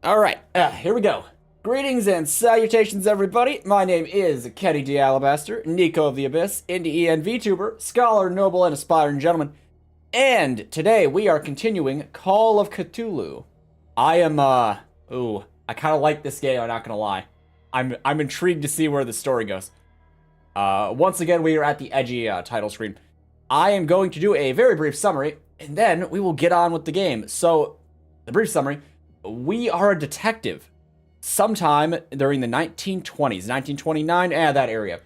Alright, here we go. Greetings and salutations, everybody. My name is Kenny D. Alabaster, Nico of the Abyss, indie EN VTuber, scholar, noble, and aspiring gentleman. And today we are continuing Call of Cthulhu. I am, I kind of like this game, I'm not gonna lie. I'm intrigued to see where the story goes. Once again, we are at the edgy title screen. I am going to do a very brief summary, and then we will get on with the game. So, the brief summary. We are a detective. Sometime during the 1920s, 1929, that area.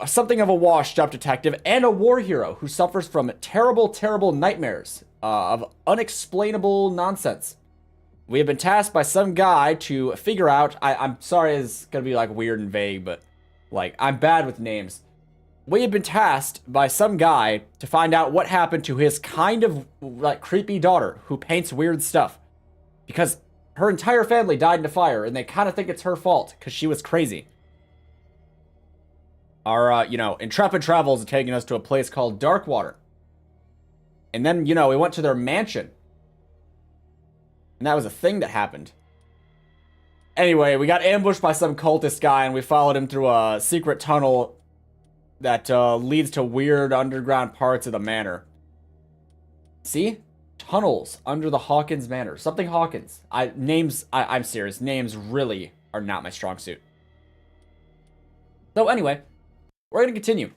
Something of a washed-up detective and a war hero who suffers from terrible, terrible nightmares of unexplainable nonsense. We have been tasked by some guy to figure out... I'm sorry it's gonna be, like, weird and vague, but, like, I'm bad with names. We have been tasked by some guy to find out what happened to his kind of, like, creepy daughter who paints weird stuff. Because her entire family died in a fire, and they kind of think it's her fault, because she was crazy. Our, intrepid travels are taking us to a place called Darkwater. And then, we went to their mansion. And that was a thing that happened. Anyway, we got ambushed by some cultist guy, and we followed him through a secret tunnel that leads to weird underground parts of the manor. See? Tunnels under the Hawkins Manor. Something Hawkins. I'm serious. Names really are not my strong suit. So anyway, we're going to continue.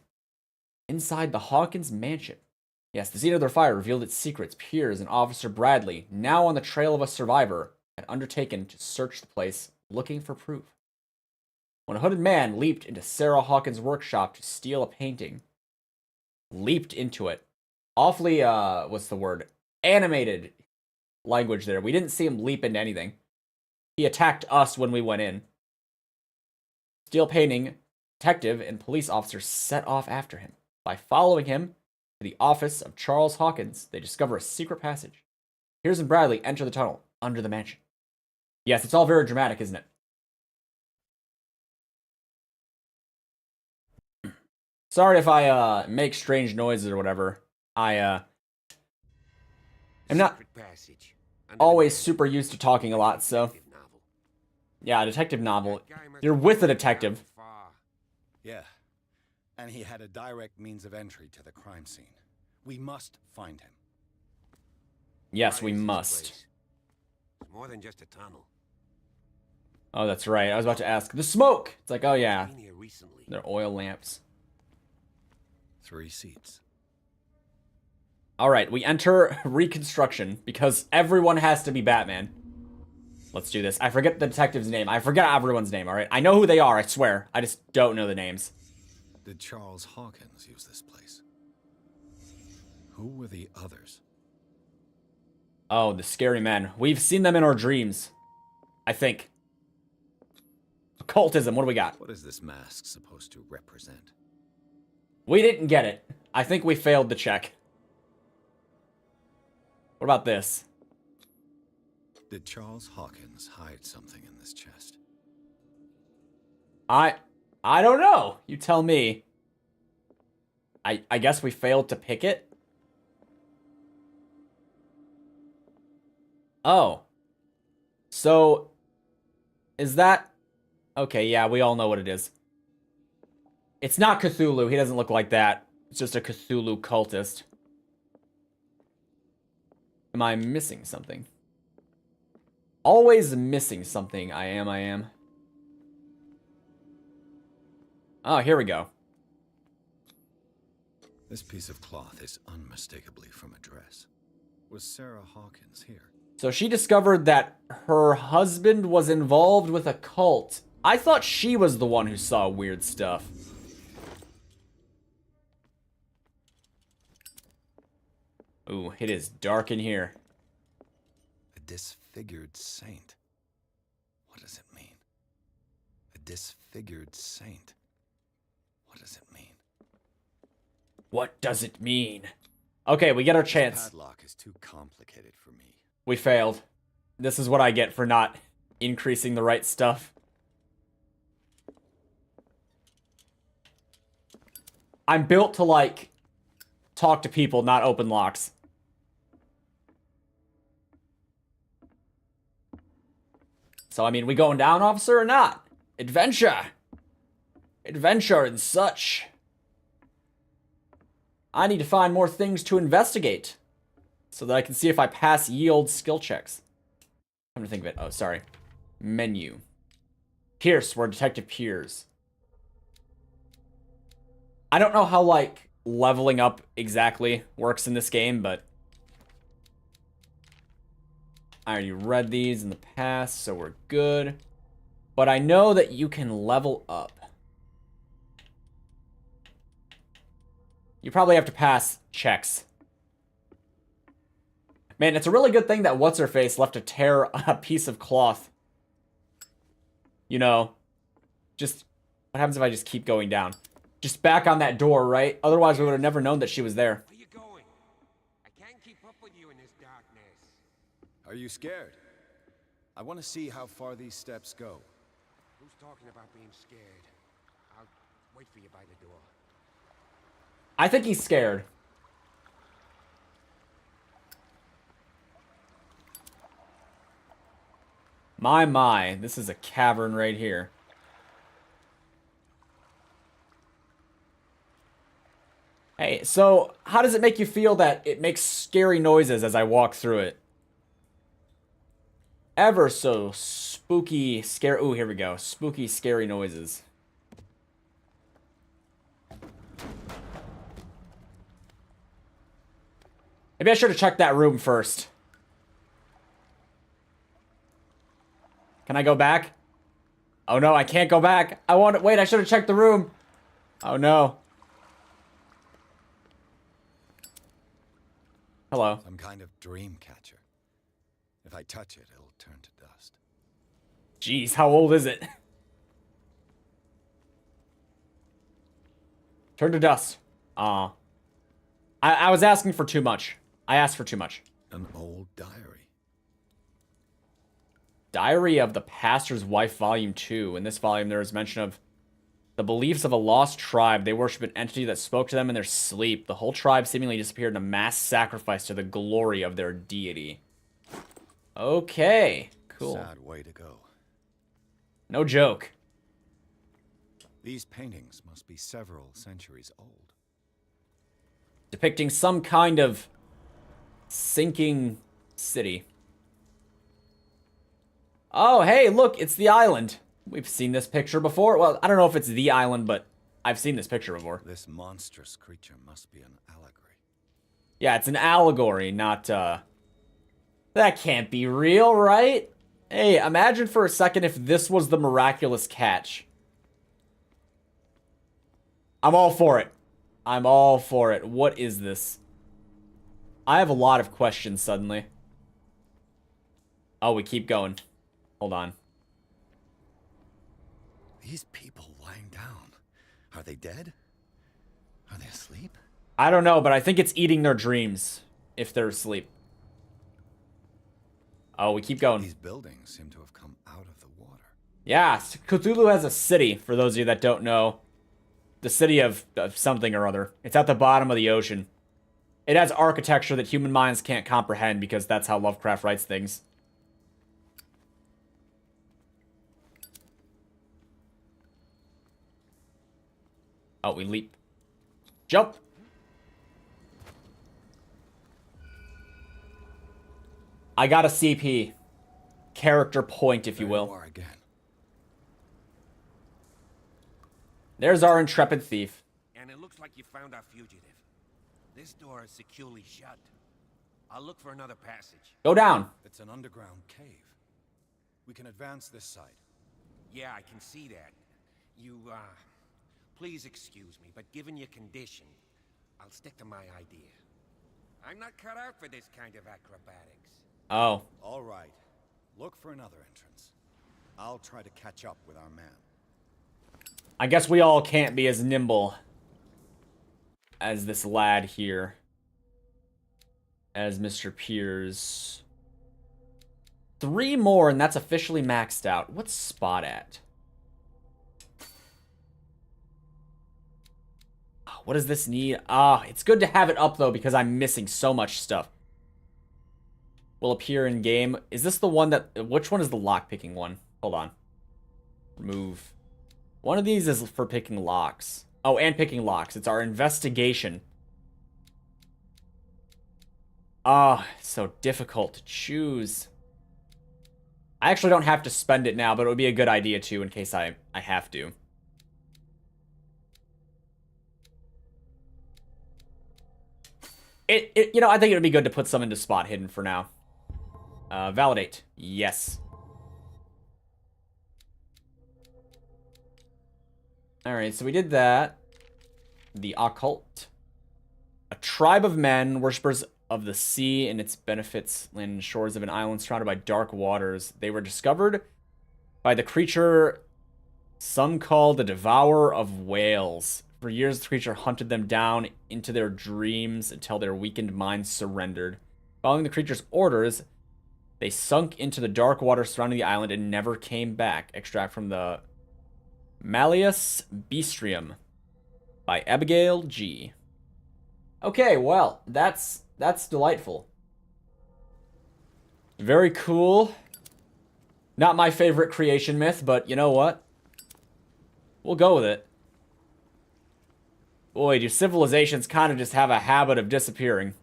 Inside the Hawkins mansion. Yes, the scene of their fire revealed its secrets. Piers and Officer Bradley, now on the trail of a survivor, had undertaken to search the place, looking for proof. When a hooded man leaped into Sarah Hawkins' workshop to steal a painting. Leaped into it. Awfully, what's the word? Animated language there. We didn't see him leap into anything. He attacked us when we went in. Steel painting, detective, and police officers set off after him. By following him to the office of Charles Hawkins, they discover a secret passage. Piers and Bradley enter the tunnel under the mansion. Yes, it's all very dramatic, isn't it? Sorry if I make strange noises or whatever. I'm not always super used to talking a lot, so... Yeah, a detective novel. You're with a detective. Yeah, and he had a direct means of entry to the crime scene. We must find him. Yes, we must. It's more than just a tunnel. Oh, that's right. I was about to ask. The smoke! It's like, oh yeah. Been here recently. They're oil lamps. 3 seats. Alright, we enter Reconstruction, because everyone has to be Batman. Let's do this. I forget the detective's name. I forget everyone's name, alright? I know who they are, I swear. I just don't know the names. Did Charles Hawkins use this place? Who were the others? Oh, the scary men. We've seen them in our dreams. I think. Occultism, what do we got? What is this mask supposed to represent? We didn't get it. I think we failed the check. What about this? Did Charles Hawkins hide something in this chest? I don't know. You tell me. I guess we failed to pick it. Oh. So, is that... Okay, yeah, we all know what it is. It's not Cthulhu. He doesn't look like that. It's just a Cthulhu cultist. Am I missing something? Always missing something. I am. Oh, here we go. This piece of cloth is unmistakably from a dress. Was Sarah Hawkins here? So she discovered that her husband was involved with a cult. I thought she was the one who saw weird stuff. Ooh, it is dark in here. A disfigured saint. What does it mean? A disfigured saint. What does it mean? What does it mean? Okay, we get our chance. The padlock is too complicated for me. We failed. This is what I get for not increasing the right stuff. I'm built to, like, talk to people, not open locks. So, I mean, we going down, officer, or not? Adventure! Adventure and such. I need to find more things to investigate so that I can see if I pass yield skill checks. I'm gonna think of it. Oh, sorry. Menu. Pierce, we're Detective Pierce. I don't know how, like, leveling up exactly works in this game, but I already read these in the past, so we're good. But I know that you can level up. You probably have to pass checks. Man, it's a really good thing that What's-Her-Face left a piece of cloth. You know, just, what happens if I just keep going down? Just back on that door, right? Otherwise, we would have never known that she was there. Where you going? I can't keep up with you in this darkness. Are you scared? I want to see how far these steps go. Who's talking about being scared? I'll wait for you by the door. I think he's scared. My, this is a cavern right here. Hey, so how does it make you feel that it makes scary noises as I walk through it? Ever so spooky, ooh, here we go. Spooky, scary noises. Maybe I should have checked that room first. Can I go back? Oh no, I can't go back. Wait, I should have checked the room. Oh no. Hello. Some kind of dream catcher. If I touch it, it'll turn to dust. Jeez, how old is it? Turn to dust. Aw. I was asking for too much. I asked for too much. An old diary. Diary of the Pastor's Wife, Volume 2. In this volume, there is mention of the beliefs of a lost tribe. They worship an entity that spoke to them in their sleep. The whole tribe seemingly disappeared in a mass sacrifice to the glory of their deity. Okay, cool. Sad way to go. No joke. These paintings must be several centuries old. Depicting some kind of sinking city. Oh, hey, look, it's the island. We've seen this picture before. Well, I don't know if it's the island, but I've seen this picture before. This monstrous creature must be an allegory. Yeah, it's an allegory, not, That can't be real, right? Hey, imagine for a second if this was the miraculous catch. I'm all for it. I'm all for it. What is this? I have a lot of questions suddenly. Oh, we keep going. Hold on. These people lying down. Are they dead? Are they asleep? I don't know, but I think it's eating their dreams if they're asleep. Oh, we keep going. These buildings seem to have come out of the water. Yeah, Cthulhu has a city, for those of you that don't know. The city of something or other. It's at the bottom of the ocean. It has architecture that human minds can't comprehend because that's how Lovecraft writes things. Oh, we leap. Jump! I got a CP. Character point, if you will. There you are again. There's our intrepid thief. And it looks like you found our fugitive. This door is securely shut. I'll look for another passage. Go down. It's an underground cave. We can advance this side. Yeah, I can see that. Please excuse me, but given your condition, I'll stick to my idea. I'm not cut out for this kind of acrobatics. Oh. All right. Look for another entrance. I'll try to catch up with our man. I guess we all can't be as nimble as this lad here. As Mr. Piers. 3 more, and that's officially maxed out. What's Spot at? What does this need? It's good to have it up, though, because I'm missing so much stuff. will appear in game. Is this the one that... Which one is the lock-picking one? Hold on. Remove. One of these is for picking locks. Oh, and picking locks. It's our investigation. Ah, so difficult to choose. I actually don't have to spend it now, but it would be a good idea to in case I have to. You know, I think it would be good to put some into spot hidden for now. Validate. Yes. Alright, so we did that. The occult. A tribe of men, worshippers of the sea and its benefits, land and shores of an island surrounded by dark waters. They were discovered by the creature some call the Devourer of Whales. For years, the creature hunted them down into their dreams until their weakened minds surrendered. Following the creature's orders, they sunk into the dark water surrounding the island and never came back. Extract from the Malleus Bestium by Abigail G. Okay, well, that's delightful. Very cool. Not my favorite creation myth, but you know what? We'll go with it. Boy, do civilizations kind of just have a habit of disappearing.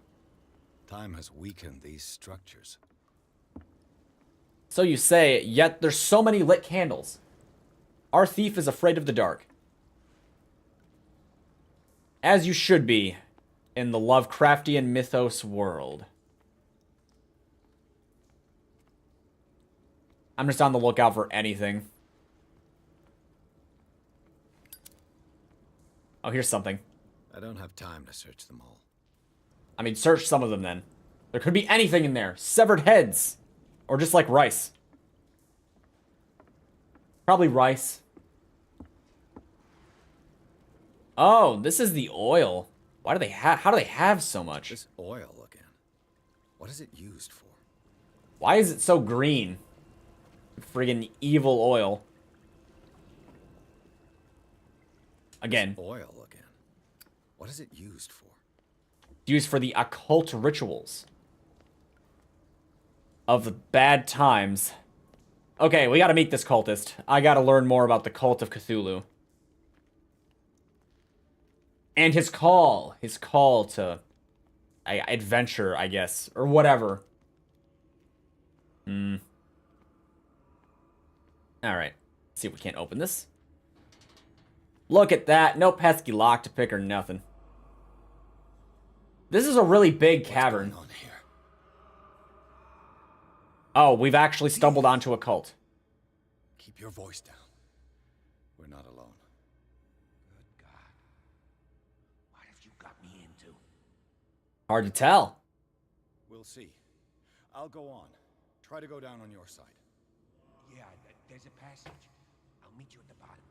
Time has weakened these structures. So you say, yet there's so many lit candles. Our thief is afraid of the dark. As you should be in the Lovecraftian mythos world. I'm just on the lookout for anything. Oh, here's something. I don't have time to search them all. I mean, search some of them then. There could be anything in there. Severed heads. Or just like rice. Probably rice. Oh, this is the oil. Why do they have... How do they have so much? This oil again. What is it used for? Why is it so green? Friggin' evil oil. Again. This oil again. What is it used for? Used for the occult rituals of the bad times. Okay, we gotta meet this cultist. I gotta learn more about the cult of Cthulhu. And his call to adventure, I guess, or whatever. Alright. See if we can't open this. Look at that. No pesky lock to pick or nothing. This is a really big cavern. What's going on here? Oh, we've actually stumbled onto a cult. Keep your voice down. We're not alone. Good God. What have you got me into? Hard to tell. We'll see. I'll go on. Try to go down on your side. Yeah, there's a passage. I'll meet you at the bottom.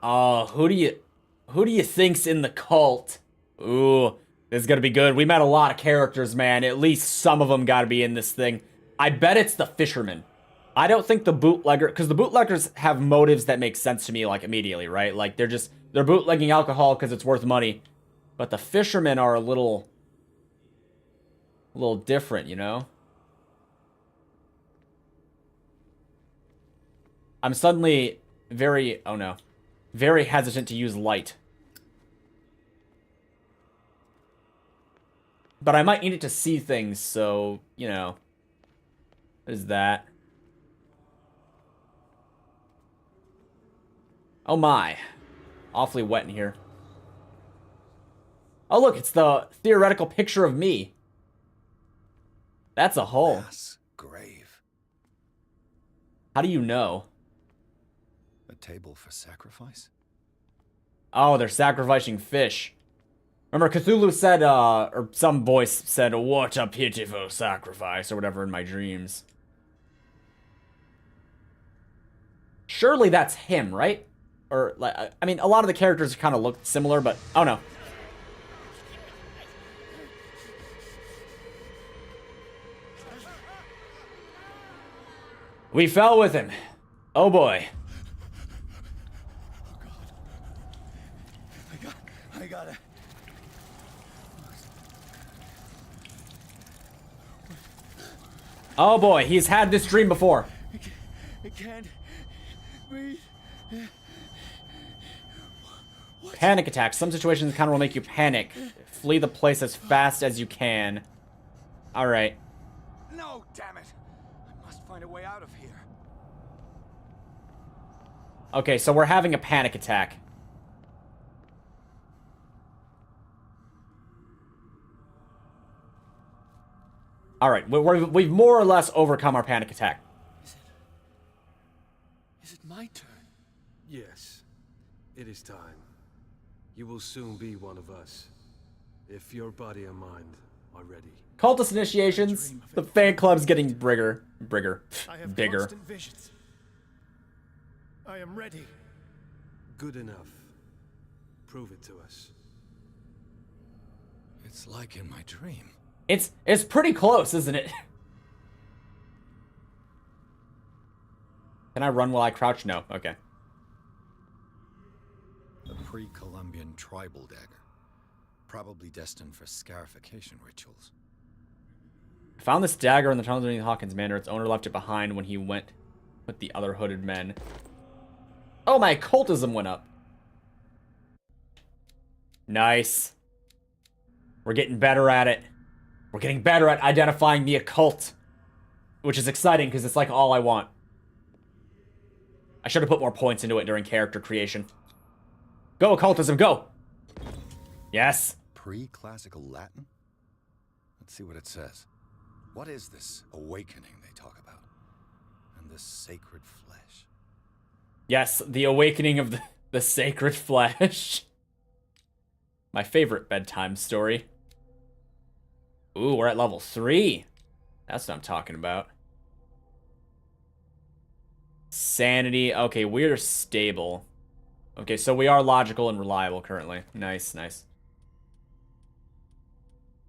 Oh, who do you think's in the cult? Ooh, this is gonna be good. We met a lot of characters, man. At least some of them gotta be in this thing. I bet it's the fisherman. I don't think the bootlegger, because the bootleggers have motives that make sense to me, like, immediately, right? Like, they're bootlegging alcohol because it's worth money. But the fishermen are a little different, you know? I'm suddenly very hesitant to use light. But I might need it to see things, so, you know. There's that. Oh my. Awfully wet in here. Oh look, it's the theoretical picture of me. That's a hole. Mass grave. How do you know? A table for sacrifice? Oh, they're sacrificing fish. Remember, Cthulhu said, or some voice said, "What a pitiful sacrifice," or whatever in my dreams. Surely that's him, right? Or, like, I mean, a lot of the characters kind of look similar, but, oh no. We fell with him. Oh boy. I got it. Oh boy, he's had this dream before. I can't breathe. Panic attacks. Some situations encounter will make you panic. Flee the place as fast as you can. Alright. No, damn it! I must find a way out of here. Okay, so we're having a panic attack. Alright, we've more or less overcome our panic attack. Is it my turn? Yes, it is time. You will soon be one of us, if your body and mind are ready. Cultist initiations. The fan club's getting bigger. I have Bigger. constant visions. I am ready. Good enough. Prove it to us. It's like in my dream. It's pretty close, isn't it? Can I run while I crouch? No. Okay. A pre-Columbian tribal dagger. Probably destined for scarification rituals. I found this dagger in the tunnels beneath Hawkins Manor. Its owner left it behind when he went with the other hooded men. Oh, my occultism went up. Nice. We're getting better at it. We're getting better at identifying the occult. Which is exciting, because it's like all I want. I should have put more points into it during character creation. Go, occultism, go! Yes. Pre-classical Latin? Let's see what it says. What is this awakening they talk about? And this sacred flesh? Yes, the awakening of the sacred flesh. My favorite bedtime story. Ooh, we're at level 3. That's what I'm talking about. Sanity. Okay, we're stable. Okay, so we are logical and reliable currently. Nice, nice.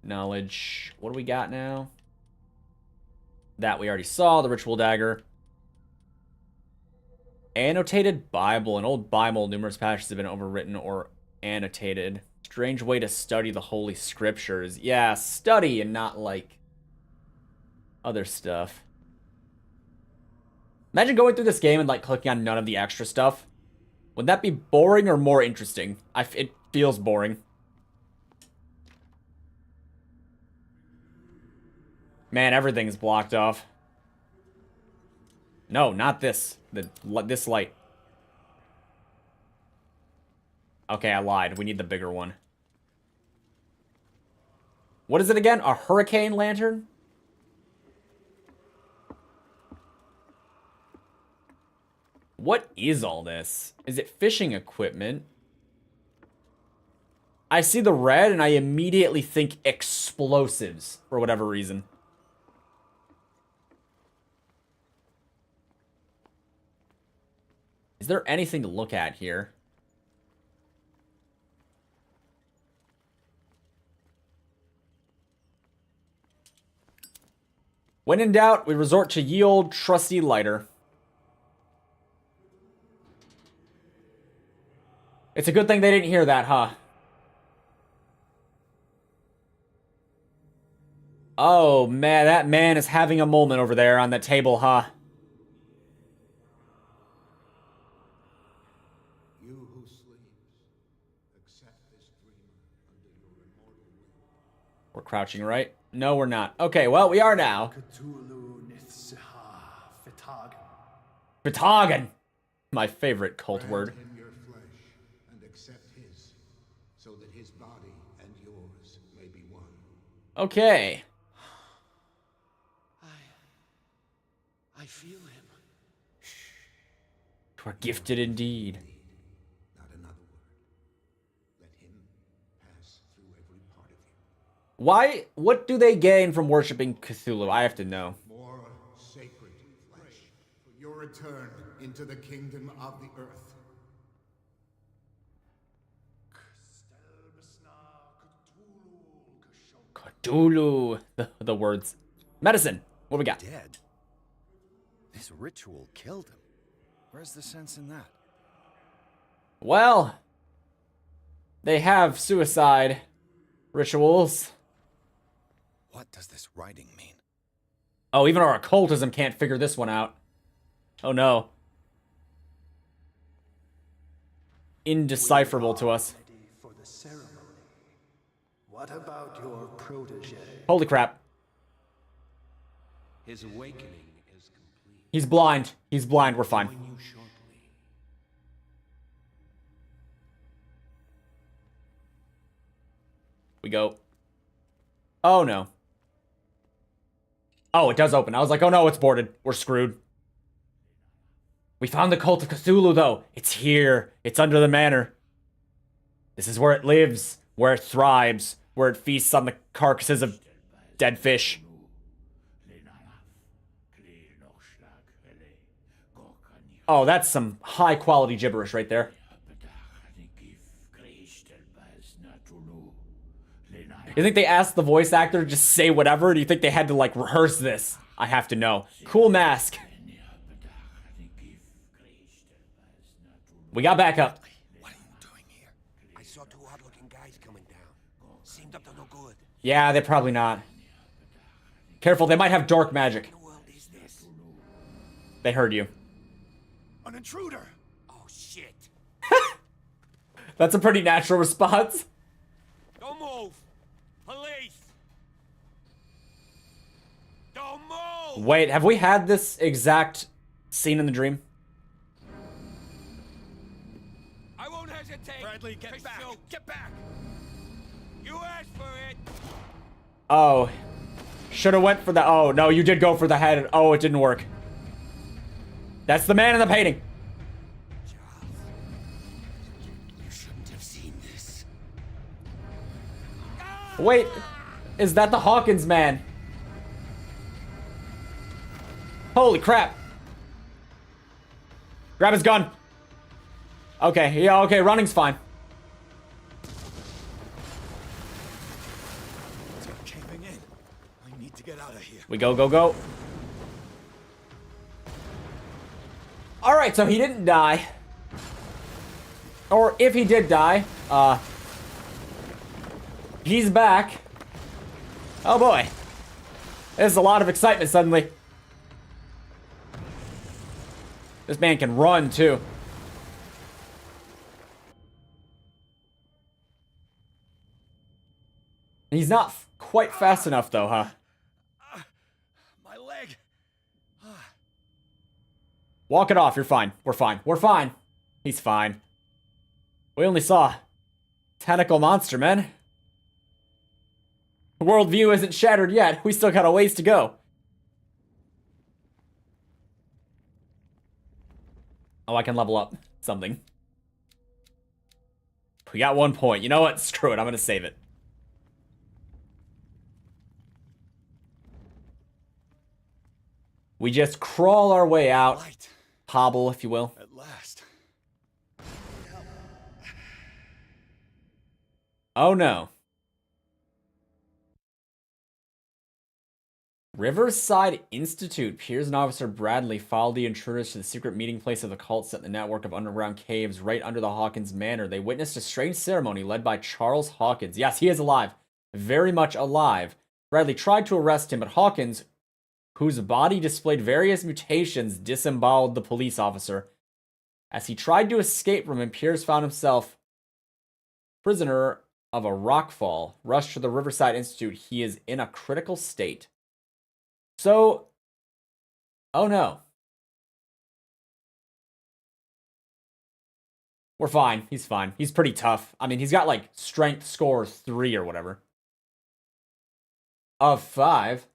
Knowledge. What do we got now? That we already saw. The ritual dagger. Annotated Bible. An old Bible. Numerous passages have been overwritten or annotated. Strange way to study the Holy Scriptures. Yeah, study and not, like, other stuff. Imagine going through this game and, like, clicking on none of the extra stuff. Would that be boring or more interesting? It feels boring. Man, everything's blocked off. No, not this. This light. Okay, I lied. We need the bigger one. What is it again? A hurricane lantern? What is all this? Is it fishing equipment? I see the red and I immediately think explosives for whatever reason. Is there anything to look at here? When in doubt, we resort to ye old trusty lighter. It's a good thing they didn't hear that, huh? Oh, man, that man is having a moment over there on the table, huh? You who sleeps, accept this dreamer under your immortal will. We're crouching, right? No, we're not. Okay, well, we are now. Cthulhu Fitagen. Fitagen! My favorite cult word. Grant him your flesh and accept his, so that his body and yours may be one. Okay. I feel him. We're gifted indeed. Not another word. Let him pass through every part of you. Why? What do they gain from worshiping Cthulhu? I have to know. More sacred flesh for your return into the kingdom of the earth. Cthulhu. The words. Medicine. What we got? Dead? This ritual killed him. Where's the sense in that? Well, they have suicide rituals. What does this writing mean? Oh, even our occultism can't figure this one out. Oh no. Indecipherable to us. Ready for the ceremony. What about your protege? Holy crap. His awakening is complete. He's blind. He's blind. We're fine. Join you shortly. We go. Oh no. Oh, it does open. I was like, oh no, it's boarded. We're screwed. We found the cult of Cthulhu, though. It's here. It's under the manor. This is where it lives, where it thrives, where it feasts on the carcasses of dead fish. Oh, that's some high-quality gibberish right there. You think they asked the voice actor to just say whatever? Or do you think they had to, like, rehearse this? I have to know. Cool mask. We got back up. What are you doing here? I saw two odd-looking guys coming down. Seemed up to no good. Yeah, they're probably not. Careful, they might have dark magic. What in the world is this? They heard you. An intruder! Oh, shit. That's a pretty natural response. Don't move. Police. Don't move. Wait, have we had this exact scene in the dream? I won't hesitate. Bradley, get to back. shoot. Get back. You asked for it. Oh. Should have went for the... Oh, no, you did go for the head. Oh, it didn't work. That's the man in the painting. Charles, you shouldn't have seen this. Wait, is that the Hawkins man? Holy crap. Grab his gun. Okay, yeah, okay, running's fine. They're caving in. I need to get out of here. We go, go, go. Alright, so he didn't die. Or if he did die, he's back. Oh boy. There's a lot of excitement suddenly. This man can run too. He's not quite fast enough though, huh? My leg. Walk it off, you're fine. We're fine. We're fine. He's fine. We only saw tentacle monster, man. The worldview isn't shattered yet. We still got a ways to go. Oh, I can level up something. We got 1 point. You know what? Screw it. I'm gonna save it. We just crawl our way out. Light. Hobble, if you will. At last. Oh no. Riverside Institute. Piers and Officer Bradley followed the intruders to the secret meeting place of the cult set in the network of underground caves right under the Hawkins Manor. They witnessed a strange ceremony led by Charles Hawkins. Yes, he is alive. Very much alive. Bradley tried to arrest him, but Hawkins, whose body displayed various mutations, disemboweled the police officer. As he tried to escape from him, Piers found himself prisoner of a rockfall. Rushed to the Riverside Institute. He is in a critical state. So, oh no. We're fine. He's fine. He's pretty tough. I mean, he's got like strength score 3 or whatever. Of 5.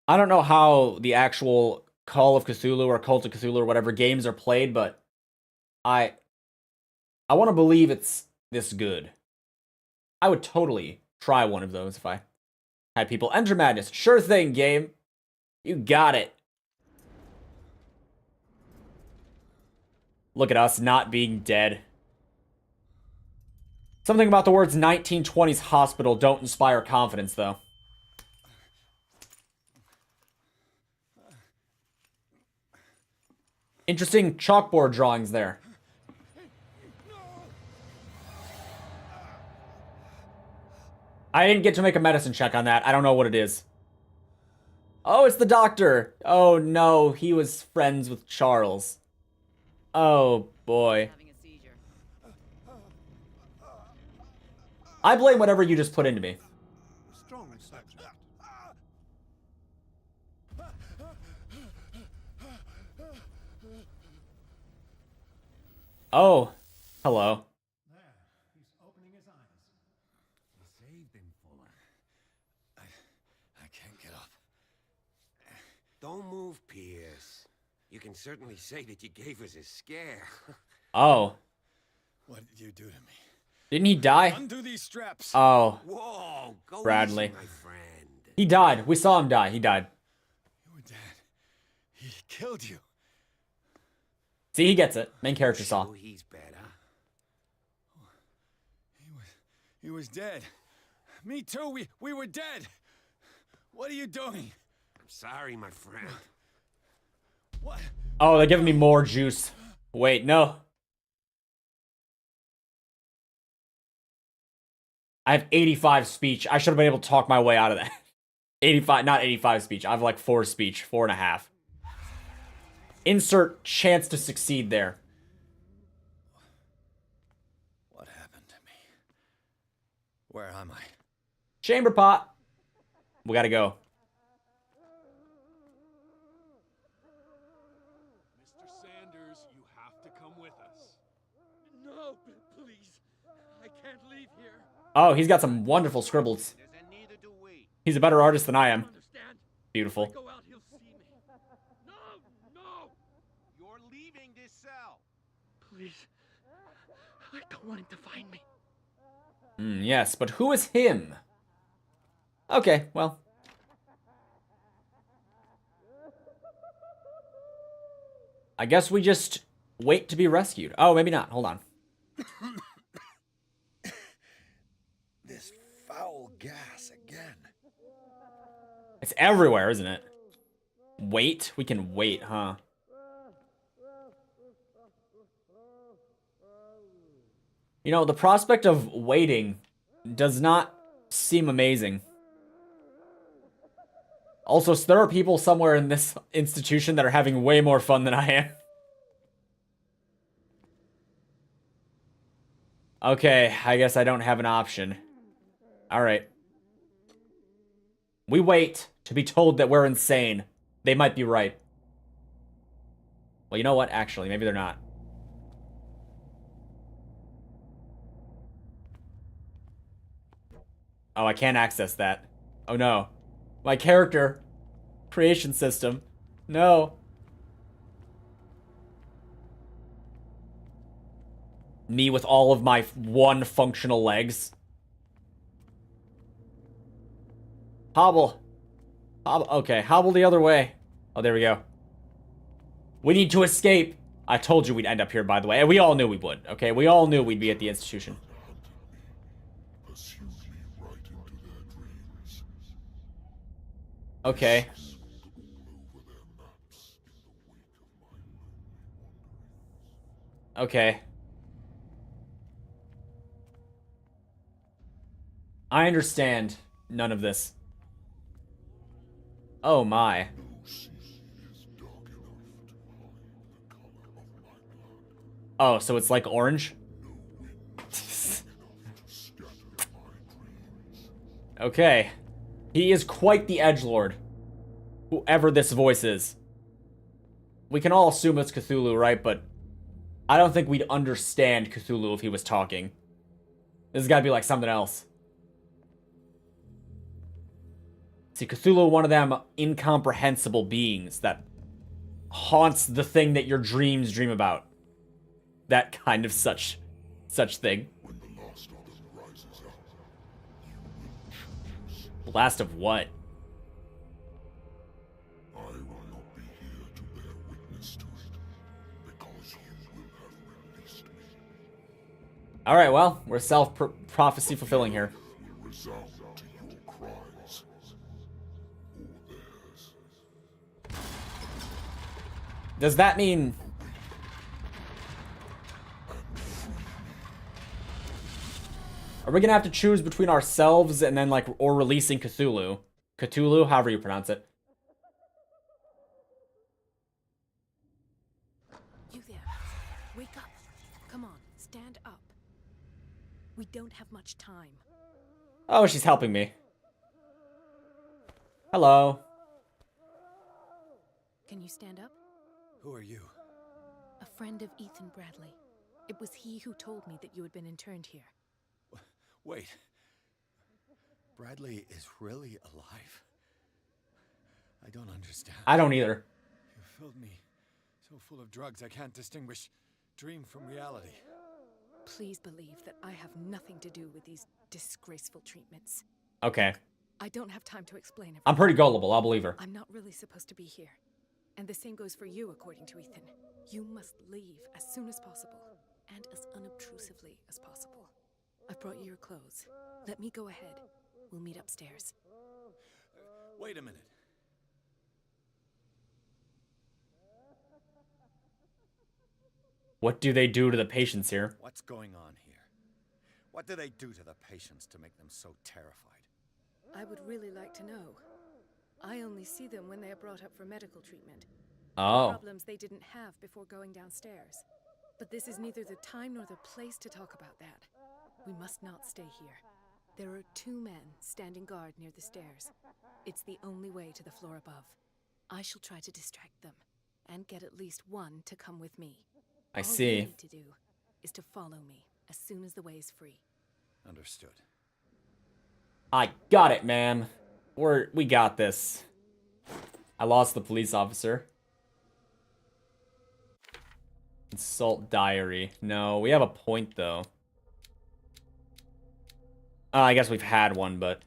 I don't know how the actual Call of Cthulhu or Cult of Cthulhu or whatever games are played, but I want to believe it's this good. I would totally try one of those if I had people. Enter Madness. Sure thing, game. You got it. Look at us not being dead. Something about the words 1920s hospital don't inspire confidence, though. Interesting chalkboard drawings there. I didn't get to make a medicine check on that. I don't know what it is. Oh, it's the doctor. Oh, no. He was friends with Charles. Oh, boy. I blame whatever you just put into me. Strong subject. Oh, hello. There, he's opening his eyes. You saved him, Fuller. I can't get up. Don't move, Pierce. You can certainly say that you gave us a scare. Oh, What did you do to me? didn't he die? Undo these straps. Oh, Whoa, go Bradley. easy, my friend. he died. We saw him die. He died. You were dead. He killed you. See, he gets it. Main character saw. Oh, he's better. He was dead. Me too. We were dead. What are you doing? I'm sorry, my friend. What? Oh, they're giving me more juice. Wait, no. I have 85 speech. I should have been able to talk my way out of that. 85, not 85 speech. I have like 4 speech, 4.5. Insert chance to succeed there. What happened to me? Where am I? Chamber pot. We gotta go. Mr. Sanders, you have to come with us. No, please. I can't leave here. Oh, he's got some wonderful scribbles. And neither do we. He's a better artist than I am. Understand? Beautiful. Go out, he'll see me. No, no. You're leaving this cell. Please. I don't want him to find me. Yes, but who is him? Okay, well. I guess we just wait to be rescued. Oh, maybe not. Hold on. This foul gas again. It's everywhere, isn't it? Wait? We can wait, huh? You know, the prospect of waiting does not seem amazing. Also, there are people somewhere in this institution that are having way more fun than I am. Okay, I guess I don't have an option. Alright. We wait to be told that we're insane. They might be right. Well, you know what? Actually, maybe they're not. Oh, I can't access that. Oh no. My character creation system. No. Me with all of my one functional legs. Hobble. Hobble. Okay, hobble the other way. Oh, there we go. We need to escape. I told you we'd end up here, by the way. And we all knew we would, okay? We all knew we'd be at the institution. Okay. Okay. I understand none of this. Oh my. Oh, so it's like orange? Okay. He is quite the edgelord. Whoever this voice is. We can all assume it's Cthulhu, right? But I don't think we'd understand Cthulhu if he was talking. This has got to be like something else. See, Cthulhu, one of them incomprehensible beings that haunts the thing that your dreams dream about. That kind of such thing. When the last of them rises up, Last of what? I will not be here to bear witness to it, because you will have released me. Alright, well, we're self-prophecy fulfilling here. Will resound to your cries, or theirs. Does that mean... Are we gonna have to choose between ourselves and then, like, or releasing Cthulhu? Cthulhu, however you pronounce it. You there. Wake up. Come on, stand up. We don't have much time. Oh, she's helping me. Hello. Can you stand up? Who are you? A friend of Ethan Bradley. It was he who told me that you had been interned here. Wait. Bradley is really alive? I don't understand. I don't either. You filled me so full of drugs I can't distinguish dream from reality. Please believe that I have nothing to do with these disgraceful treatments. Okay. I don't have time to explain everything. I'm pretty gullible, I'll believe her. I'm not really supposed to be here. And the same goes for you, according to Ethan. You must leave as soon as possible, and as unobtrusively as possible. I've brought you your clothes. Let me go ahead. We'll meet upstairs. Wait a minute. What do they do to the patients here? What's going on here? What do they do to the patients to make them so terrified? I would really like to know. I only see them when they are brought up for medical treatment. Oh. Problems they didn't have before going downstairs. But this is neither the time nor the place to talk about that. We must not stay here. There are 2 men standing guard near the stairs. It's the only way to the floor above. I shall try to distract them, and get at least one to come with me. I All see. you need to do is to follow me as soon as the way is free. Understood. I got it, man. We got this. I lost the police officer. Consult diary. No, we have a point, though. I guess we've had one, but...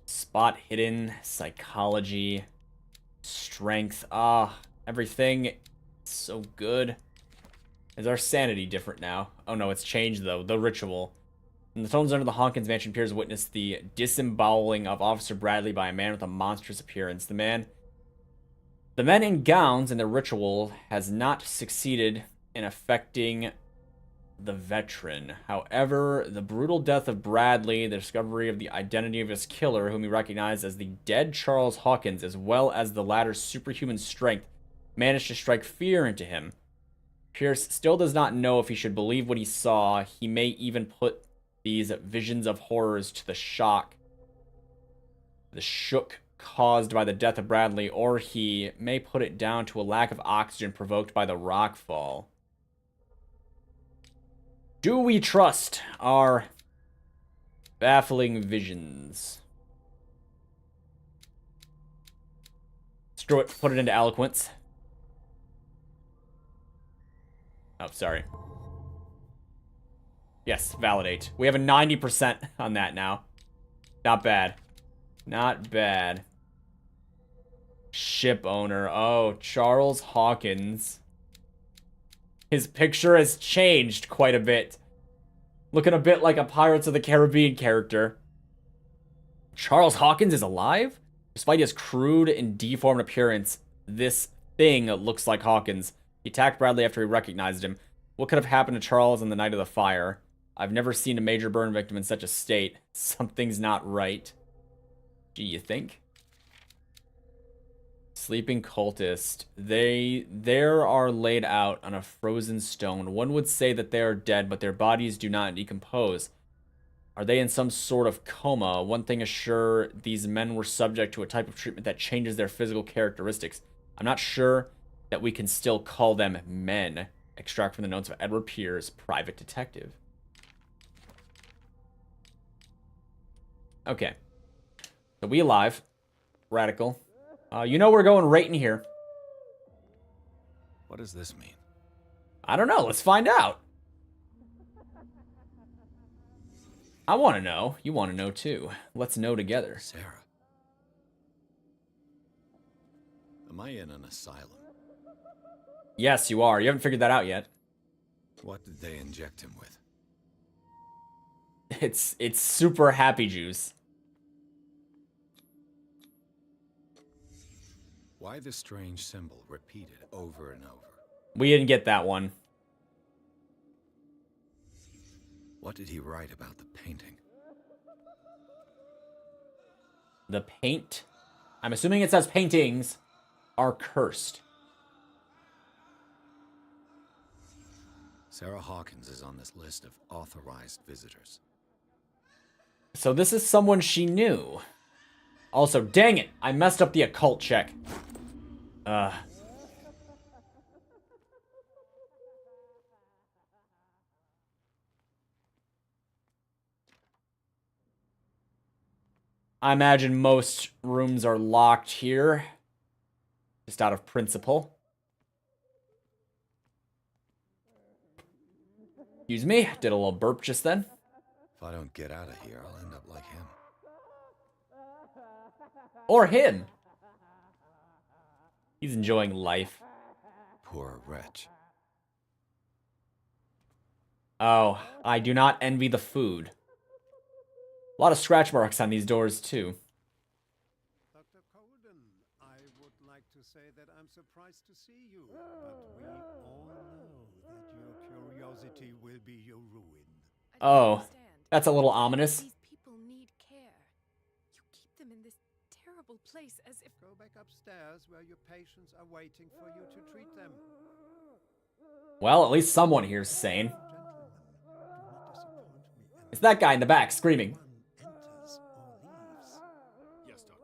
Spot hidden, psychology, strength. Everything so good. Is our sanity different now? Oh no, it's changed though. The ritual. In the tunnels under the Hawkins mansion, Piers witnessed the disemboweling of Officer Bradley by a man with a monstrous appearance. The men in gowns in the ritual has not succeeded in affecting the veteran. However, the brutal death of Bradley, the discovery of the identity of his killer, whom he recognized as the dead Charles Hawkins, as well as the latter's superhuman strength, managed to strike fear into him. Pierce still does not know if he should believe what he saw. He may even put these visions of horrors to the shook caused by the death of Bradley, or he may put it down to a lack of oxygen provoked by the rockfall. Do we trust our baffling visions? Screw it, put it into eloquence. Oh, sorry. Yes, validate. We have a 90% on that now. Not bad. Not bad. Ship owner. Oh, Charles Hawkins. His picture has changed quite a bit. Looking a bit like a Pirates of the Caribbean character. Charles Hawkins is alive? Despite his crude and deformed appearance, this thing looks like Hawkins. He attacked Bradley after he recognized him. What could have happened to Charles on the night of the fire? I've never seen a major burn victim in such a state. Something's not right. Do you think? Sleeping cultist. There are laid out on a frozen stone. One would say that they are dead, but their bodies do not decompose. Are they in some sort of coma? One thing is sure, these men were subject to a type of treatment that changes their physical characteristics. I'm not sure that we can still call them men. Extract from the notes of Edward Pierce, private detective. Okay. So we alive. Radical. You know we're going right in here. What does this mean? I don't know. Let's find out. I want to know. You want to know too. Let's know together. Sarah. Am I in an asylum? Yes, you are. You haven't figured that out yet. What did they inject him with? It's super happy juice. Why the strange symbol repeated over and over? We didn't get that one. What did he write about the painting? The paint? I'm assuming it says paintings are cursed. Sarah Hawkins is on this list of authorized visitors. So this is someone she knew. Also, dang it, I messed up the occult check. I imagine most rooms are locked here. Just out of principle. Excuse me, did a little burp just then. If I don't get out of here, I'll end up like him. Or him. He's enjoying life. Poor wretch. Oh, I do not envy the food. A lot of scratch marks on these doors, too. Dr. Colden, I would like to say that I'm surprised to see you, but we all know that your curiosity will be your ruin. I don't Oh, understand. that's a little ominous. These people need care. You keep them in this terrible place as if... Go back upstairs where your patients are waiting for you to treat them. Well, at least someone here's sane. Gentlemen, do not disappoint me. And It's that guy in the back screaming. one enters or leaves. Yes, Doctor.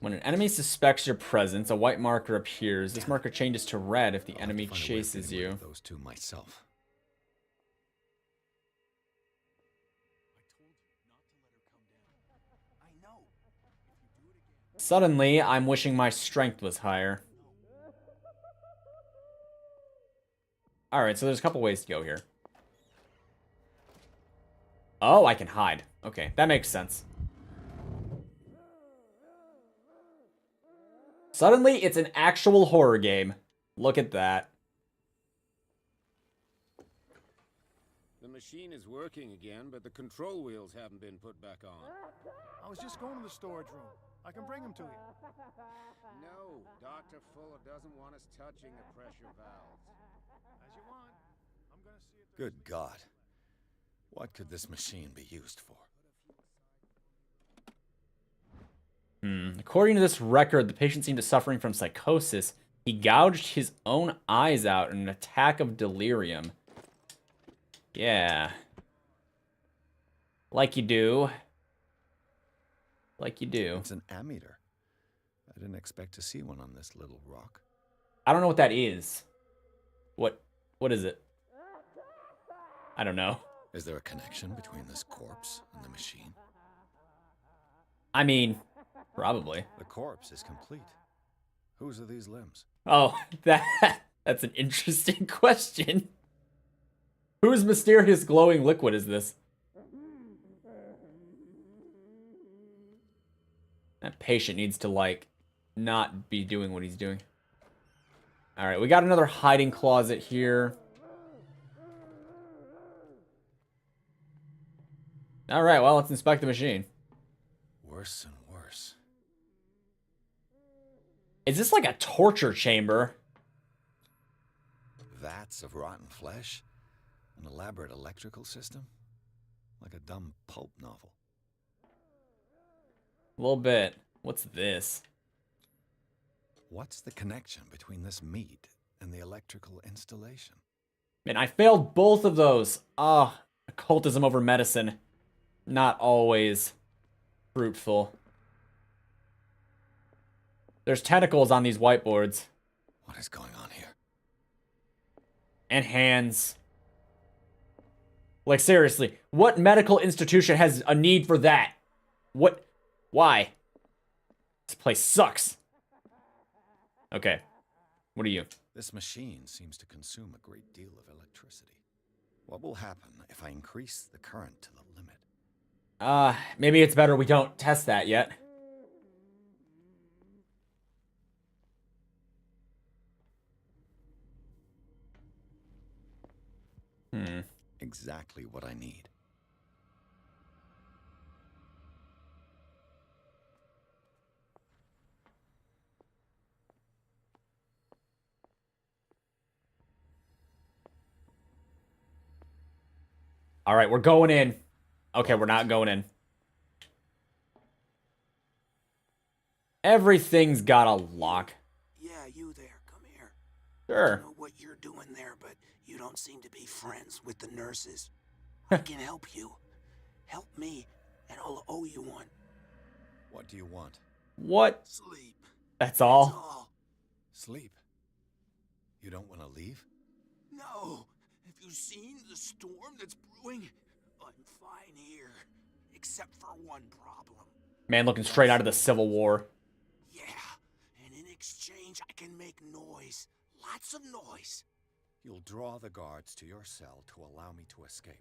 When an enemy suspects your presence, a white marker appears. This marker changes to red if the I'll have enemy to find a way of chases getting rid you. of those two myself. Suddenly, I'm wishing my strength was higher. Alright, so there's a couple ways to go here. Oh, I can hide. Okay, that makes sense. Suddenly, it's an actual horror game. Look at that. The machine is working again, but the control wheels haven't been put back on. I was just going to the storage room. I can bring him to you. No, Dr. Fuller doesn't want us touching the pressure valves. As you want. I'm gonna see if Good God. What could this machine be used for? According to this record, the patient seemed to be suffering from psychosis. He gouged his own eyes out in an attack of delirium. Yeah. Like you do. Like you do. It's an ammeter. I didn't expect to see one on this little rock. I don't know what that is. What is it? I don't know. Is there a connection between this corpse and the machine? I mean, probably. The corpse is complete. Whose are these limbs? Oh, that's an interesting question. Whose mysterious glowing liquid is this? That patient needs to, like, not be doing what he's doing. Alright, we got another hiding closet here. Alright, well, let's inspect the machine. Worse and worse. Is this like a torture chamber? Vats of rotten flesh? An elaborate electrical system? Like a dumb pulp novel. A little bit. What's this? What's the connection between this meat and the electrical installation? Man, I failed both of those. Ah, occultism over medicine. Not always fruitful. There's tentacles on these whiteboards. What is going on here? And hands. Like, seriously, what medical institution has a need for that? What? Why? This place sucks. Okay. What are you? This machine seems to consume a great deal of electricity. What will happen if I increase the current to the limit? Maybe it's better we don't test that yet. Exactly what I need. Alright, we're going in. Okay, we're not going in. Everything's got a lock. Yeah, you there. Come here. Sure. I don't know what you're doing there, but you don't seem to be friends with the nurses. I can help you. Help me, and I'll owe you one. What do you want? What? Sleep. That's all? That's all. Sleep. You don't want to leave? No. Have you seen the storm that's brewing? I'm fine here. Except for one problem. Man looking straight out of the Civil War. Yeah. And in exchange, I can make noise. Lots of noise. You'll draw the guards to your cell to allow me to escape.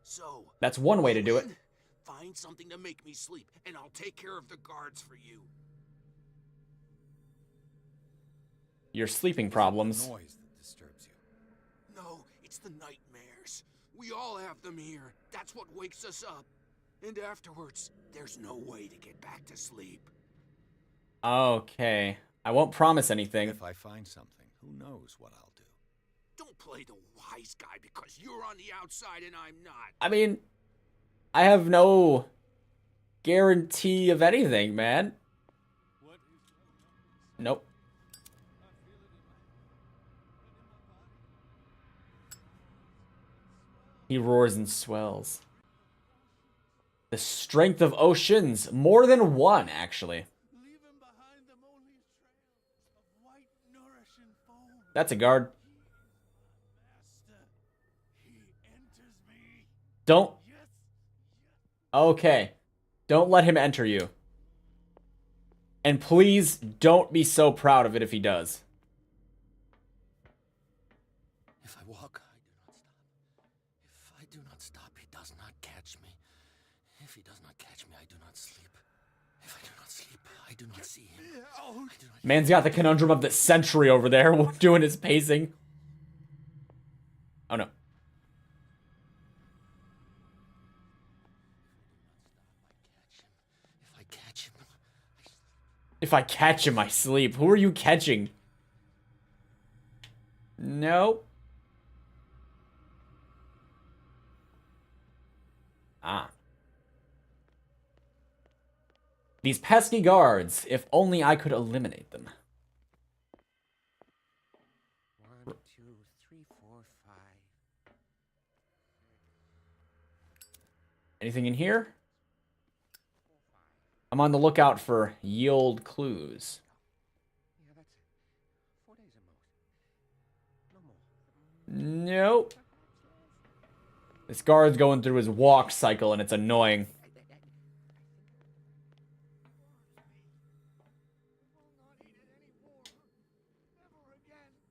So... That's one way to do it. Find something to make me sleep, and I'll take care of the guards for you. Your sleeping problems. Noise that disturbs you. No, it's the nightmares. We all have them here. That's what wakes us up. And afterwards, there's no way to get back to sleep. Okay. I won't promise anything. If I find something, who knows what I'll do. Don't play the wise guy because you're on the outside and I'm not. I mean, I have no guarantee of anything, man. Nope. He roars and swells. The strength of oceans. More than one, actually. That's a guard. Don't. Okay. Don't let him enter you. And please don't be so proud of it if he does. If I walk, I do not stop. He does not catch me. If he does not catch me, I do not sleep. If I do not sleep, I do not see him. Man's got the conundrum of the century over there doing his pacing. Oh no. If I catch him, I sleep. Who are you catching? Nope. Ah. These pesky guards, if only I could eliminate them. 1, 2, 3, 4, 5. Anything in here? I'm on the lookout for yield clues. Yeah, that's 4 days at most. No more. Nope. This guard's going through his walk cycle and it's annoying.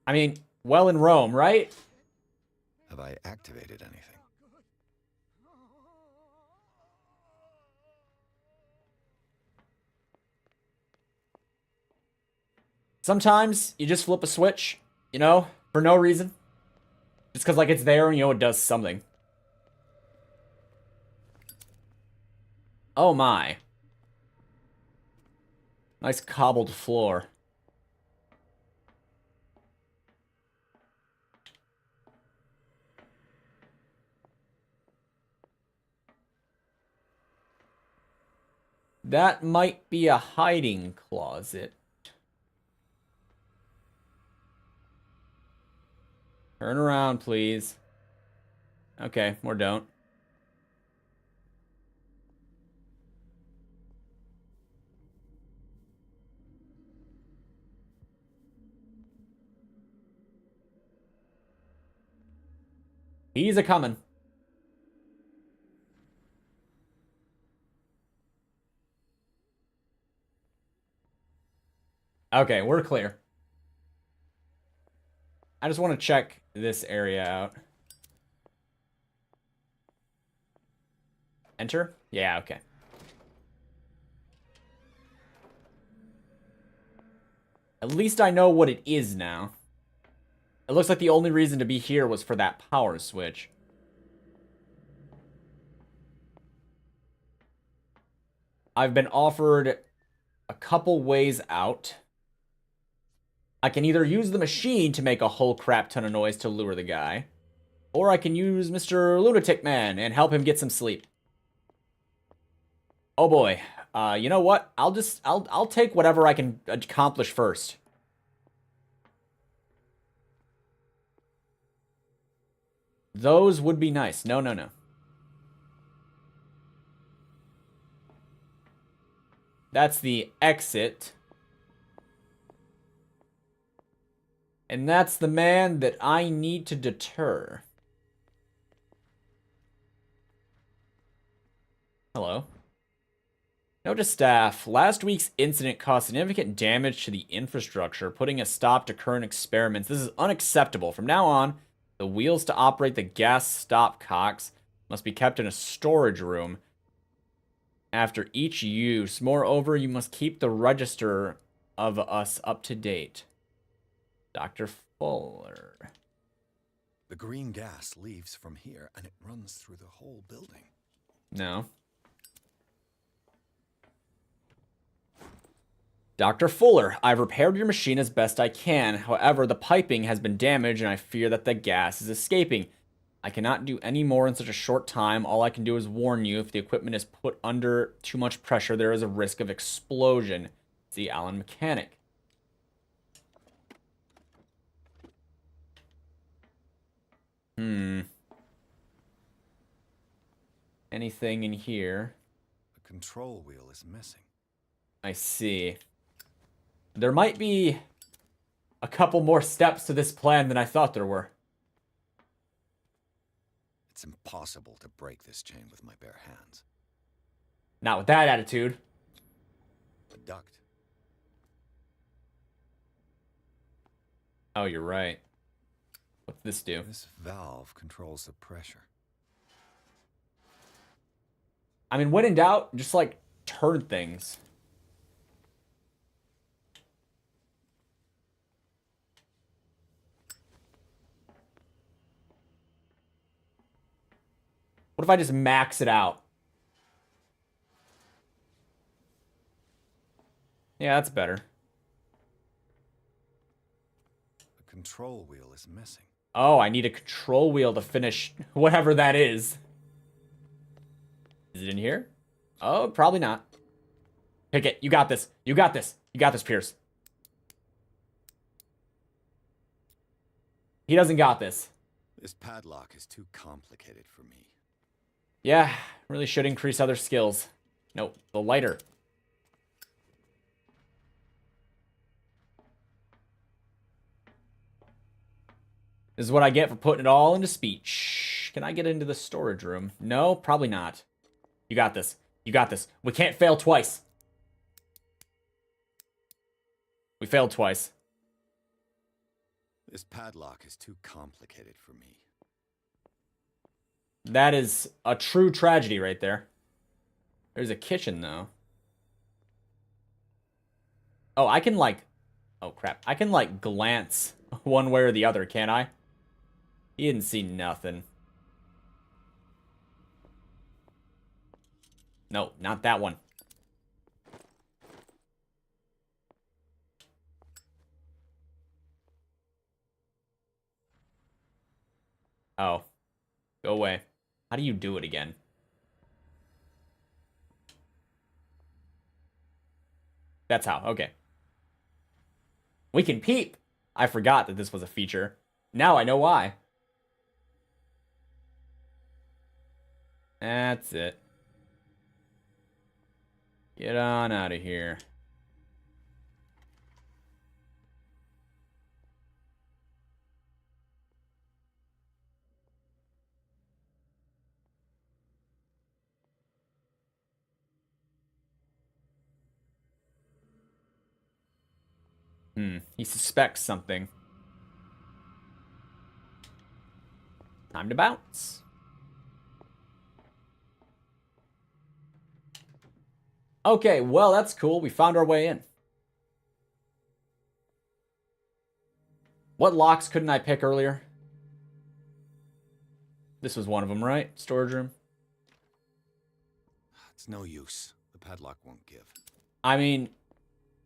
I mean, well in Rome, right? Have I activated anything? Sometimes you just flip a switch, you know, for no reason. Just because, like, it's there and, you know, it does something. Oh my. Nice cobbled floor. That might be a hiding closet. Turn around, please. Okay, or don't. He's a-coming. Okay, we're clear. I just want to check this area out. Enter? Yeah, okay. At least I know what it is now. It looks like the only reason to be here was for that power switch. I've been offered a couple ways out. I can either use the machine to make a whole crap ton of noise to lure the guy. Or I can use Mr. Lunatic Man and help him get some sleep. Oh boy. You know what? I'll take whatever I can accomplish first. Those would be nice. No, no, no. That's the exit. And that's the man that I need to deter. Hello. Note to staff, last week's incident caused significant damage to the infrastructure, putting a stop to current experiments. This is unacceptable. From now on, the wheels to operate the gas stopcocks must be kept in a storage room after each use. Moreover, you must keep the register of us up to date. Dr. Fuller. The green gas leaves from here, and it runs through the whole building. No. Dr. Fuller, I've repaired your machine as best I can. However, the piping has been damaged and I fear that the gas is escaping. I cannot do any more in such a short time. All I can do is warn you, if the equipment is put under too much pressure, there is a risk of explosion. See Alan Mechanic. Anything in here? The control wheel is missing. I see. There might be a couple more steps to this plan than I thought there were. It's impossible to break this chain with my bare hands. Not with that attitude. The duct. Oh, you're right. What's this do? This valve controls the pressure. I mean, when in doubt, just like turn things. What if I just max it out? Yeah, that's better. The control wheel is missing. Oh, I need a control wheel to finish whatever that is. Is it in here? Oh, probably not. Pick it. You got this. You got this. You got this, Pierce. He doesn't got this. This padlock is too complicated for me. Yeah, really should increase other skills. Nope, the lighter. This is what I get for putting it all into speech. Can I get into the storage room? No, probably not. You got this. You got this. We can't fail twice. We failed twice. This padlock is too complicated for me. That is a true tragedy right there. There's a kitchen, though. Oh, I can, like... Oh, crap. I can, like, glance one way or the other, can't I? He didn't see nothing. No, not that one. Oh. Go away. How do you do it again? That's how. Okay. We can peep. I forgot that this was a feature. Now I know why. That's it. Get on out of here. He suspects something. Time to bounce. Okay, well, that's cool. We found our way in. What locks couldn't I pick earlier? This was one of them, right? Storage room. It's no use. The padlock won't give. I mean,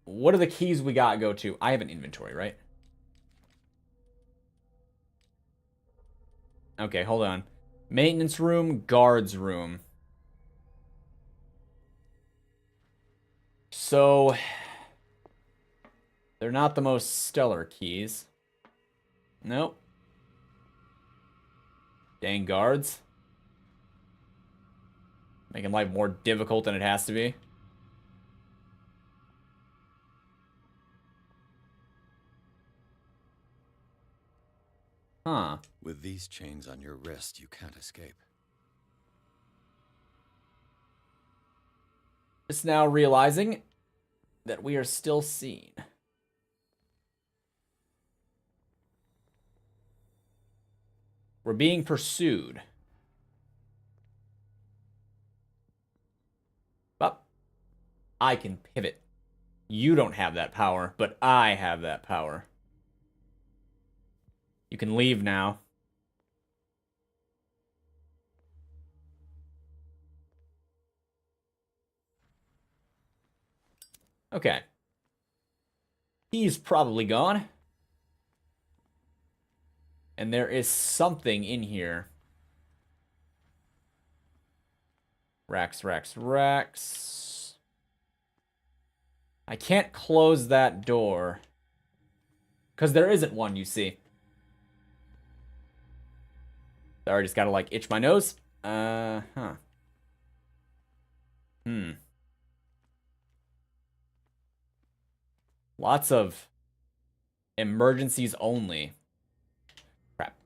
what are the keys we got go to? I have an inventory, right? Okay, hold on. Maintenance room, guards room. So, they're not the most stellar keys. Nope. Dang guards. Making life more difficult than it has to be. Huh. With these chains on your wrist, you can't escape. Just now realizing that we are still seen. We're being pursued. But I can pivot. You don't have that power, but I have that power. You can leave now. Okay. He's probably gone. And there is something in here. Racks, racks, racks. I can't close that door. Because there isn't one, you see. Sorry, just gotta, like, itch my nose. Huh. Lots of emergencies only. Crap.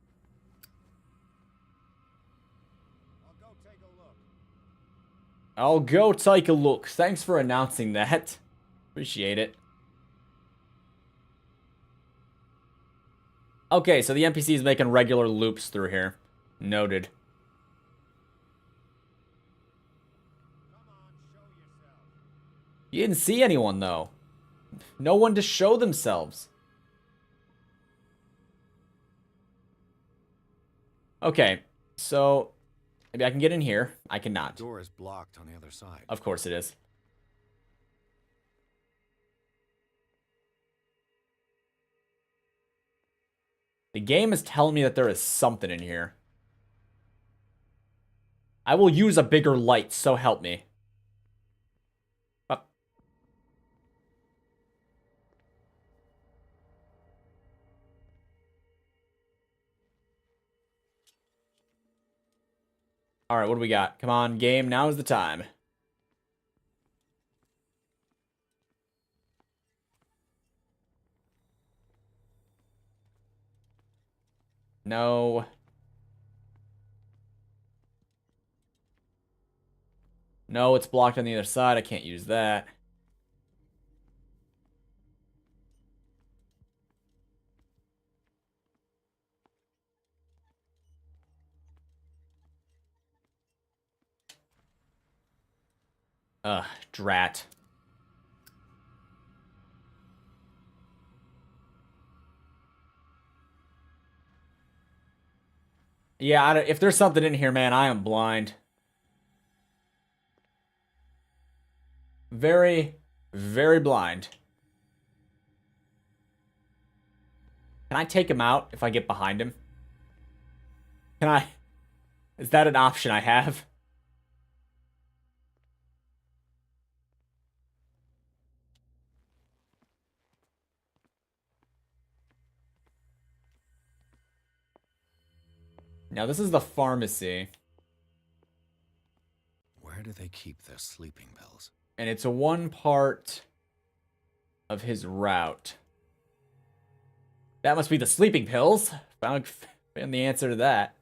I'll go take a look. Thanks for announcing that. Appreciate it. Okay, so the NPC is making regular loops through here. Noted. You didn't see anyone, though. No one to show themselves. Okay, so maybe I can get in here. I cannot. The door is blocked on the other side. Of course it is. The game is telling me that there is something in here. I will use a bigger light, so help me. Up. Alright, what do we got? Come on, game, now is the time. No. No, it's blocked on the other side. I can't use that. Ugh, drat. Yeah, if there's something in here, man, I am blind. Very, very blind. Can I take him out if I get behind him? Can I? Is that an option I have? Now, this is the pharmacy. Where do they keep their sleeping pills? And it's a one part of his route. That must be the sleeping pills. Found the answer to that.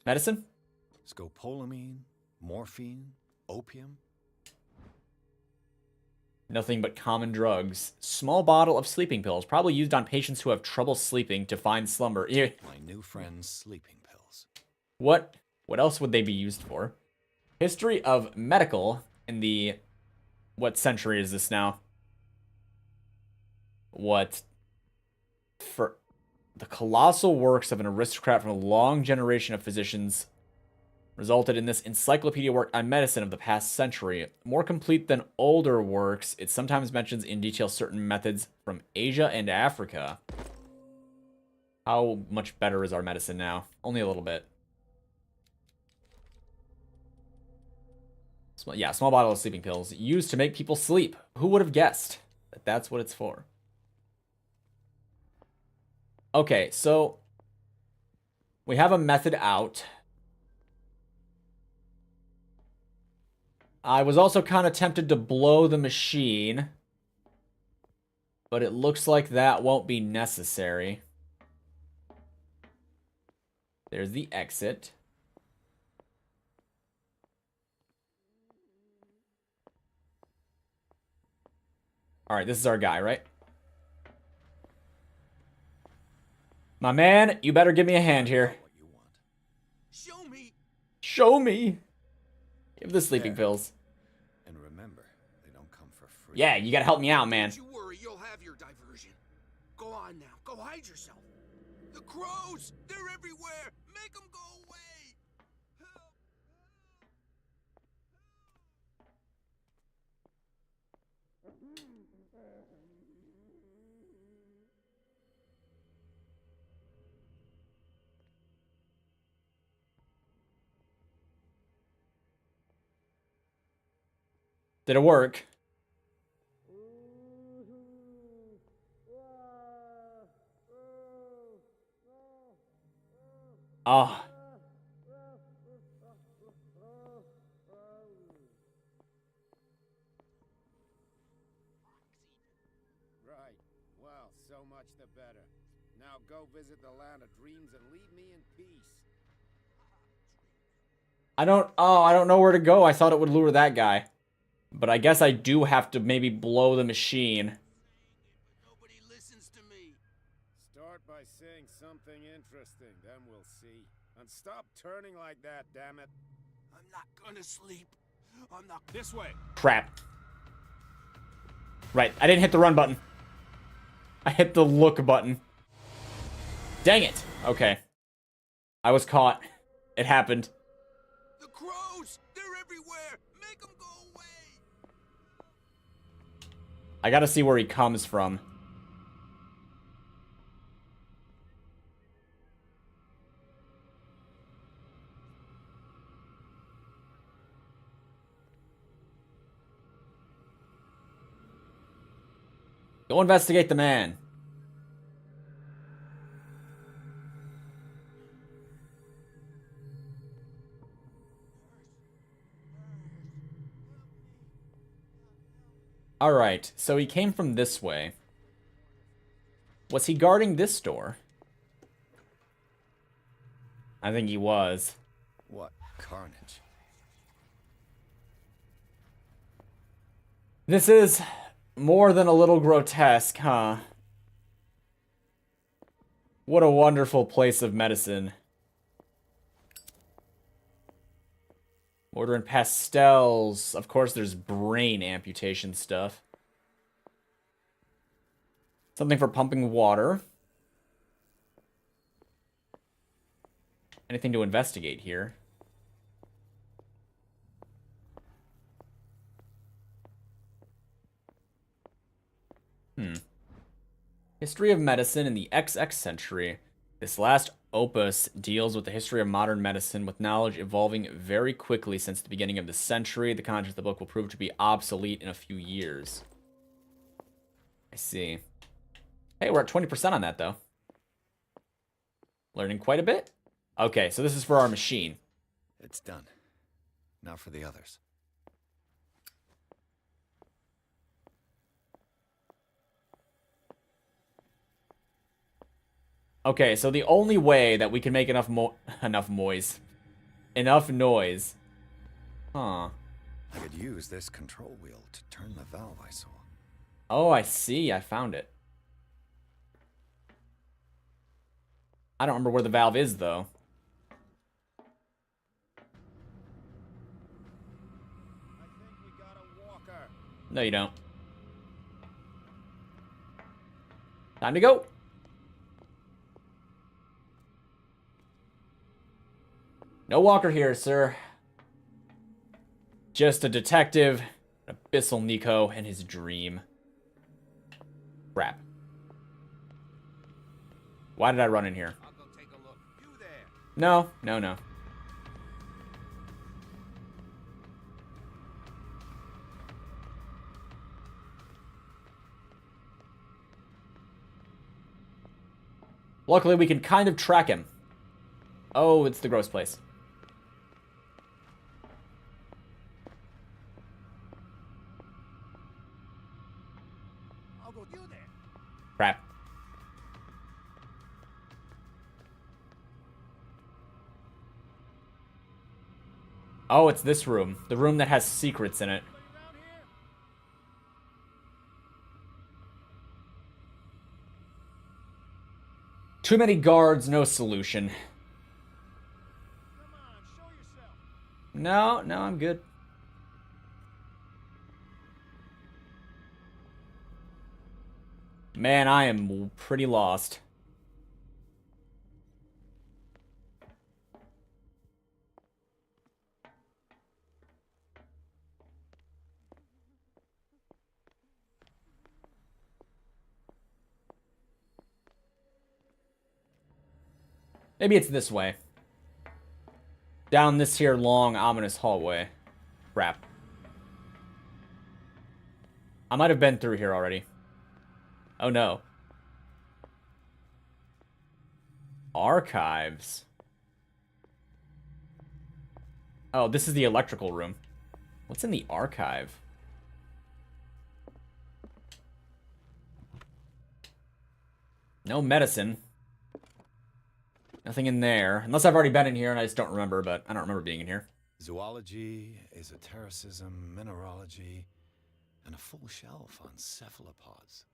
Medicine? Scopolamine, morphine, opium. Nothing but common drugs. Small bottle of sleeping pills, probably used on patients who have trouble sleeping to find slumber. My new friend's sleeping pills. What else would they be used for? History of medical in the... What century is this now? What? For the colossal works of an aristocrat from a long generation of physicians resulted in this encyclopedia work on medicine of the past century. More complete than older works, it sometimes mentions in detail certain methods from Asia and Africa. How much better is our medicine now? Only a little bit. Yeah, small bottle of sleeping pills used to make people sleep. Who would have guessed that that's what it's for? Okay, so we have a method out. I was also kind of tempted to blow the machine, but it looks like that won't be necessary. There's the exit. Alright, this is our guy, right? My man, you better give me a hand here. Show me! Show me! Give the sleeping pills. And remember, they don't come for free. Yeah, you gotta help me out, man. Don't you worry, you'll have your diversion. Go on now, go hide yourself. The crows! They're everywhere! Make them go away! Help! Did it work? Oh. Right. Well, so much the better. Now go visit the land of dreams and leave me in peace. I don't know where to go. I thought it would lure that guy. But I guess I do have to maybe blow the machine. Nobody listens to me. Start by saying something interesting, then we'll see. And stop turning like that, damn it. I'm not gonna sleep. I'm not. This way. Crap. Right, I didn't hit the run button. I hit the look button. Dang it. Okay. I was caught. It happened. The crows! They're everywhere! Make them go away! I gotta see where he comes from. Go investigate the man. Alright, so he came from this way. Was he guarding this door? I think he was. What carnage? This is more than a little grotesque, huh? What a wonderful place of medicine. Ordering pastels. Of course, there's brain amputation stuff. Something for pumping water. Anything to investigate here? History of medicine in the XX century. This last opus deals with the history of modern medicine, with knowledge evolving very quickly since the beginning of the century. The content of the book will prove to be obsolete in a few years. I see. Hey, we're at 20% on that, though. Learning quite a bit. Okay, so this is for our machine. It's done. Now for the others. Okay, so the only way that we can make enough noise. Huh. I could use this control wheel to turn the valve I saw. Oh, I see. I found it. I don't remember where the valve is, though. I think we got a walker. No, you don't. Time to go. No walker here, sir. Just a detective, Abyssal Nico, and his dream. Crap. Why did I run in here? I'll go take a look. You there? No, no, no. Luckily, we can kind of track him. Oh, it's the gross place. I'll go. You there? Crap. Oh, it's this room. The room that has secrets in it. Too many guards, no solution. Come on, show yourself. No, no, I'm good. Man, I am pretty lost. Maybe it's this way. Down this here long, ominous hallway. Crap. I might have been through here already. Oh no. Archives. Oh, this is the electrical room. What's in the archive? No medicine. Nothing in there. Unless I've already been in here and I just don't remember, but I don't remember being in here. Zoology, esotericism, mineralogy, and a full shelf on cephalopods.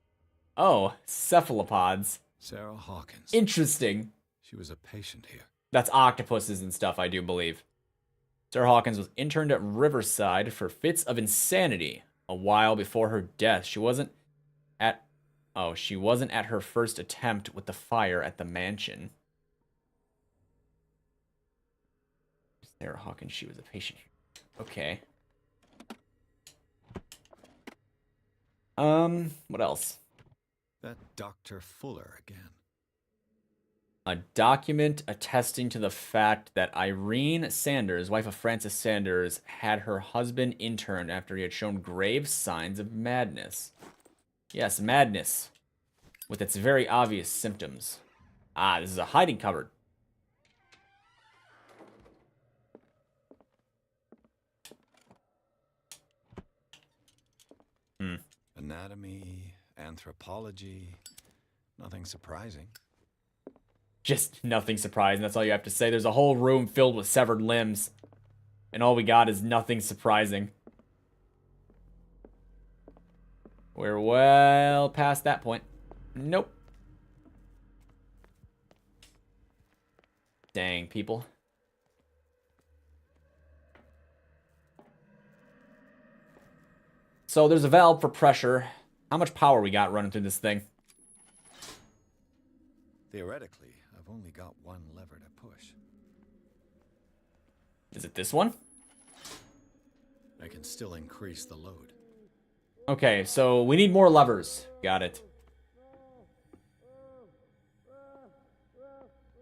Oh, cephalopods. Sarah Hawkins. Interesting. She was a patient here. That's octopuses and stuff, I do believe. Sarah Hawkins was interned at Riverside for fits of insanity a while before her death. She wasn't at her first attempt with the fire at the mansion. Sarah Hawkins, she was a patient here. Okay. What else? That Dr. Fuller again. A document attesting to the fact that Irene Sanders, wife of Francis Sanders, had her husband interned after he had shown grave signs of madness. Yes, madness. With its very obvious symptoms. Ah, this is a hiding cupboard. Anatomy, anthropology, nothing surprising. Just nothing surprising. That's all you have to say. There's a whole room filled with severed limbs. And all we got is nothing surprising. We're well past that point. Nope. Dang, people. So there's a valve for pressure. How much power we got running through this thing? Theoretically, I've only got one lever to push. Is it this one? I can still increase the load. Okay, so we need more levers. Got it.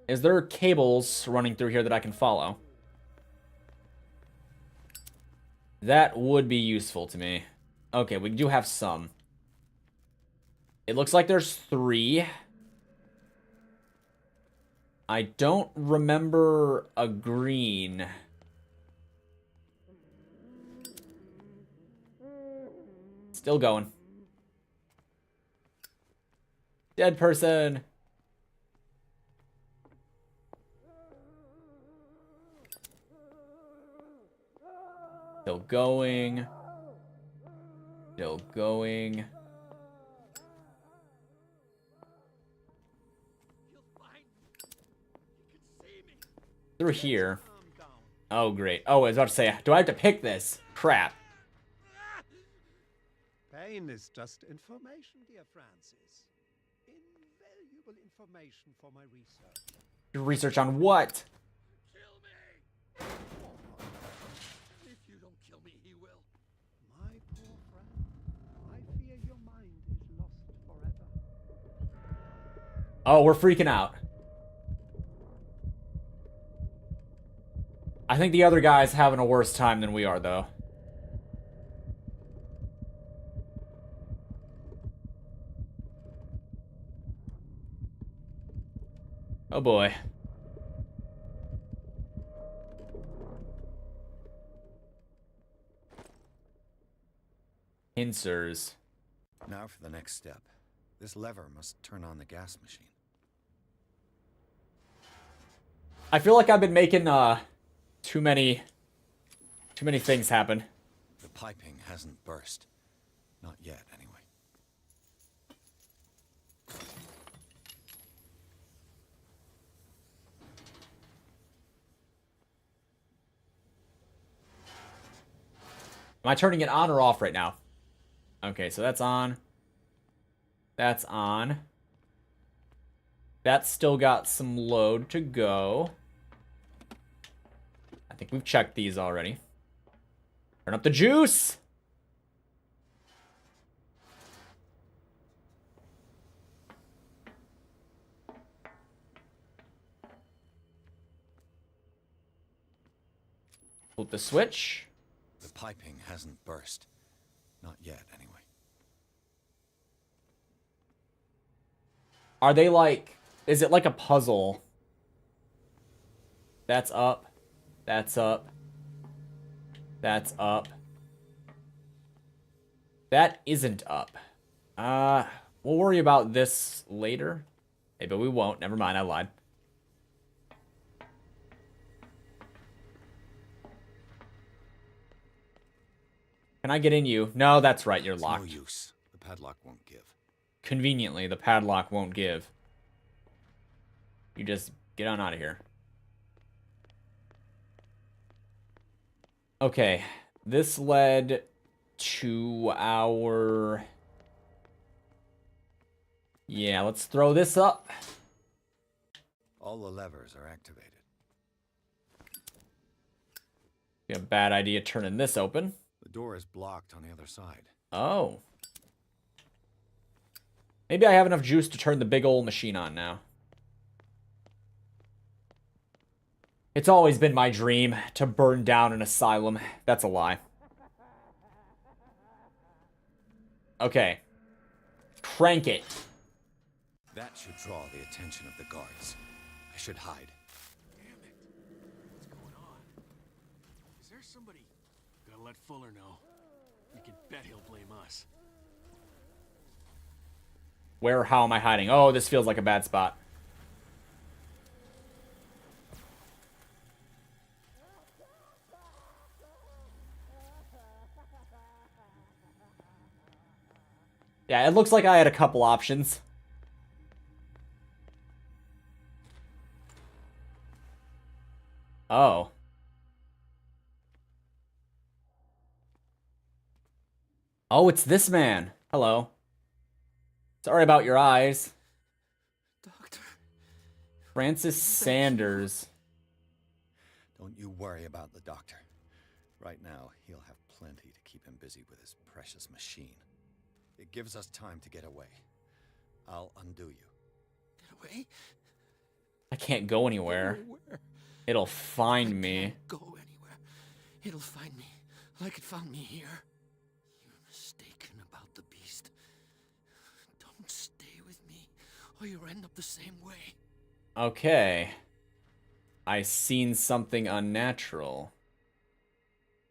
Is there cables running through here that I can follow? That would be useful to me. Okay, we do have some. It looks like there's 3. I don't remember a green. Still going. Dead person. Still going. Still going. Through here. Oh, great. Oh, I was about to say, do I have to pick this? Crap. Pain is just information, dear Francis. Invaluable information for my research. Your research on what? If you don't kill me, he will. My poor friend, I fear your mind is lost forever. Oh, we're freaking out. I think the other guy's having a worse time than we are, though. Oh boy. Pincers. Now for the next step. This lever must turn on the gas machine. I feel like I've been making too many things happen. The piping hasn't burst. Not yet, anyway. Am I turning it on or off right now? Okay, so that's on. That's on. That's still got some load to go. I think we've checked these already. Turn up the juice! Flip the switch. The piping hasn't burst. Not yet, anyway. Are they like... Is it like a puzzle? That's up. That's up. That's up. That isn't up. We'll worry about this later. Hey, but we won't. Never mind, I lied. Can I get in you? No, that's right, you're locked. No use. The padlock won't give. Conveniently, the padlock won't give. You just get on out of here. Okay, this led to our... Yeah, let's throw this up. All the levers are activated. Be a bad idea turning this open. The door is blocked on the other side. Oh. Maybe I have enough juice to turn the big old machine on now. It's always been my dream to burn down an asylum. That's a lie. Okay. Crank it. That should draw the attention of the guards. I should hide. Damn it. What's going on? Is there somebody... Gotta let Fuller know. You can bet he'll blame us. Where or how am I hiding? Oh, this feels like a bad spot. Yeah, it looks like I had a couple options. Oh. Oh, it's this man. Hello. Sorry about your eyes. Doctor. Francis Sanders. Don't you worry about the doctor. Right now, he'll have plenty to keep him busy with his precious machine. It gives us time to get away. I'll undo you. Get away? I can't go anywhere. Where? It'll find me. Go anywhere. It'll find me, like it found me here. You're mistaken about the beast. Don't stay with me, or you'll end up the same way. Okay. I seen something unnatural.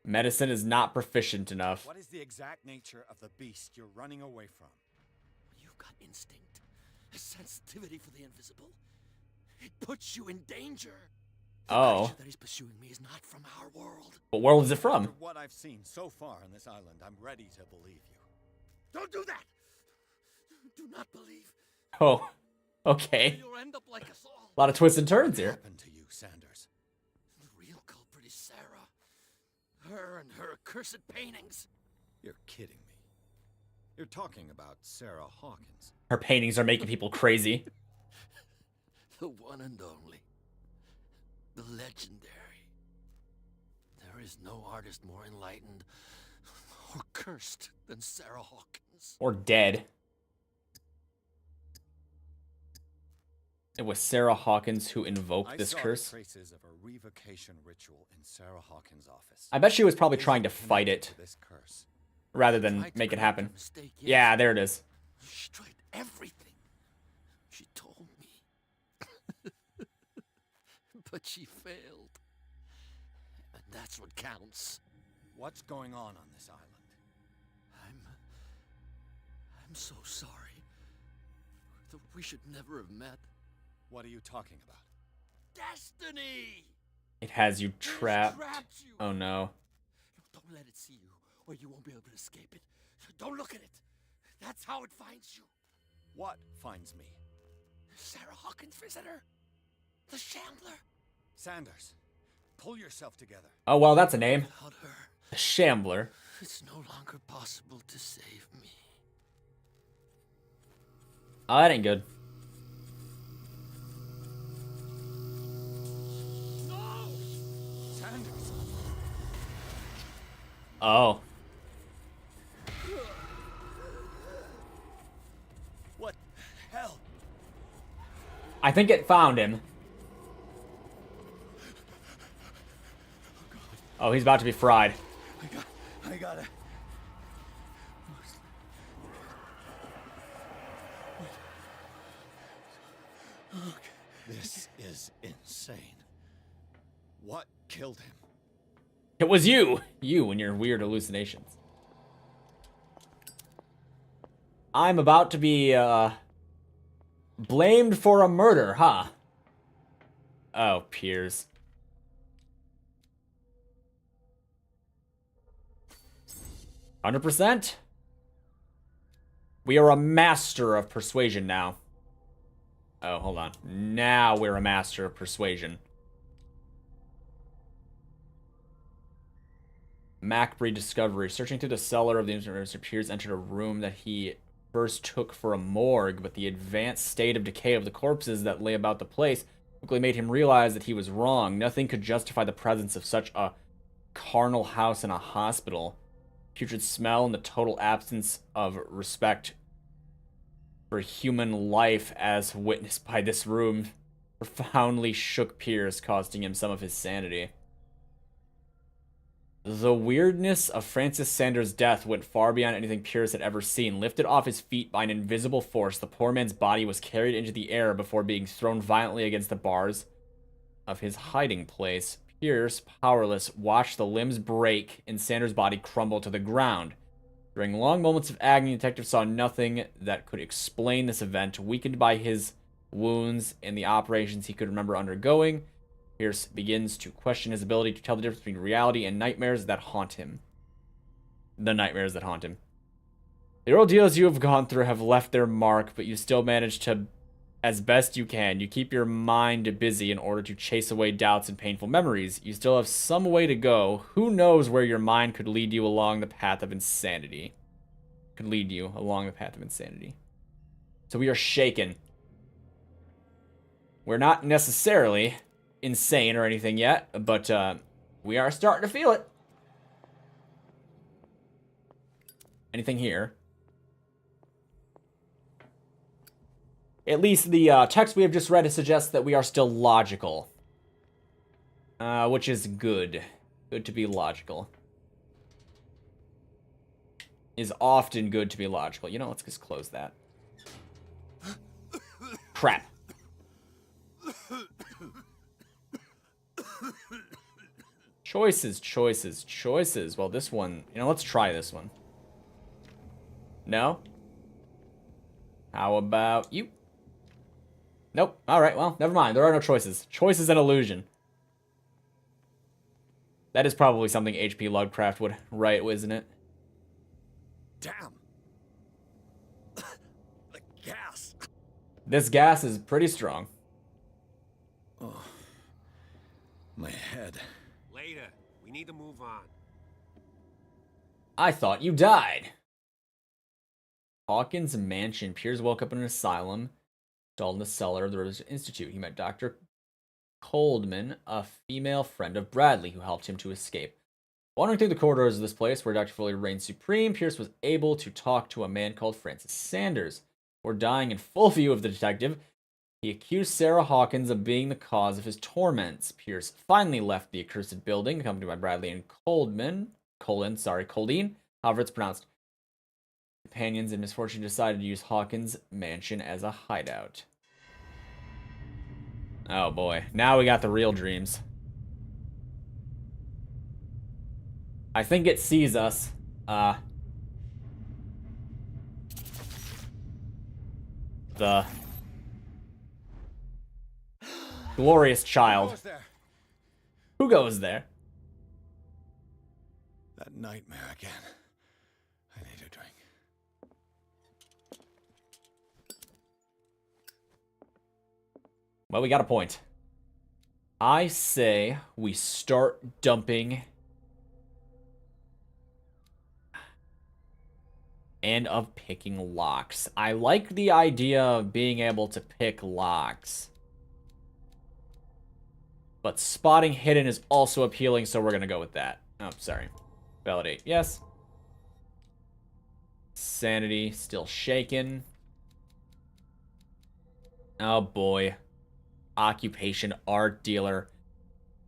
Medicine is not proficient enough. What is the exact nature of the beast you're running away from? You've got instinct, a sensitivity for the invisible. It puts you in danger. The Oh. creature that is pursuing me is not from our world. What world is it from? After what I've seen so far on this island, I'm ready to believe you. Don't do that! Do not believe. Oh. Okay. You'll end up like us all. A lot of twists and turns What here. happened to you, Sanders? The real culprit is Sarah. Her and her accursed paintings. You're kidding me. You're talking about Sarah Hawkins. Her paintings are making people crazy. The one and only. The legendary. is no artist more enlightened or cursed than Sarah Hawkins. Or dead. It was Sarah Hawkins who invoked this curse. Traces of a revocation ritual in Sarah Hawkins' office. I bet she was probably trying to fight it rather than make it happen. Yeah, there it is. She tried everything. She told me. But she failed. And that's what counts. What's going on this island? I'm so sorry. We should never have met. What are you talking about? Destiny! It has you trapped. Oh no. Don't let it see you, or you won't be able to escape it. Don't look at it. That's how it finds you. What finds me? Sarah Hawkins' visitor. The Shambler. Sanders, pull yourself together. Oh, well, that's a name. Without her, The Shambler. it's no longer possible to save me. Oh, that ain't good. No! Sanders! Oh. What the hell? I think it found him. Oh, he's about to be fried. I gotta... This is insane. What killed him? It was you! You and your weird hallucinations. I'm about to be, blamed for a murder, huh? Oh, Piers. %? We are a master of persuasion now. Oh, hold on. Now we're a master of persuasion. Macbury discovery. Searching through the cellar of the internet, Piers entered a room that he first took for a morgue, but the advanced state of decay of the corpses that lay about the place quickly made him realize that he was wrong. Nothing could justify the presence of such a carnal house in a hospital. Putrid smell and the total absence of respect for human life as witnessed by this room profoundly shook Piers, costing him some of his sanity. The weirdness of Francis Sanders' death went far beyond anything Piers had ever seen. Lifted off his feet by an invisible force, the poor man's body was carried into the air before being thrown violently against the bars of his hiding place. Piers, powerless, watched the limbs break and Sanders' body crumble to the ground. During long moments of agony, the detective saw nothing that could explain this event. Weakened by his wounds and the operations he could remember undergoing, Pierce begins to question his ability to tell the difference between reality and nightmares that haunt him. The nightmares that haunt him. The ordeals you have gone through have left their mark, but you still manage to, as best you can. You keep your mind busy in order to chase away doubts and painful memories. You still have some way to go. Who knows where your mind could lead you along the path of insanity. Could lead you along the path of insanity. So we are shaken. We're not necessarily insane or anything yet, but we are starting to feel it. Anything here? At least the text we have just read suggests that we are still logical. Which is good. Good to be logical. Is often good to be logical. You know, let's just close that. Crap. Choices, choices, choices. Well, this one, you know, let's try this one. No? How about you? Nope. Alright, well, never mind. There are no choices. Choice is an illusion. That is probably something H.P. Lovecraft would write, isn't it? Damn. The gas. This gas is pretty strong. Oh. My head. Later. We need to move on. I thought you died. Hawkins Mansion. Piers woke up in an asylum installed in the cellar of the Rivers Institute. He met Dr. Coldman, a female friend of Bradley, who helped him to escape. Wandering through the corridors of this place where Dr. Fuller reigned supreme, Pierce was able to talk to a man called Francis Sanders. Before dying in full view of the detective, he accused Sarah Hawkins of being the cause of his torments. Pierce finally left the accursed building, accompanied by Bradley and Coldeen, however it's pronounced. Companions in misfortune decided to use Hawkins' mansion as a hideout. Oh boy, now we got the real dreams. I think it sees us. The glorious child. Who goes there? Who goes there? That nightmare again. I need a drink. Well, we got a point. I say we start dumping and of picking locks. I like the idea of being able to pick locks. But spotting hidden is also appealing, so we're going to go with that. Oh, sorry. Validate. Yes. Sanity still shaken. Oh, boy. Occupation art dealer.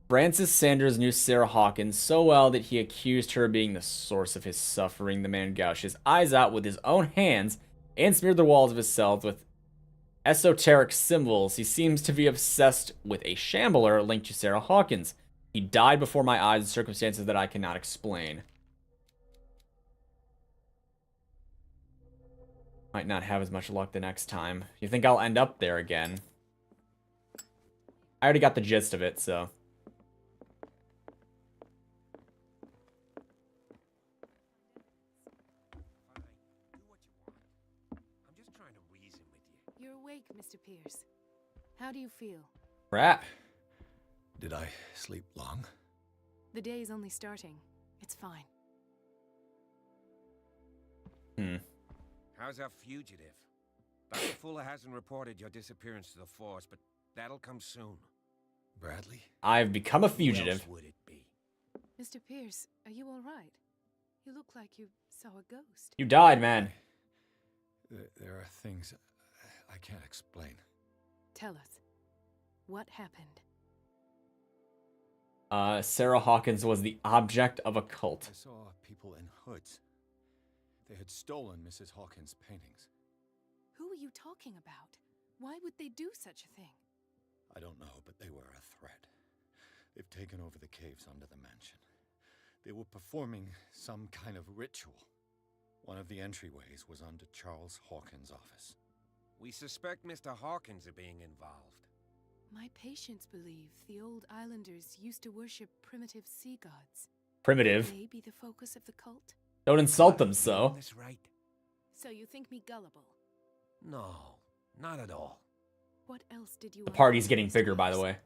Francis Sanders knew Sarah Hawkins so well that he accused her of being the source of his suffering. The man gouged his eyes out with his own hands and smeared the walls of his cell with esoteric symbols. He seems to be obsessed with a shambler linked to Sarah Hawkins. He died before my eyes in circumstances that I cannot explain. Might not have as much luck the next time. You think I'll end up there again? I already got the gist of it, so... You're awake, Mr. Pierce. How do you feel? Crap. Did I sleep long? The day is only starting. It's fine. How's our fugitive? Dr. Fuller hasn't reported your disappearance to the force, but that'll come soon. Bradley? I've become a Who fugitive. else would it be? Mr. Pierce, are you all right? You look like you saw a ghost. You died, man. There are things I can't explain. Tell us. What happened? Sarah Hawkins was the object of a cult. I saw people in hoods. They had stolen Mrs. Hawkins' paintings. Who are you talking about? Why would they do such a thing? I don't know, but they were a threat. They've taken over the caves under the mansion. They were performing some kind of ritual. One of the entryways was under Charles Hawkins' office. We suspect Mr. Hawkins of being involved. My patients believe the old islanders used to worship primitive sea gods. Primitive. Could they be the focus of the cult? Don't insult them, so. That's right. So you think me gullible? No, not at all. What else did you... The party's getting bigger, by the way.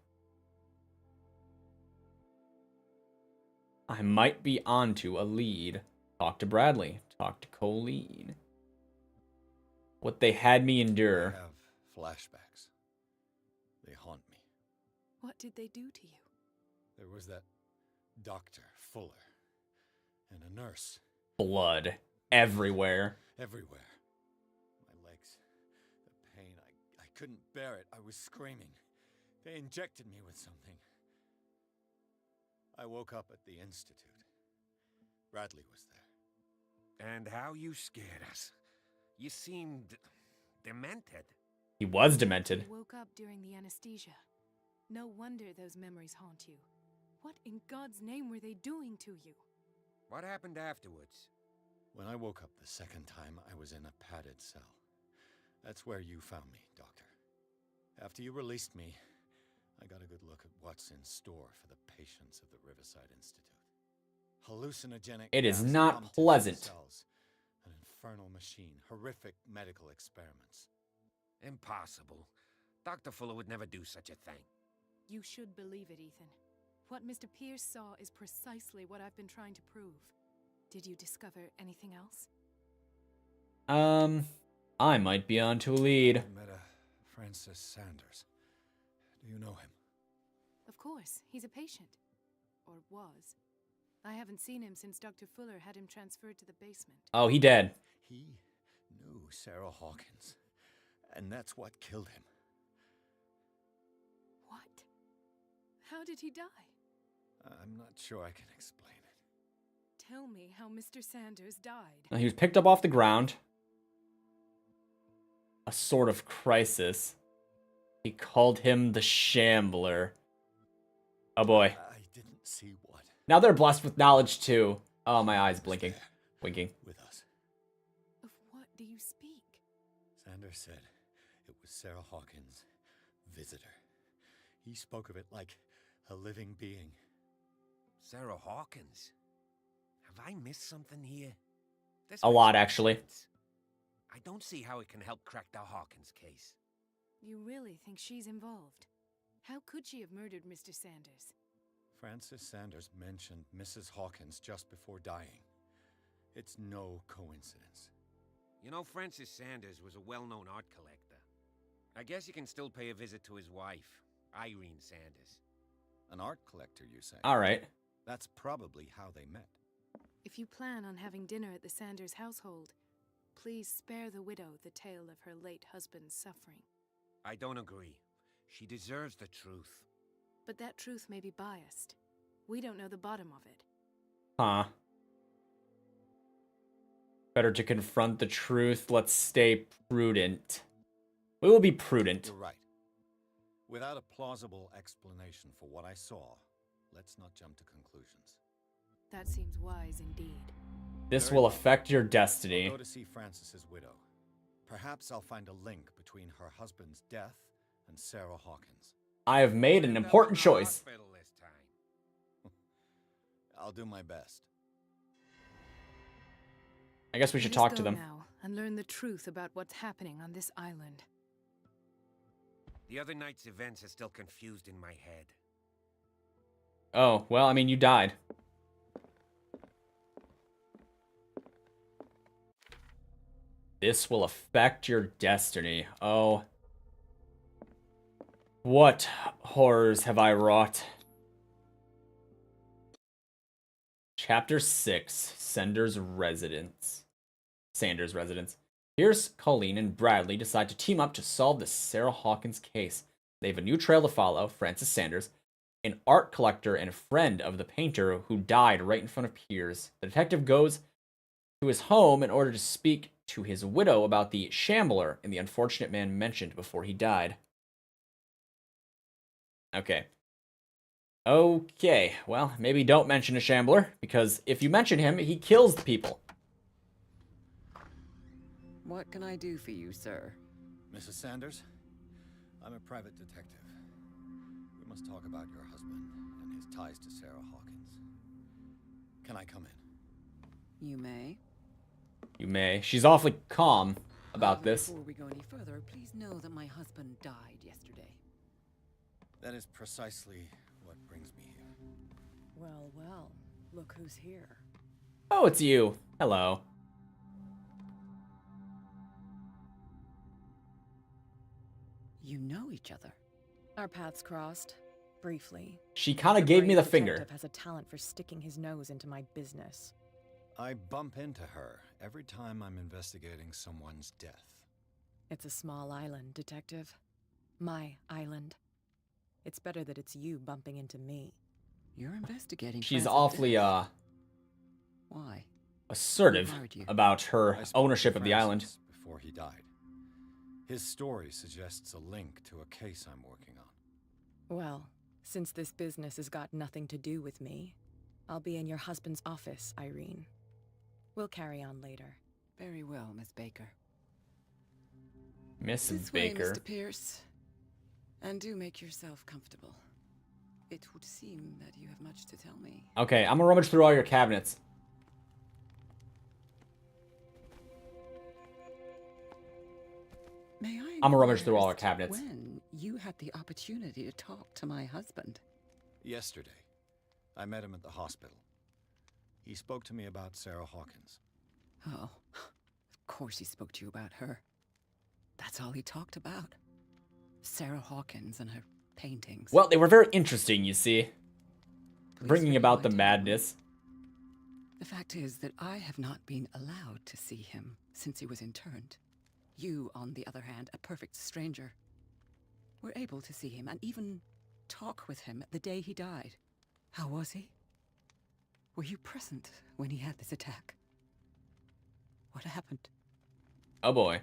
I might be onto a lead. Talk to Bradley. Talk to Colleen. What they had me endure. I have flashbacks. They haunt me. What did they do to you? There was that Dr. Fuller and a nurse. Blood everywhere. Everywhere. My legs. The pain. I couldn't bear it. I was screaming. They injected me with something. I woke up at the institute. Bradley was there. And how you scared us. You seemed... demented. He was demented. You woke up during the anesthesia. No wonder those memories haunt you. What in God's name were they doing to you? What happened afterwards? When I woke up the second time, I was in a padded cell. That's where you found me, Doctor. After you released me, I got a good look at what's in store for the patients of the Riverside Institute. Hallucinogenic. It is gas not pumped into pleasant. cells, an infernal machine, horrific medical experiments. Impossible. Dr. Fuller would never do such a thing. You should believe it, Ethan. What Mr. Pierce saw is precisely what I've been trying to prove. Did you discover anything else? I might be onto a lead. I met a Francis Sanders. Do you know him? Of course, he's a patient. Or was. I haven't seen him since Dr. Fuller had him transferred to the basement. Oh, he dead. He knew Sarah Hawkins, and that's what killed him. What? How did he die? I'm not sure I can explain it. Tell me how Mr. Sanders died. He was picked up off the ground. A sort of crisis. He called him the Shambler. Oh boy. I didn't see what. Now they're blessed with knowledge too. Oh, my eyes blinking. Winking. With us. Of what do you speak? Sanders said it was Sarah Hawkins' visitor. He spoke of it like a living being. Sarah Hawkins? Have I missed something here? This A lot, makes no actually. sense. I don't see how it can help crack the Hawkins case. You really think she's involved? How could she have murdered Mr. Sanders? Francis Sanders mentioned Mrs. Hawkins just before dying. It's no coincidence. You know, Francis Sanders was a well-known art collector. I guess you can still pay a visit to his wife, Irene Sanders. An art collector, you say? Alright. That's probably how they met. If you plan on having dinner at the Sanders household, please spare the widow the tale of her late husband's suffering. I don't agree. She deserves the truth. But that truth may be biased. We don't know the bottom of it. Huh. Better to confront the truth. Let's stay prudent. We will be prudent. You're right. Without a plausible explanation for what I saw, let's not jump to conclusions. That seems wise indeed. This will affect your destiny. I'll go to see Francis's widow. Perhaps I'll find a link between her husband's death and Sarah Hawkins. I have made an important choice. Hospital this time. I'll do my best. I guess we should Let talk us to go them. now and learn the truth about what's happening on this island. The other night's events are still confused in my head. Oh, well, I mean, you died. This will affect your destiny. Oh. What horrors have I wrought? Chapter 6, Sanders' Residence. Pierce, Colleen, and Bradley decide to team up to solve the Sarah Hawkins case. They have a new trail to follow, Francis Sanders, an art collector and a friend of the painter who died right in front of Pierce. The detective goes to his home in order to speak to his widow about the Shambler and the unfortunate man mentioned before he died. Okay, well, maybe don't mention a Shambler, because if you mention him, he kills the people. What can I do for you, sir? Mrs. Sanders, I'm a private detective. We must talk about your husband and his ties to Sarah Hawkins. Can I come in? You may. You may. She's awfully calm about this. Before we go any further, please know that my husband died yesterday. That is precisely what brings me here. Well, well, look who's here. Oh, it's you. Hello. You know each other. Our paths crossed, briefly. She kind of gave me the finger. Detective has a talent for sticking his nose into my business. I bump into her every time I'm investigating someone's death. It's a small island, Detective. My island. It's better that it's you bumping into me. You're investigating. She's Francis' awfully, death. Why? assertive about her ownership of the island. Before he died. His story suggests a link to a case I'm working on. Well, since this business has got nothing to do with me, I'll be in your husband's office, Irene. We'll carry on later. Very well, Miss Baker. Miss This Baker. way, Mr. Pierce. And do make yourself comfortable. It would seem that you have much to tell me. Okay, I'm gonna rummage through all your cabinets. May I I'm gonna rummage inquire through all our as to cabinets. When you had the opportunity to talk to my husband? Yesterday, I met him at the hospital. He spoke to me about Sarah Hawkins. Oh, of course he spoke to you about her. That's all he talked about. Sarah Hawkins and her paintings. Well, they were very interesting, you see. Please Bringing about the rewind. madness. The fact is that I have not been allowed to see him since he was interned. You, on the other hand, a perfect stranger, were able to see him and even talk with him the day he died. How was he? Were you present when he had this attack? What happened? Oh boy.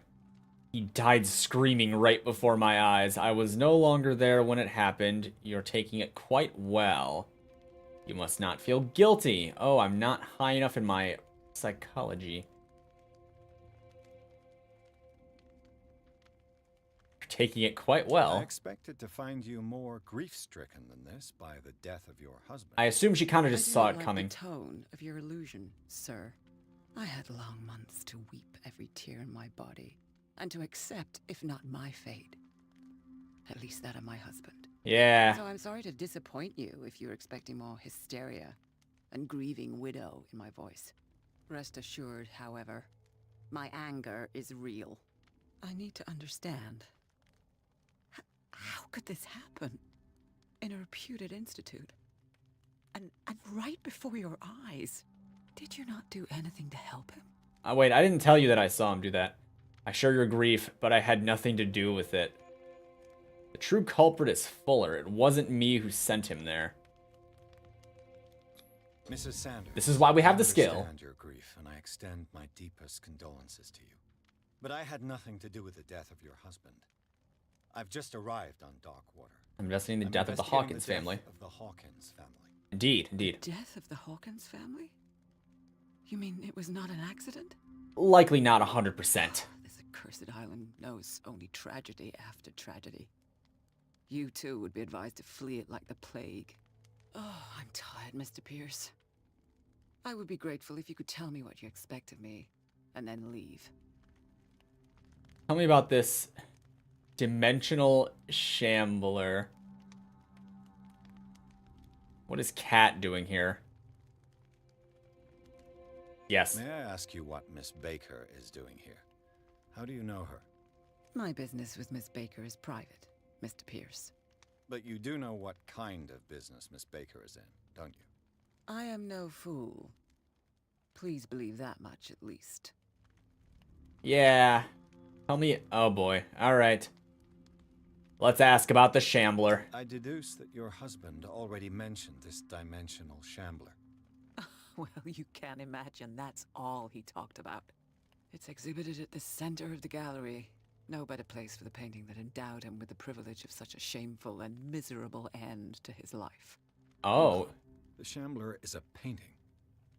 He died screaming right before my eyes. I was no longer there when it happened. You're taking it quite well. You must not feel guilty. Oh, I'm not high enough in my psychology. You're taking it quite well. I expected to find you more grief-stricken than this by the death of your husband. I assume she kind of just saw it like coming. The tone of your illusion, sir. I had long months to weep every tear in my body, and to accept, if not my fate, at least that of my husband. Yeah. So I'm sorry to disappoint you if you're expecting more hysteria and grieving widow in my voice. Rest assured, however, my anger is real. I need to understand. How could this happen? In a reputed institute? And right before your eyes? Did you not do anything to help him? Wait, I didn't tell you that I saw him do that. I share your grief, but I had nothing to do with it. The true culprit is Fuller. It wasn't me who sent him there. Mrs. Sanders, this is why we have the I skill. understand your grief, and I extend my deepest condolences to you. But I had nothing to do with the death of your husband. I've just arrived on Darkwater. I'm investigating the death of the Hawkins family. Of the Hawkins family. Indeed, indeed. The death of the Hawkins family? You mean it was not an accident? Likely not 100%. This accursed island knows only tragedy after tragedy. You too would be advised to flee it like the plague. Oh, I'm tired, Mr. Pierce. I would be grateful if you could tell me what you expect of me, and then leave. Tell me about this dimensional shambler. What is Cat doing here? Yes. May I ask you what Miss Baker is doing here? How do you know her? My business with Miss Baker is private, Mr. Pierce. But you do know what kind of business Miss Baker is in, don't you? I am no fool. Please believe that much, at least. Yeah. Tell me... Oh, boy. Alright. Let's ask about the Shambler. I deduce that your husband already mentioned this dimensional shambler. Well, you can imagine that's all he talked about. It's exhibited at the center of the gallery. No better place for the painting that endowed him with the privilege of such a shameful and miserable end to his life. Oh. The Shambler is a painting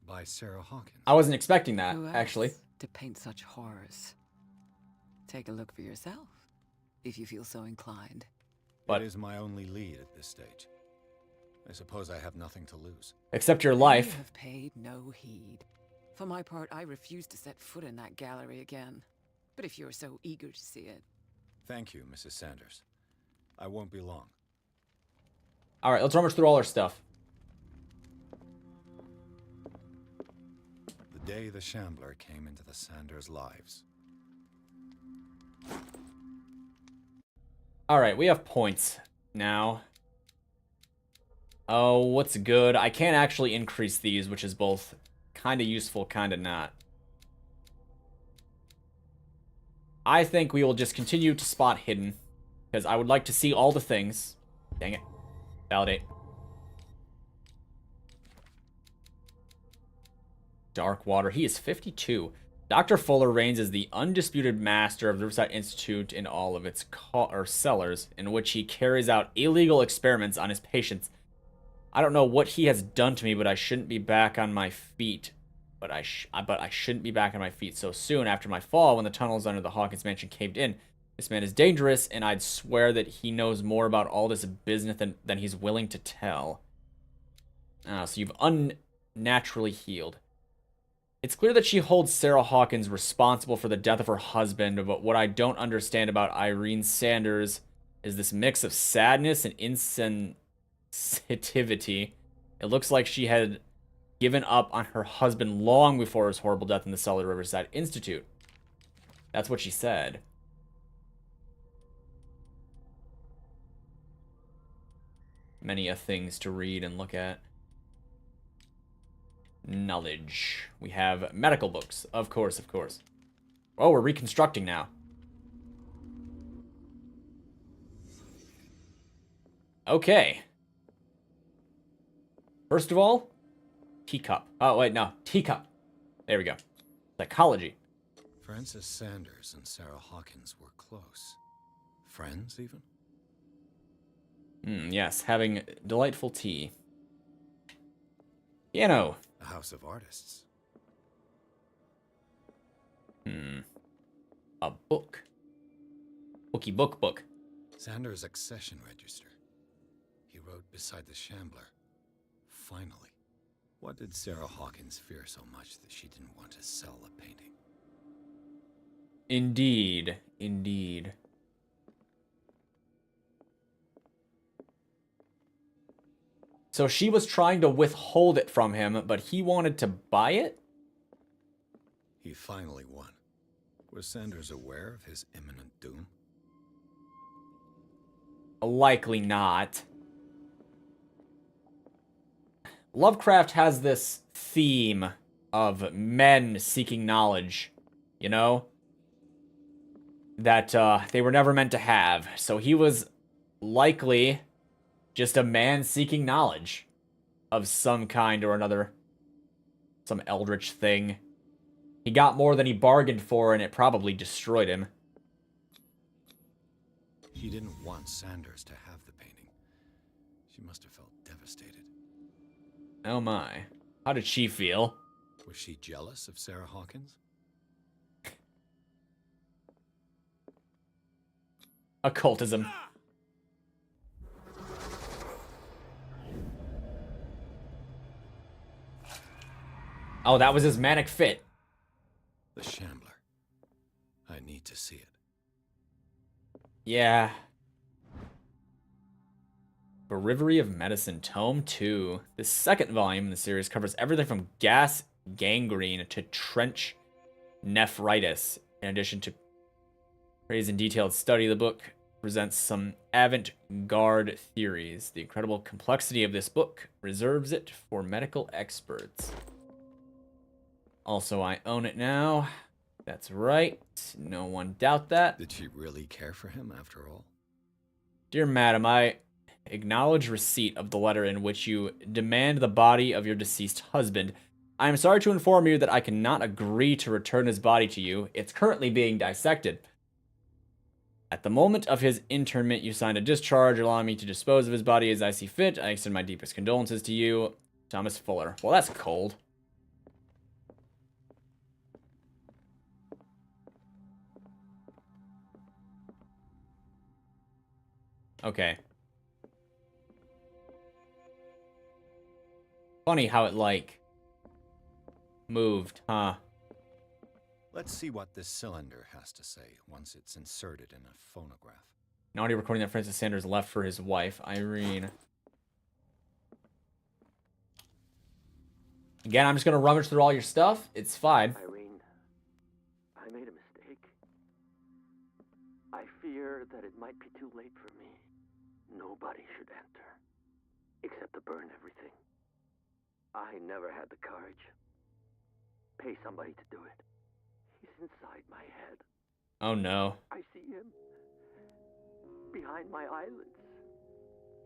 by Sarah Hawkins. I wasn't expecting that, Who else actually. to paint such horrors? Take a look for yourself, if you feel so inclined. But it is my only lead at this stage. I suppose I have nothing to lose. Except your life. I have paid no heed. For my part, I refuse to set foot in that gallery again. But if you're so eager to see it... Thank you, Mrs. Sanders. I won't be long. Alright, let's rummage through all our stuff. The day the Shambler came into the Sanders' lives. Alright, we have points now. Oh, what's good? I can't actually increase these, which is both kind of useful, kind of not. I think we will just continue to spot hidden, because I would like to see all the things. Dang it. Validate. Darkwater. He is 52. Dr. Fuller reigns as the undisputed master of the Riverside Institute in all of its cellars, in which he carries out illegal experiments on his patients. I don't know what he has done to me, but I shouldn't be back on my feet. But I shouldn't be back on my feet so soon after my fall when the tunnels under the Hawkins mansion caved in. This man is dangerous, and I'd swear that he knows more about all this business than he's willing to tell. So you've unnaturally healed. It's clear that she holds Sarah Hawkins responsible for the death of her husband, but what I don't understand about Irene Sanders is this mix of sadness and insensitivity. It looks like she had given up on her husband long before his horrible death in the cellar of Riverside Institute. That's what she said. Many a things to read and look at. knowledge. We have medical books. Of course, of course. Oh, we're reconstructing now. Okay. First of all, teacup. Oh, wait, no. Teacup. There we go. Psychology. Francis Sanders and Sarah Hawkins were close. Friends, even? Yes, having delightful tea. Piano. A house of artists. A book. Book. Sanders' accession register. He wrote beside the Shambler. Finally. What did Sarah Hawkins fear so much that she didn't want to sell the painting? Indeed. Indeed. So she was trying to withhold it from him, but he wanted to buy it? He finally won. Was Sanders aware of his imminent doom? Likely not. Lovecraft has this theme of men seeking knowledge, you know? That they were never meant to have. So he was likely just a man seeking knowledge of some kind or another. Some eldritch thing. He got more than he bargained for, and it probably destroyed him. She didn't want Sanders to have the painting. She must have felt devastated. Oh my. How did she feel? Was she jealous of Sarah Hawkins? Occultism. Oh, that was his manic fit. The Shambler. I need to see it. Yeah. Bravery of Medicine, Tome 2. The second volume in the series covers everything from gas gangrene to trench nephritis. In addition to praise and detailed study, the book presents some avant-garde theories. The incredible complexity of this book reserves it for medical experts. Also, I own it now. That's right. No one doubt that. Did she really care for him after all? Dear madam, I acknowledge receipt of the letter in which you demand the body of your deceased husband. I am sorry to inform you that I cannot agree to return his body to you. It's currently being dissected. At the moment of his interment, you signed a discharge allowing me to dispose of his body as I see fit. I extend my deepest condolences to you, Thomas Fuller. Well, that's cold. Okay. Funny how it, like, moved, huh? Let's see what this cylinder has to say once it's inserted in a phonograph. An audio recording that Francis Sanders left for his wife, Irene. Again, I'm just gonna rummage through all your stuff. It's fine. Irene, I made a mistake. I fear that it might be too late for me. Nobody should enter, except to burn everything. I never had the courage. Pay somebody to do it. He's inside my head. Oh no. I see him behind my eyelids.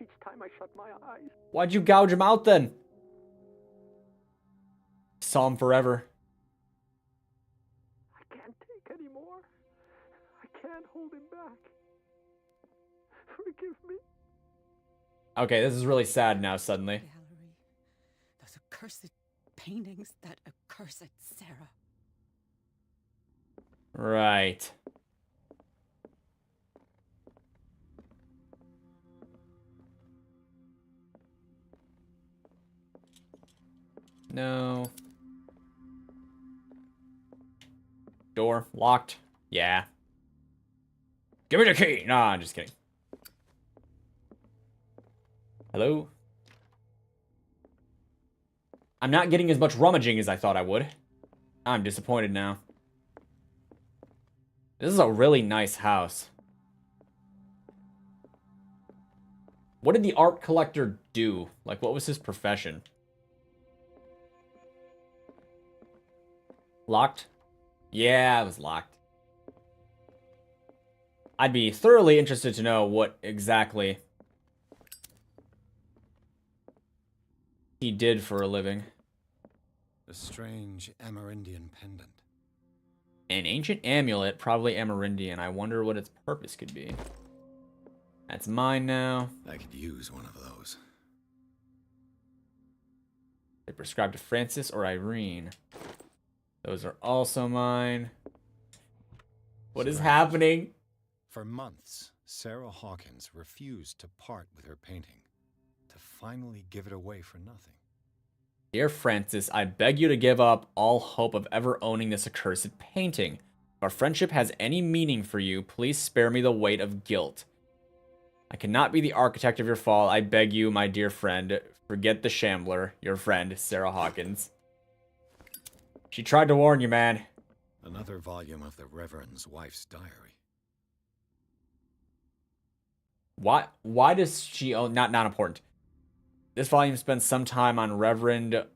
Each time I shut my eyes. Why'd you gouge him out then? Saw him forever. I can't take anymore. I can't hold him back. Forgive me. Okay, this is really sad now suddenly. Gallery. Those accursed paintings, that accursed Sarah. Right. No. Door locked. Yeah. Give me the key. Nah, I'm just kidding. Hello? I'm not getting as much rummaging as I thought I would. I'm disappointed now. This is a really nice house. What did the art collector do? Like, what was his profession? Locked? Yeah, it was locked. I'd be thoroughly interested to know what exactly he did for a living. A strange Amerindian pendant. An ancient amulet, probably Amerindian. I wonder what its purpose could be. That's mine now. I could use one of those. They prescribed to Francis or Irene. Those are also mine. What is happening? For months, Sarah Hawkins refused to part with her painting, to finally give it away for nothing. Dear Francis, I beg you to give up all hope of ever owning this accursed painting. If our friendship has any meaning for you, please spare me the weight of guilt. I cannot be the architect of your fall. I beg you, my dear friend, forget the shambler, your friend, Sarah Hawkins. She tried to warn you, man. Another volume of the Reverend's wife's diary. Why does she own... Not important. This volume spends some time on Reverend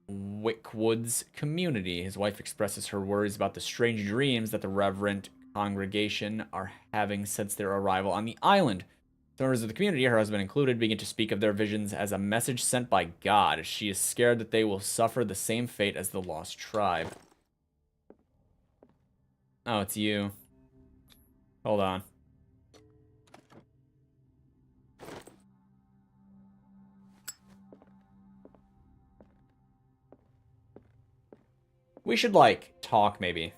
Wickwood's community. His wife expresses her worries about the strange dreams that the Reverend congregation are having since their arrival on the island. Members of the community, her husband included, begin to speak of their visions as a message sent by God. She is scared that they will suffer the same fate as the lost tribe. Oh, it's you. Hold on. We should, like, talk, maybe.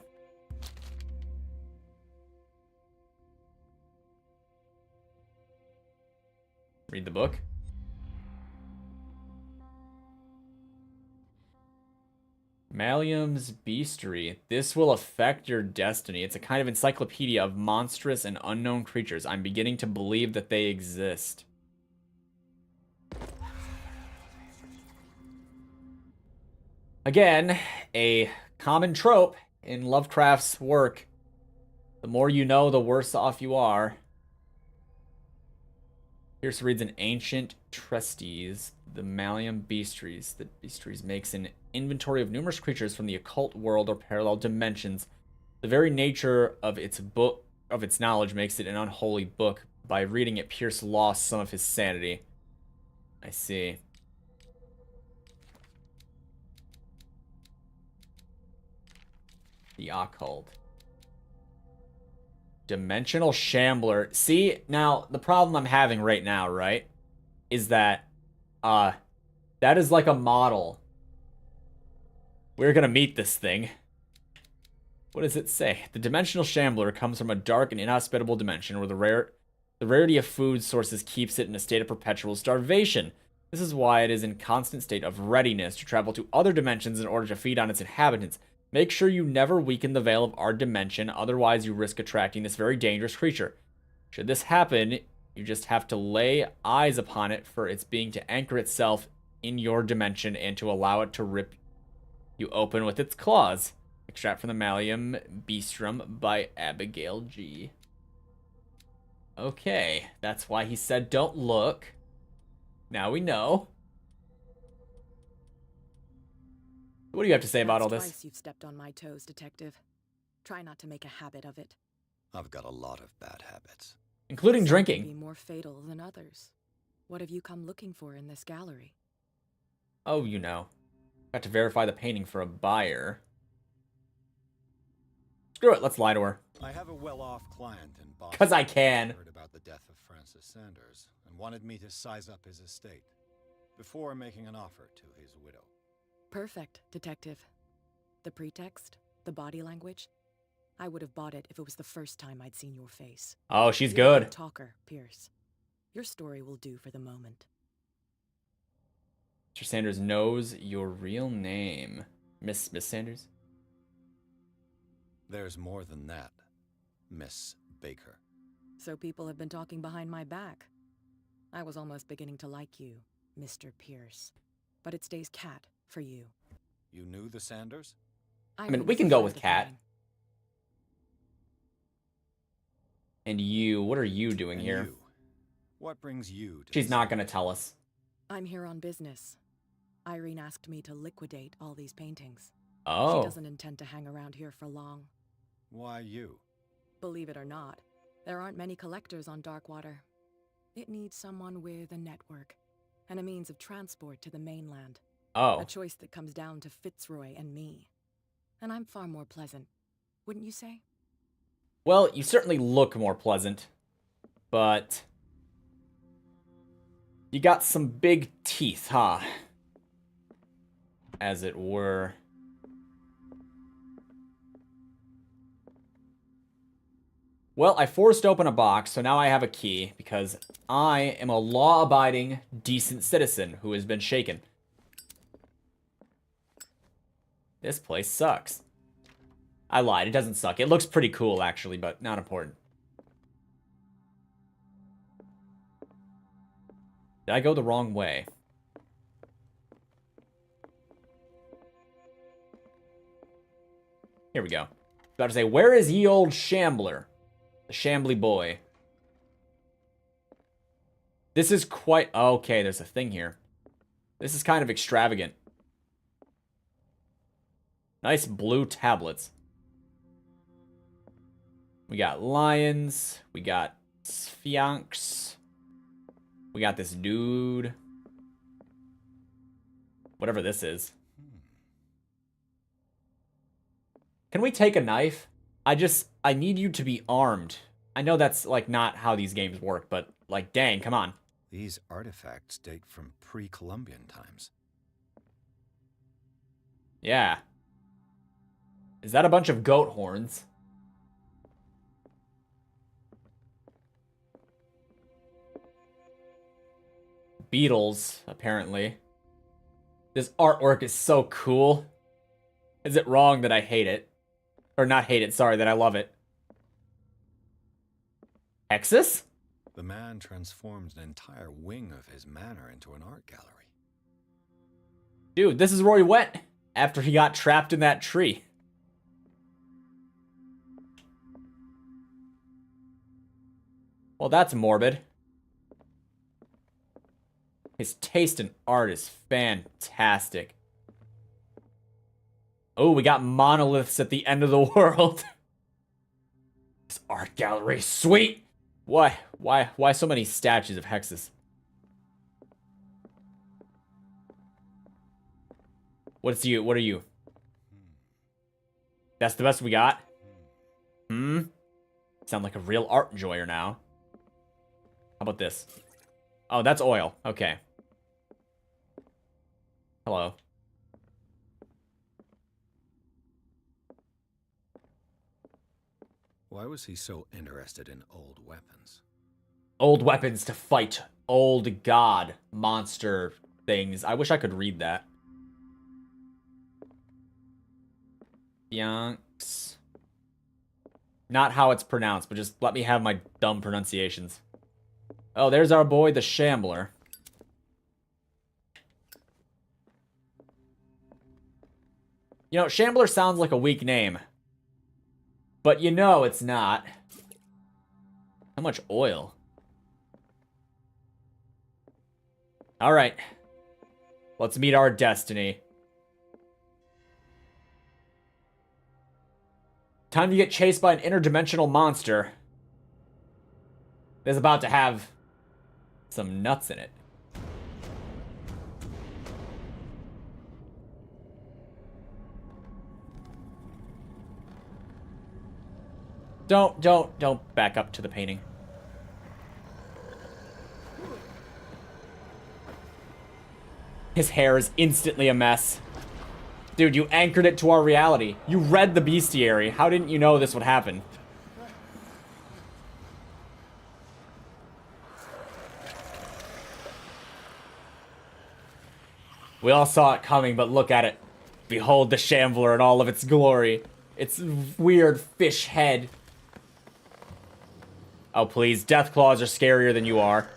Read the book. Mallium's Beastery. This will affect your destiny. It's a kind of encyclopedia of monstrous and unknown creatures. I'm beginning to believe that they exist. Again, a common trope in Lovecraft's work. The more you know, the worse off you are. Pierce reads an ancient treatise, the Mallium Beastries. The Beastries makes an inventory of numerous creatures from the occult world or parallel dimensions. The very nature of its knowledge makes it an unholy book. By reading it, Pierce lost some of his sanity. I see. The occult. Dimensional Shambler. See, now, the problem I'm having right now, right, is that, that is like a model. We're gonna meet this thing. What does it say? The Dimensional Shambler comes from a dark and inhospitable dimension where the rarity of food sources keeps it in a state of perpetual starvation. This is why it is in constant state of readiness to travel to other dimensions in order to feed on its inhabitants. Make sure you never weaken the veil of our dimension, otherwise you risk attracting this very dangerous creature. Should this happen, you just have to lay eyes upon it for its being to anchor itself in your dimension and to allow it to rip you open with its claws. Extract from the Mallium Beastrum by Abigail G. Okay, that's why he said don't look. Now we know. What do you have to say about all this? Twice you've stepped on my toes, Detective. Try not to make a habit of it. I've got a lot of bad habits. Including Some drinking. can be more fatal than others. What have you come looking for in this gallery? Oh, you know. Got to verify the painting for a buyer. Screw it, let's lie to her. I have a well-off client in Boston. 'Cause I can. Heard about the death of Francis Sanders and wanted me to size up his estate before making an offer to his widow. Perfect, Detective. The pretext, the body language, I would have bought it if it was the first time I'd seen your face. Oh, she's You're a good. talker, Pierce. Your story will do for the moment. Mr. Sanders knows your real name. Miss Sanders? There's more than that, Miss Baker. So people have been talking behind my back. I was almost beginning to like you, Mr. Pierce. But it stays Cat for you. You knew the Sanders? I mean, we can go with Cat. And you, what are you doing here? You. What brings you to She's not going to tell us. I'm here on business. Irene asked me to liquidate all these paintings. Oh. She doesn't intend to hang around here for long. Why you? Believe it or not, there aren't many collectors on Darkwater. It needs someone with a network and a means of transport to the mainland. Oh. A choice that comes down to Fitzroy and me. And I'm far more pleasant, wouldn't you say? Well, you certainly look more pleasant, but you got some big teeth, huh? As it were. Well, I forced open a box, so now I have a key, because I am a law-abiding, decent citizen who has been shaken. This place sucks. I lied, it doesn't suck. It looks pretty cool, actually, but not important. Did I go the wrong way? Here we go. About to say, where is ye old shambler? The shambly boy. This is quite... Okay, there's a thing here. This is kind of extravagant. Nice blue tablets. We got lions. We got sphinx. We got this dude. Whatever this is. Can we take a knife? I need you to be armed. I know that's, like, not how these games work, but, like, dang, come on. These artifacts date from pre-Columbian times. Yeah. Is that a bunch of goat horns? Beetles, apparently. This artwork is so cool. Is it wrong that I hate it? Or not hate it, sorry, that I love it. Exus? The man transformed an entire wing of his manor into an art gallery. Dude, this is where he went after he got trapped in that tree. Well, that's morbid. His taste in art is fantastic. Oh, we got monoliths at the end of the world. This art gallery, sweet! Why so many statues of Hexus? What are you? That's the best we got? Sound like a real art enjoyer now. How about this? Oh, that's oil. Okay. Hello. Why was he so interested in old weapons? Old weapons to fight old god monster things. I wish I could read that. Yonks. Not how it's pronounced, but just let me have my dumb pronunciations. Oh, there's our boy, the Shambler. You know, Shambler sounds like a weak name. But you know it's not. How much oil? Alright. Let's meet our destiny. Time to get chased by an interdimensional monster. That's about to have some nuts in it. Don't back up to the painting. His hair is instantly a mess. Dude, you anchored it to our reality. You read the bestiary. How didn't you know this would happen? We all saw it coming, but look at it. Behold the Shambler in all of its glory. Its weird fish head. Oh, please. Death claws are scarier than you are.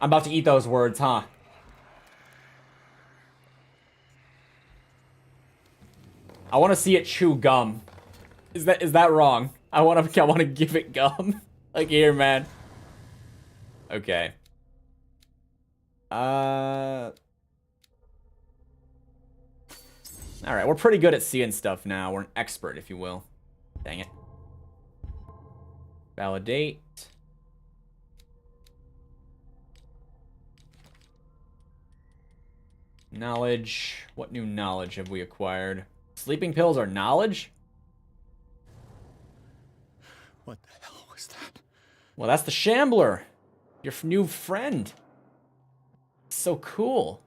I'm about to eat those words, huh? I want to see it chew gum. Is that wrong? I want to give it gum. Like, here, man. Okay. Alright, we're pretty good at seeing stuff now. We're an expert, if you will. Dang it. Validate. Knowledge. What new knowledge have we acquired? Sleeping pills are knowledge? What the hell was that? Well, that's the Shambler. Your new friend. So cool.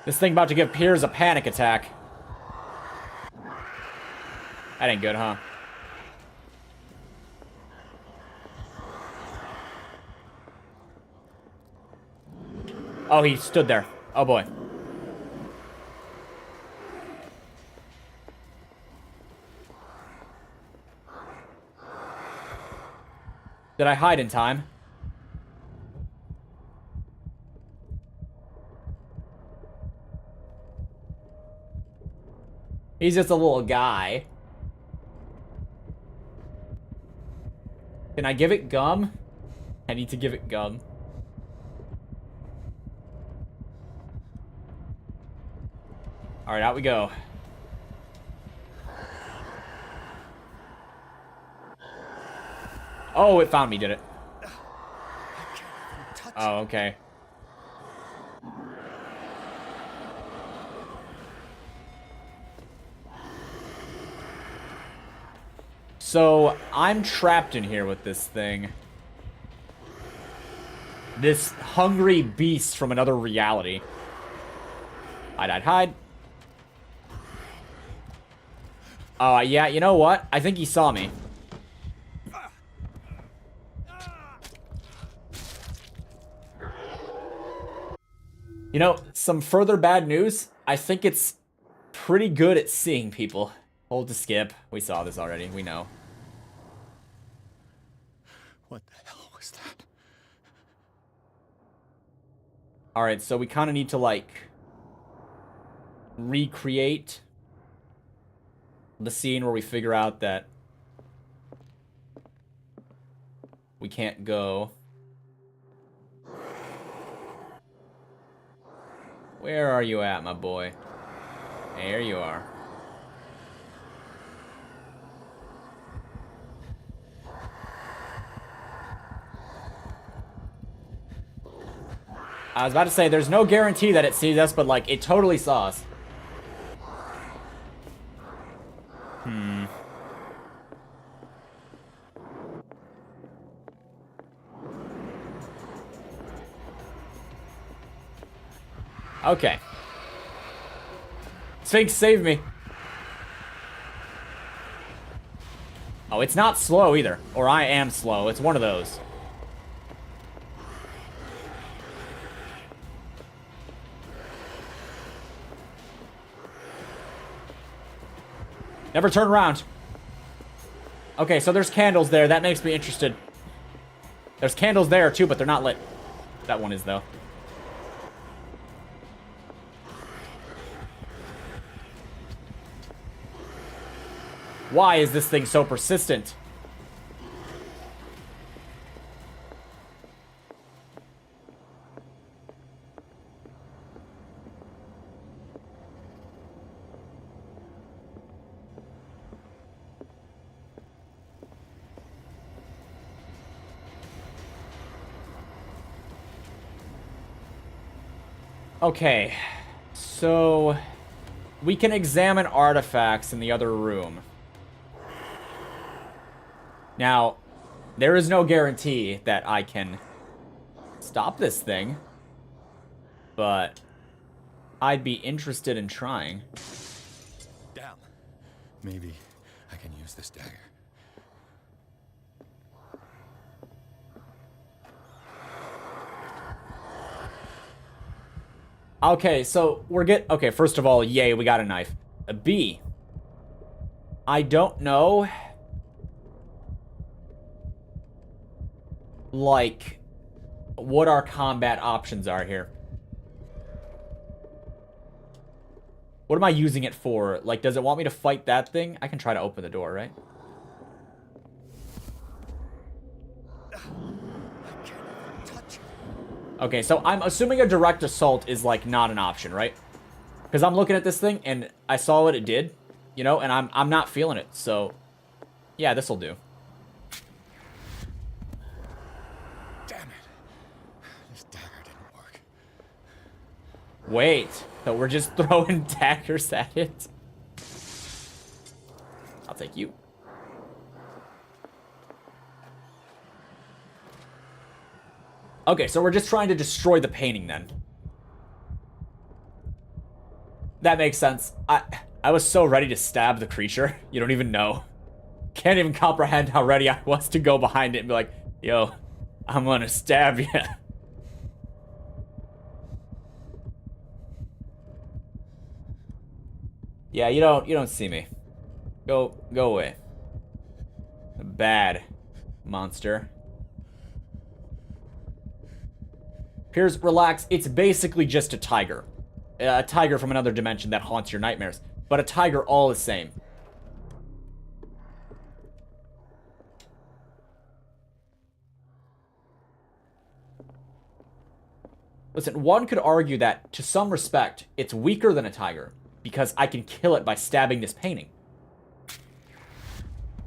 This thing about to give Piers a panic attack. That ain't good, huh? Oh, he stood there. Oh, boy. Did I hide in time? He's just a little guy. Can I give it gum? I need to give it gum. Alright, out we go. Oh, it found me, did it? Oh, okay. So, I'm trapped in here with this thing. This hungry beast from another reality. Hide. Yeah, you know what? I think he saw me. You know, some further bad news. I think it's pretty good at seeing people. Hold to skip. We saw this already. We know. What the hell was that? Alright, so we kind of need to, like, recreate the scene where we figure out that we can't go. Where are you at, my boy? There you are. I was about to say, there's no guarantee that it sees us, but, like, it totally saw us. Okay. Sphinx, save me. Oh, it's not slow either. Or I am slow. It's one of those. Never turn around. Okay, so there's candles there. That makes me interested. There's candles there too, but they're not lit. That one is, though. Why is this thing so persistent? Okay, so we can examine artifacts in the other room. Now, there is no guarantee that I can stop this thing, but I'd be interested in trying. Damn. Maybe I can use this dagger. Okay, so okay, first of all, yay, we got a knife. A B. I don't know. Like, what our combat options are here. What am I using it for? Like, does it want me to fight that thing? I can try to open the door, right? Okay, so I'm assuming a direct assault is, like, not an option, right? Because I'm looking at this thing, and I saw what it did, you know, and I'm not feeling it, so... Yeah, this'll do. Damn it. This dagger didn't work. Wait, so we're just throwing daggers at it? I'll take you. Okay, so we're just trying to destroy the painting then. That makes sense. I was so ready to stab the creature. You don't even know. Can't even comprehend how ready I was to go behind it and be like, yo, I'm gonna stab you. Yeah, you don't see me. Go away. Bad monster. Here's relax. It's basically just a tiger. A tiger from another dimension that haunts your nightmares. But a tiger all the same. Listen, one could argue that, to some respect, it's weaker than a tiger, because I can kill it by stabbing this painting.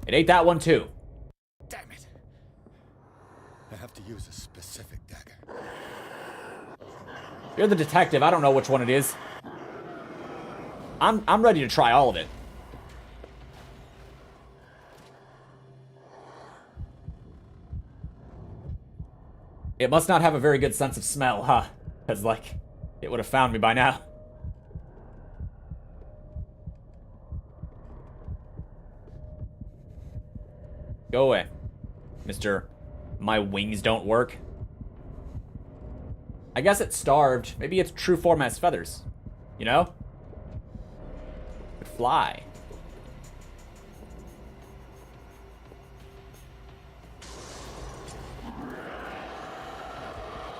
It ate that one too. Damn it. I have to use a specific dagger. You're the detective, I don't know which one it is. I'm ready to try all of it. It must not have a very good sense of smell, huh? Because, like, it would have found me by now. Go away, Mr. My wings don't work. I guess it's starved. Maybe its true form has feathers. You know? It could fly.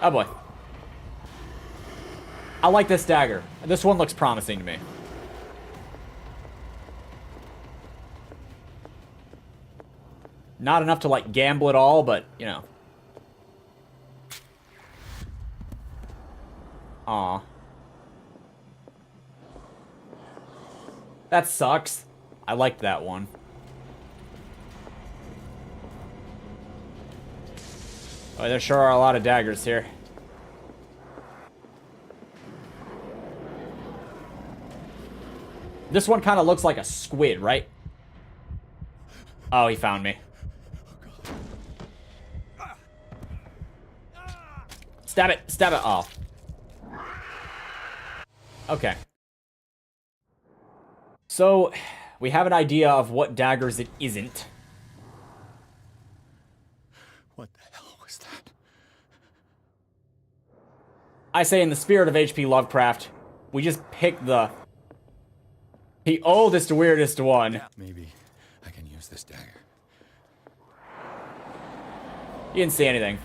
Oh boy. I like this dagger. This one looks promising to me. Not enough to, like, gamble at all, but, you know. Aw. That sucks. I liked that one. Oh, there sure are a lot of daggers here. This one kind of looks like a squid, right? Oh, he found me. Stab it! Stab it! Oh. Okay. So, we have an idea of what daggers it isn't. What the hell was that? I say in the spirit of H.P. Lovecraft, we just pick the oldest, weirdest one. Maybe I can use this dagger. You didn't see anything.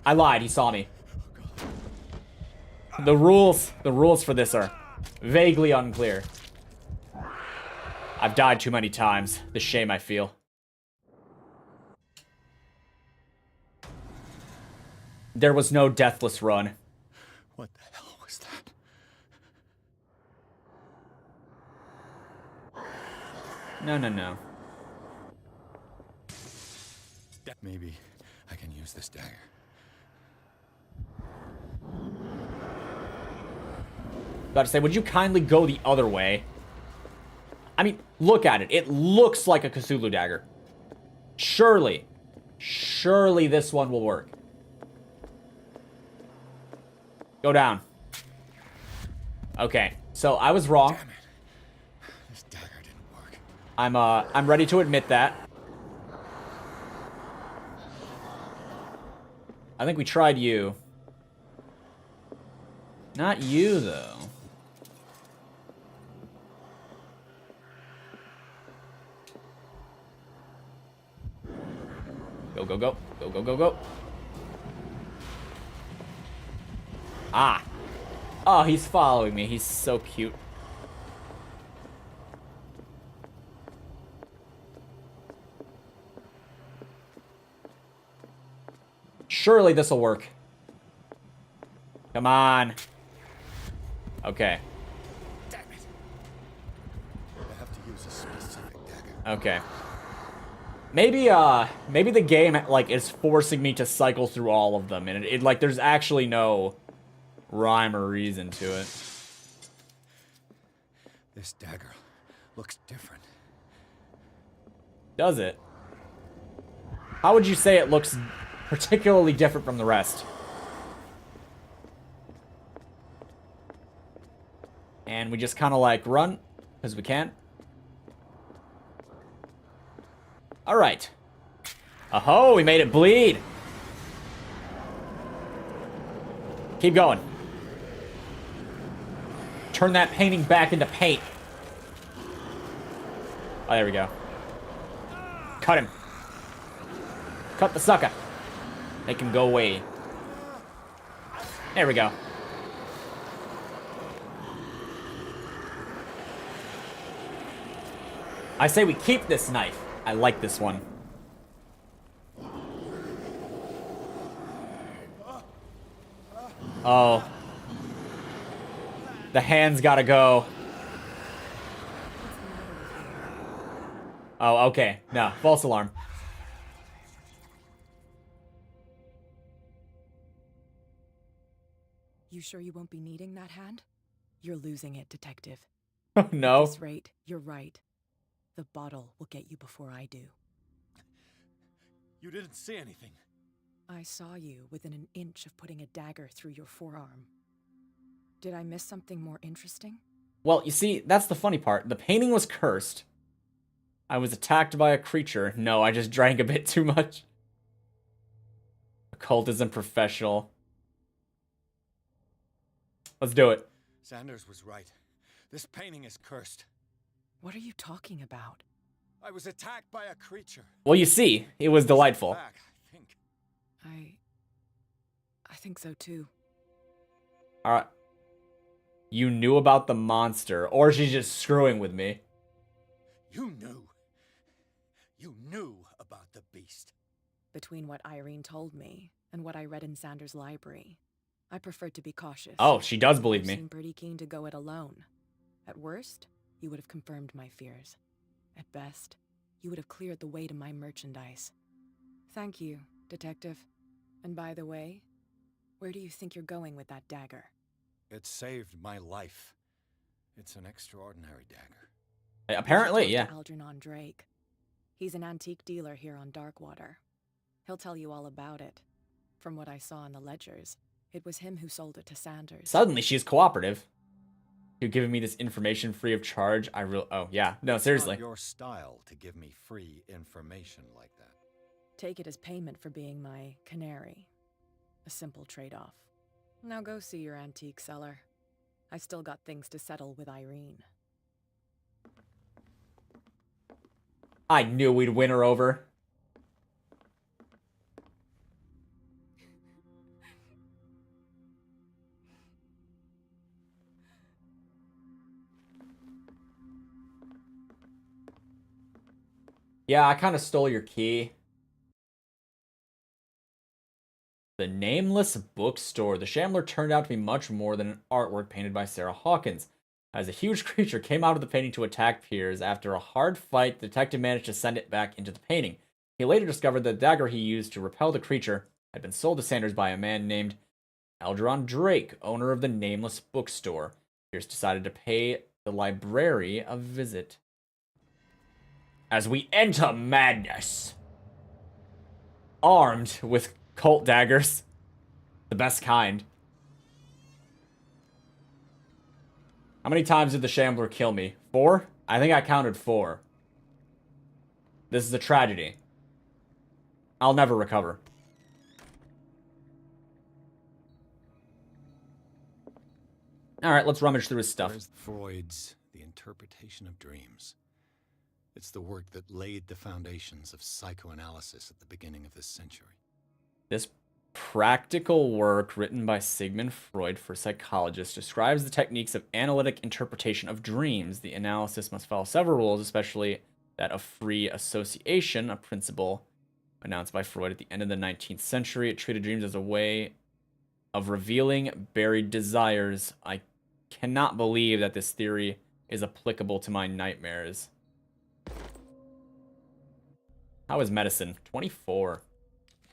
I lied, he saw me. The rules for this are vaguely unclear. I've died too many times. The shame I feel. There was no deathless run. What the hell was that? No. Maybe I can use this dagger. About to say, would you kindly go the other way? I mean, look at it. It looks like a Cthulhu dagger. Surely this one will work. Go down. Okay, so I was wrong. Damn it. This dagger didn't work. I'm ready to admit that. I think we tried you. Not you, though. Go. Ah. Oh, he's following me. He's so cute. Surely this will work. Come on. Okay. Damn it. I have to use a specific dagger. Okay. Maybe the game, like, is forcing me to cycle through all of them, and it like, there's actually no rhyme or reason to it. This dagger looks different. Does it? How would you say it looks particularly different from the rest? And we just kind of like run, because we can. Alright. Oh, we made it bleed. Keep going. Turn that painting back into paint. Oh, there we go. Cut him. Cut the sucker. Make him go away. There we go. I say we keep this knife. I like this one. Oh. The hands gotta go. Oh, okay. No, false alarm. You sure you won't be needing that hand? You're losing it, Detective. No. At this rate, you're right. The bottle will get you before I do. You didn't see anything. I saw you within an inch of putting a dagger through your forearm. Did I miss something more interesting? Well, you see, that's the funny part. The painting was cursed. I was attacked by a creature. No, I just drank a bit too much. Occultism professional. Let's do it. Sanders was right. This painting is cursed. What are you talking about? I was attacked by a creature. Well, you see, it was delightful. Back, I think. I think so too. Alright. You knew about the monster, or she's just screwing with me. You knew. You knew about the beast. Between what Irene told me and what I read in Sanders' library, I preferred to be cautious. Oh, she does believe me. You seem pretty keen to go it alone. At worst, you would have confirmed my fears. At best, you would have cleared the way to my merchandise. Thank you, Detective. And by the way, where do you think you're going with that dagger? It saved my life. It's an extraordinary dagger. Apparently, yeah. Algernon Drake. He's an antique dealer here on Darkwater. He'll tell you all about it. From what I saw in the ledgers, it was him who sold it to Sanders. Suddenly, she's cooperative. You're giving me this information free of charge. Oh, yeah. No, seriously. It's not your style to give me free information like that. Take it as payment for being my canary. A simple trade-off. Now go see your antique seller. I still got things to settle with Irene. I knew we'd win her over. Yeah, I kind of stole your key. The Nameless Bookstore. The Shambler turned out to be much more than an artwork painted by Sarah Hawkins. As a huge creature came out of the painting to attack Piers, after a hard fight, the detective managed to send it back into the painting. He later discovered that the dagger he used to repel the creature had been sold to Sanders by a man named Algernon Drake, owner of the Nameless Bookstore. Piers decided to pay the library a visit. As we enter madness, armed with cult daggers, the best kind. How many times did the Shambler kill me? 4? I think I counted 4. This is a tragedy. I'll never recover. Alright, let's rummage through his stuff. There's Freud's The Interpretation of Dreams. It's the work that laid the foundations of psychoanalysis at the beginning of this century. This practical work written by Sigmund Freud for psychologists describes the techniques of analytic interpretation of dreams. The analysis must follow several rules, especially that of free association, a principle announced by Freud at the end of the 19th century. It treated dreams as a way of revealing buried desires. I cannot believe that this theory is applicable to my nightmares. How is medicine? 24.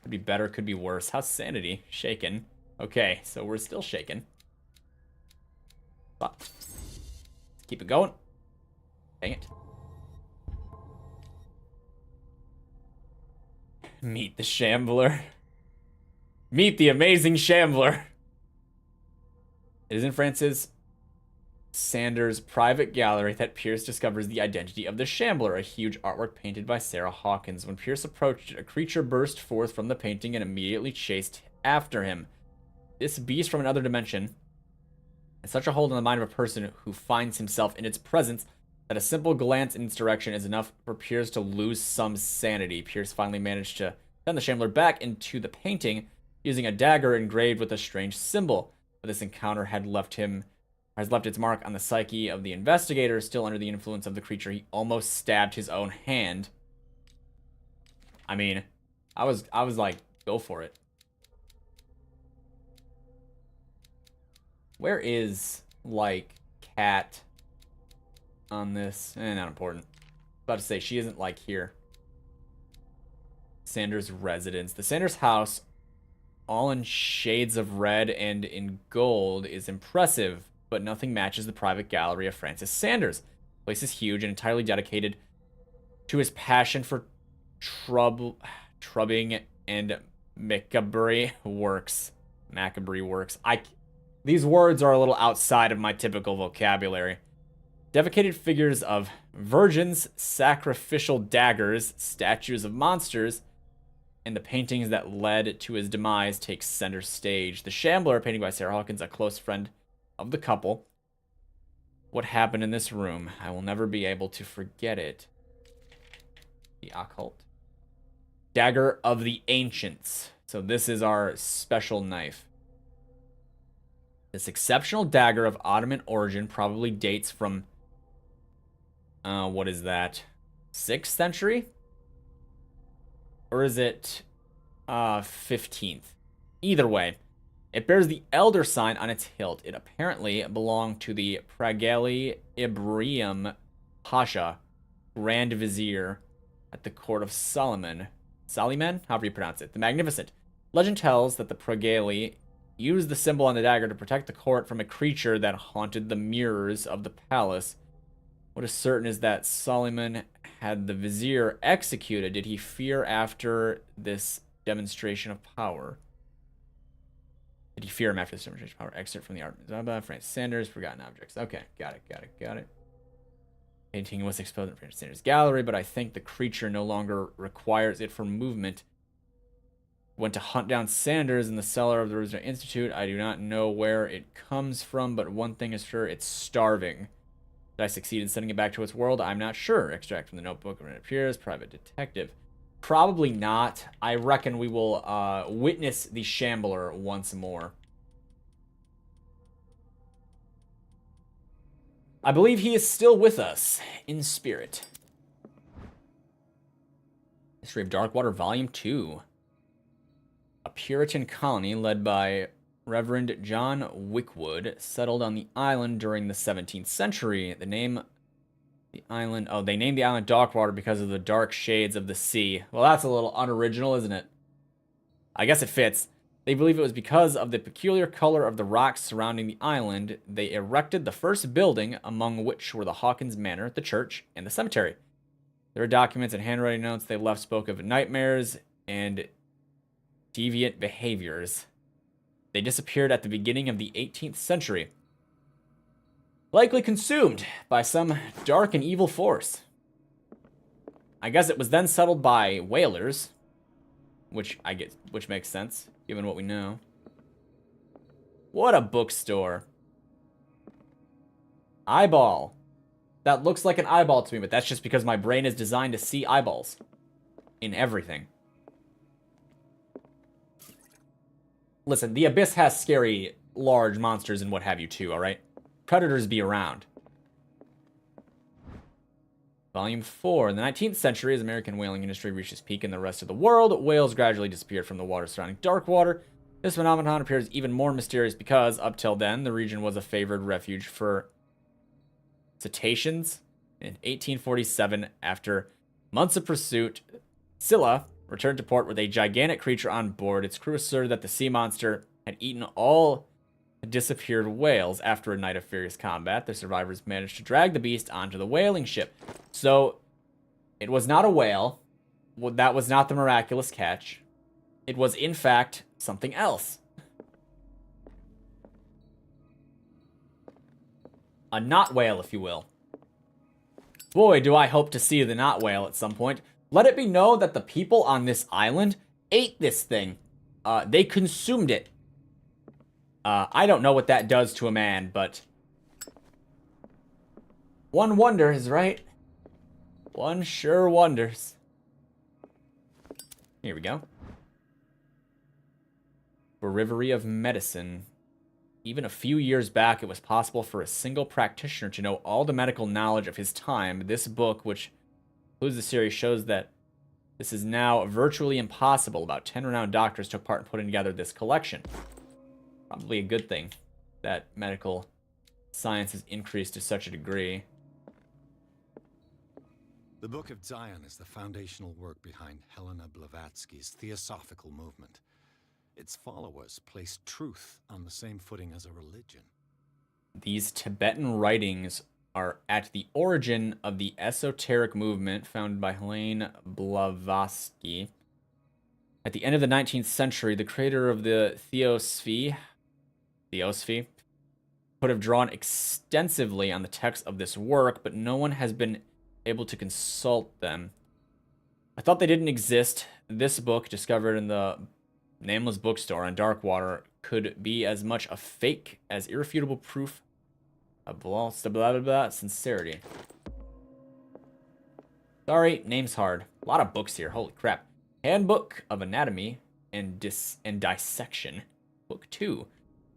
Could be better, could be worse. How's sanity? Shaken. Okay, so we're still shaken. But keep it going. Dang it. Meet the Shambler. Meet the amazing Shambler. It is in Francis Sanders' private gallery that Pierce discovers the identity of the Shambler, a huge artwork painted by Sarah Hawkins. When Pierce approached it, a creature burst forth from the painting and immediately chased after him. This beast from another dimension has such a hold on the mind of a person who finds himself in its presence that a simple glance in its direction is enough for Pierce to lose some sanity. Pierce finally managed to send the Shambler back into the painting using a dagger engraved with a strange symbol. But this encounter has left its mark on the psyche of the investigator. Still under the influence of the creature, he almost stabbed his own hand. I mean, I was like, go for it. Where is, like, Cat on this? Not important. About to say, she isn't, like, here. Sanders' residence. The Sanders house, all in shades of red and in gold, is impressive, but nothing matches the private gallery of Francis Sanders. The place is huge and entirely dedicated to his passion for trubbing and macabre works. These words are a little outside of my typical vocabulary. Dedicated figures of virgins, sacrificial daggers, statues of monsters, and the paintings that led to his demise take center stage. The Shambler, painted by Sarah Hawkins, a close friend of the couple. What happened in this room? I will never be able to forget it. The occult. Dagger of the Ancients. So this is our special knife. This exceptional dagger of Ottoman origin probably dates from, what is that? 6th century? Or is it 15th? Either way, it bears the elder sign on its hilt. It apparently belonged to the Pragali Ibrahim Pasha, Grand Vizier at the court of Solomon. Soliman? However you pronounce it. The Magnificent. Legend tells that the Pragali used the symbol on the dagger to protect the court from a creature that haunted the mirrors of the palace. What is certain is that Soliman had the vizier executed. Did he fear after this demonstration of power? Did he fear him after this demonstration of power? Excerpt from the art. Francis Sanders, Forgotten Objects. Okay, got it. Painting was exposed in Francis Sanders' gallery, but I think the creature no longer requires it for movement. Went to hunt down Sanders in the cellar of the Roosevelt Institute. I do not know where it comes from, but one thing is sure, it's starving. Did I succeed in sending it back to its world? I'm not sure. Extract from the notebook when it appears. Private detective. Probably not. I reckon we will witness the Shambler once more. I believe he is still with us in spirit. History of Darkwater, Volume 2. A Puritan colony led by Reverend John Wickwood settled on the island during the 17th century. They named the island Darkwater because of the dark shades of the sea. Well, that's a little unoriginal, isn't it? I guess it fits. They believe it was because of the peculiar color of the rocks surrounding the island. They erected the first building, among which were the Hawkins Manor, the church, and the cemetery. There are documents and handwriting notes they left spoke of nightmares and deviant behaviors. They disappeared at the beginning of the 18th century. Likely consumed by some dark and evil force. I guess it was then settled by whalers, which makes sense, given what we know. What a bookstore. Eyeball. That looks like an eyeball to me, but that's just because my brain is designed to see eyeballs in everything. Listen, the Abyss has scary, large monsters and what have you too, alright? Predators be around. Volume 4. In the 19th century, as American whaling industry reached its peak in the rest of the world, whales gradually disappeared from the water surrounding Darkwater. This phenomenon appears even more mysterious because, up till then, the region was a favored refuge for cetaceans. In 1847, after months of pursuit, Scylla returned to port with a gigantic creature on board. Its crew asserted that the sea monster had eaten all disappeared whales. After a night of furious combat, the survivors managed to drag the beast onto the whaling ship. So, it was not a whale. Well, that was not the miraculous catch. It was, in fact, something else. A knot whale, if you will. Boy, do I hope to see the knot whale at some point. Let it be known that the people on this island ate this thing. They consumed it. I don't know what that does to a man, but one wonders, right? One sure wonders. Here we go. Breviary of Medicine. Even a few years back, it was possible for a single practitioner to know all the medical knowledge of his time. This book, which includes the series, shows that this is now virtually impossible. About 10 renowned doctors took part in putting together this collection. Probably a good thing that medical science has increased to such a degree. The Book of Zion is the foundational work behind Helena Blavatsky's Theosophical movement. Its followers place truth on the same footing as a religion. These Tibetan writings are at the origin of the esoteric movement founded by Helena Blavatsky. At the end of the 19th century, the creator of the Theosophy could have drawn extensively on the text of this work, but no one has been able to consult them. I thought they didn't exist. This book, discovered in the Nameless bookstore on Darkwater, could be as much a fake as irrefutable proof of blah blah blah sincerity. Sorry, name's hard. A lot of books here. Holy crap. Handbook of Anatomy and Dissection. Book 2.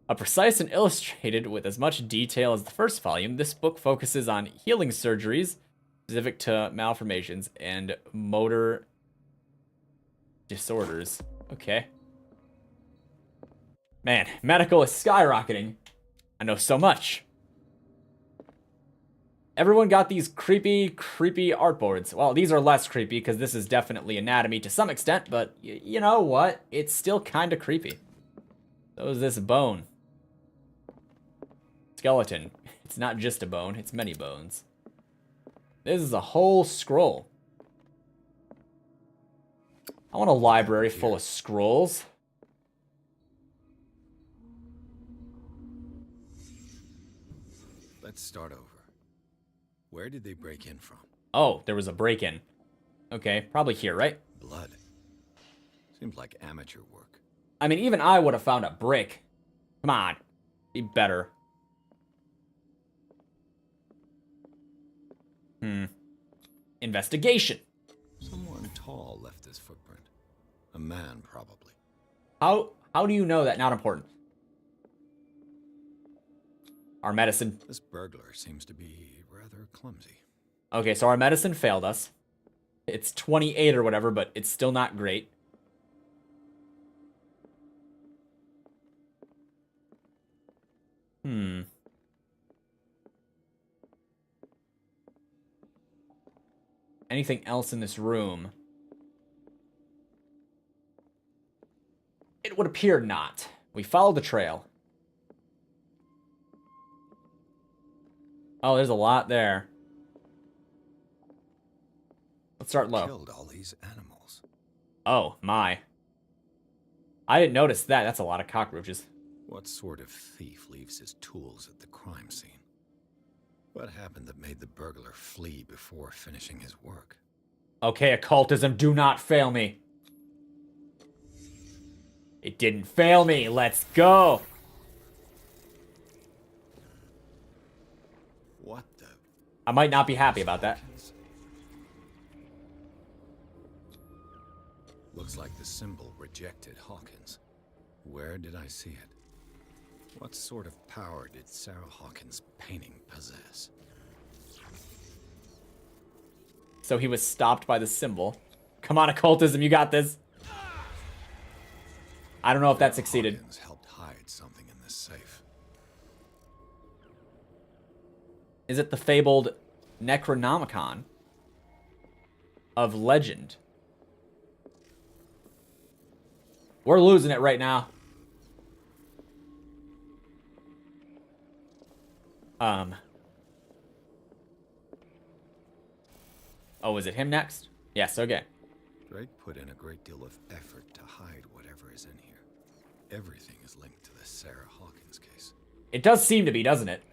A precise and illustrated with as much detail as the first volume, this book focuses on healing surgeries specific to malformations and motor disorders. Okay. Man, medical is skyrocketing. I know so much. Everyone got these creepy artboards. Well, these are less creepy because this is definitely anatomy to some extent, but you know what? It's still kind of creepy. So is this bone. Skeleton. It's not just a bone, it's many bones. This is a whole scroll. I want a library full of scrolls. Let's start over. Where did they break in from? Oh, there was a break-in. Okay, probably here, right? Blood. Seems like amateur work. I mean, even I would have found a brick. Come on. Be better. Investigation. Someone tall left this footprint. A man, probably. How do you know that? Not important. Our medicine. This burglar seems to be rather clumsy. Okay, so our medicine failed us. It's 28 or whatever, but it's still not great. Anything else in this room? It would appear not. We follow the trail. Oh, there's a lot there. Let's start low. Killed all these animals. Oh, my. I didn't notice that. That's a lot of cockroaches. What sort of thief leaves his tools at the crime scene? What happened that made the burglar flee before finishing his work? Okay, occultism, do not fail me. It didn't fail me. Let's go. What the? I might not be happy about that. Looks like the symbol rejected Hawkins. Where did I see it? What sort of power did Sarah Hawkins' painting possess? So he was stopped by the symbol. Come on, occultism, you got this. I don't know if that succeeded. Hawkins helped hide something in this safe. Is it the fabled Necronomicon of legend? We're losing it right now. Oh, is it him next? Yes, okay. Drake put in a great deal of effort to hide whatever is in here. Everything is linked to the Sarah Hawkins case. It does seem to be, doesn't it?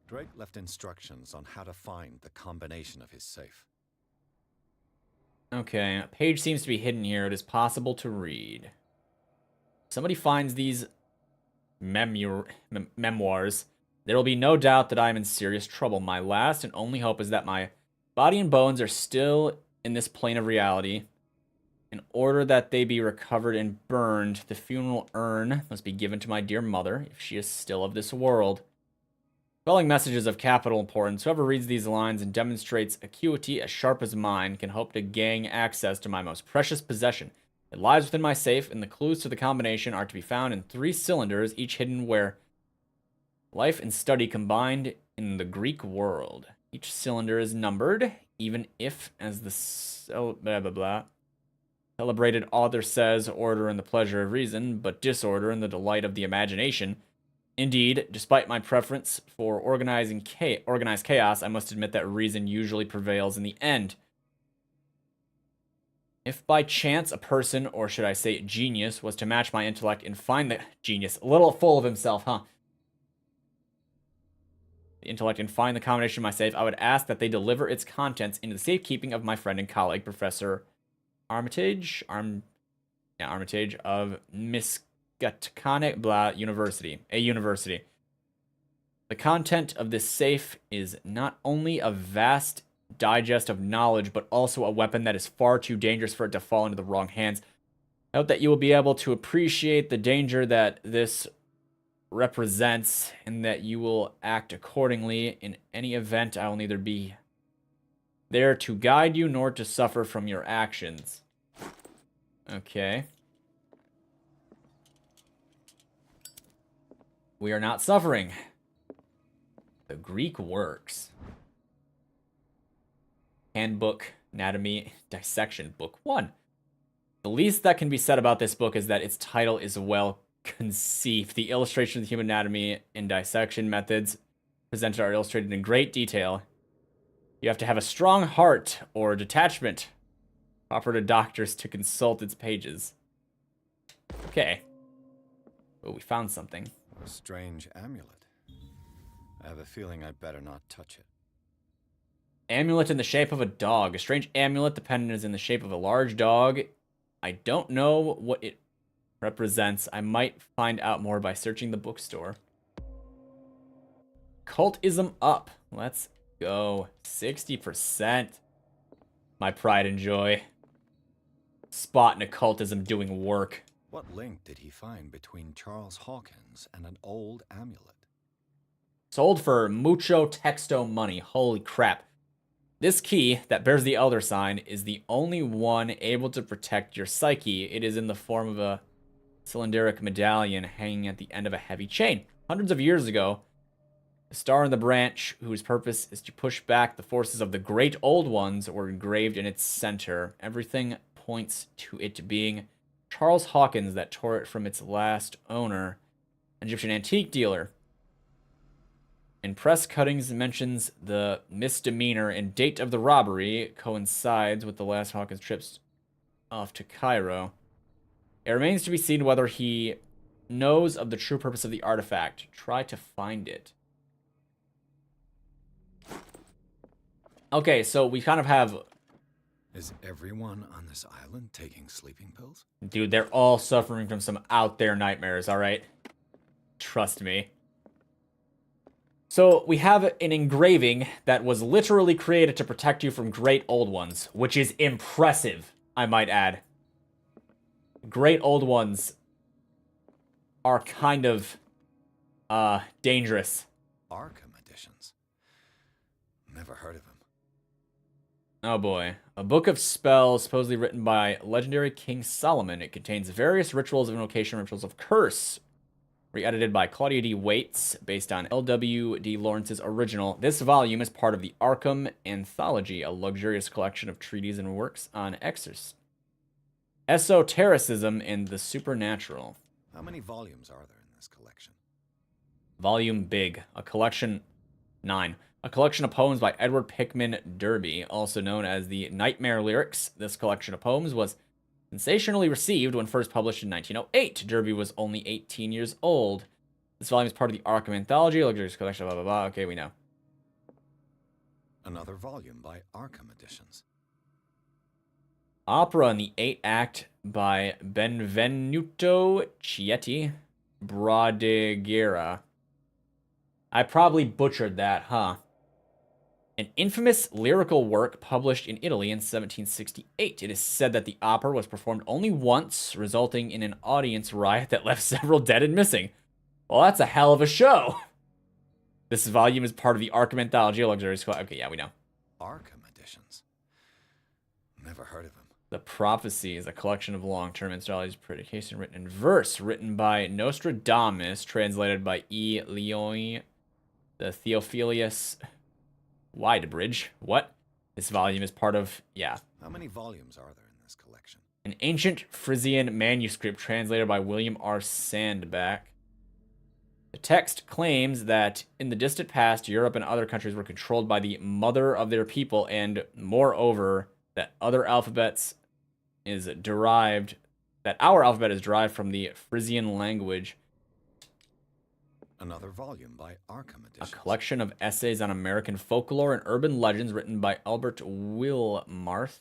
Drake left instructions on how to find the combination of his safe. Okay, a page seems to be hidden here. It is possible to read. Somebody finds these memoirs. There will be no doubt that I am in serious trouble. My last and only hope is that my body and bones are still in this plane of reality. In order that they be recovered and burned, the funeral urn must be given to my dear mother, if she is still of this world. Spelling messages of capital importance. Whoever reads these lines and demonstrates acuity as sharp as mine can hope to gain access to my most precious possession. It lies within my safe, and the clues to the combination are to be found in 3 cylinders, each hidden where life and study combined in the Greek world. Each cylinder is numbered, even if, as the celebrated author says, order in the pleasure of reason, but disorder in the delight of the imagination. Indeed, despite my preference for organized chaos, I must admit that reason usually prevails in the end. If by chance a person, or should I say genius, was to match my intellect and find the genius, a little full of himself, huh? The intellect and find the combination of my safe, I would ask that they deliver its contents into the safekeeping of my friend and colleague, Professor Armitage of Miskatonic University. The content of this safe is not only a vast digest of knowledge, but also a weapon that is far too dangerous for it to fall into the wrong hands. I hope that you will be able to appreciate the danger that this represents, and that you will act accordingly. In any event, I will neither be there to guide you nor to suffer from your actions. Okay. We are not suffering. The Greek works. Handbook, Anatomy, Dissection, Book 1. The least that can be said about this book is that its title is well conceived. The illustrations of the human anatomy and dissection methods presented are illustrated in great detail. You have to have a strong heart or detachment proper to doctors to consult its pages. Okay. Oh, we found something. A strange amulet. I have a feeling I'd better not touch it. Amulet in the shape of a dog. A strange amulet, the pendant is in the shape of a large dog. I don't know what it represents. I might find out more by searching the bookstore. Cultism up. Let's go. 60%. My pride and joy. Spotting occultism doing work. What link did he find between Charles Hawkins and an old amulet? Sold for mucho texto money. Holy crap. This key that bears the Elder Sign is the only one able to protect your psyche. It is in the form of a cylindric medallion hanging at the end of a heavy chain. Hundreds of years ago, the star and the branch, whose purpose is to push back the forces of the great old ones, were engraved in its center. Everything points to it being Charles Hawkins that tore it from its last owner, an Egyptian antique dealer. In press cuttings mentions the misdemeanor and date of the robbery coincides with the last Hawkins trips off to Cairo. It remains to be seen whether he knows of the true purpose of the artifact. Try to find it. Okay, so we kind of have... Is everyone on this island taking sleeping pills? Dude, they're all suffering from some out there nightmares, alright? Trust me. So we have an engraving that was literally created to protect you from great old ones, which is impressive, I might add. Great old ones are kind of dangerous. Arkham editions. Never heard of him. Oh boy. A book of spells supposedly written by legendary King Solomon. It contains various rituals of invocation, rituals of curse. Re-edited by Claudia D. Waits, based on L.W. D. Lawrence's original. This volume is part of the Arkham Anthology, a luxurious collection of treatises and works on esotericism and the supernatural. How many volumes are there in this collection? Volume Big, a collection 9. A collection of poems by Edward Pickman Derby, also known as the Nightmare Lyrics. This collection of poems was sensationally received when first published in 1908. Derby was only 18 years old. This volume is part of the Arkham Anthology, luxurious collection, blah, blah, blah. Okay, we know. Another volume by Arkham Editions. Opera in the 8th by Benvenuto Chieti Bradaguerra. I probably butchered that, huh? An infamous lyrical work published in Italy in 1768. It is said that the opera was performed only once, resulting in an audience riot that left several dead and missing. Well, that's a hell of a show. This volume is part of the Arkham Anthology, a luxurious collection. Okay, yeah, we know. Arkham Editions. Never heard of him. The Prophecy is a collection of long-term astrology predication written in verse, written by Nostradamus, translated by E. Leone, the Theophilus Widebridge. What? This volume is part of, yeah. How many volumes are there in this collection? An ancient Frisian manuscript translated by William R. Sandback. The text claims that in the distant past, Europe and other countries were controlled by the mother of their people, and moreover, that our alphabet is derived from the Frisian language. Another volume by Arkham Editions. A collection of essays on American folklore and urban legends written by Albert Wilmarth,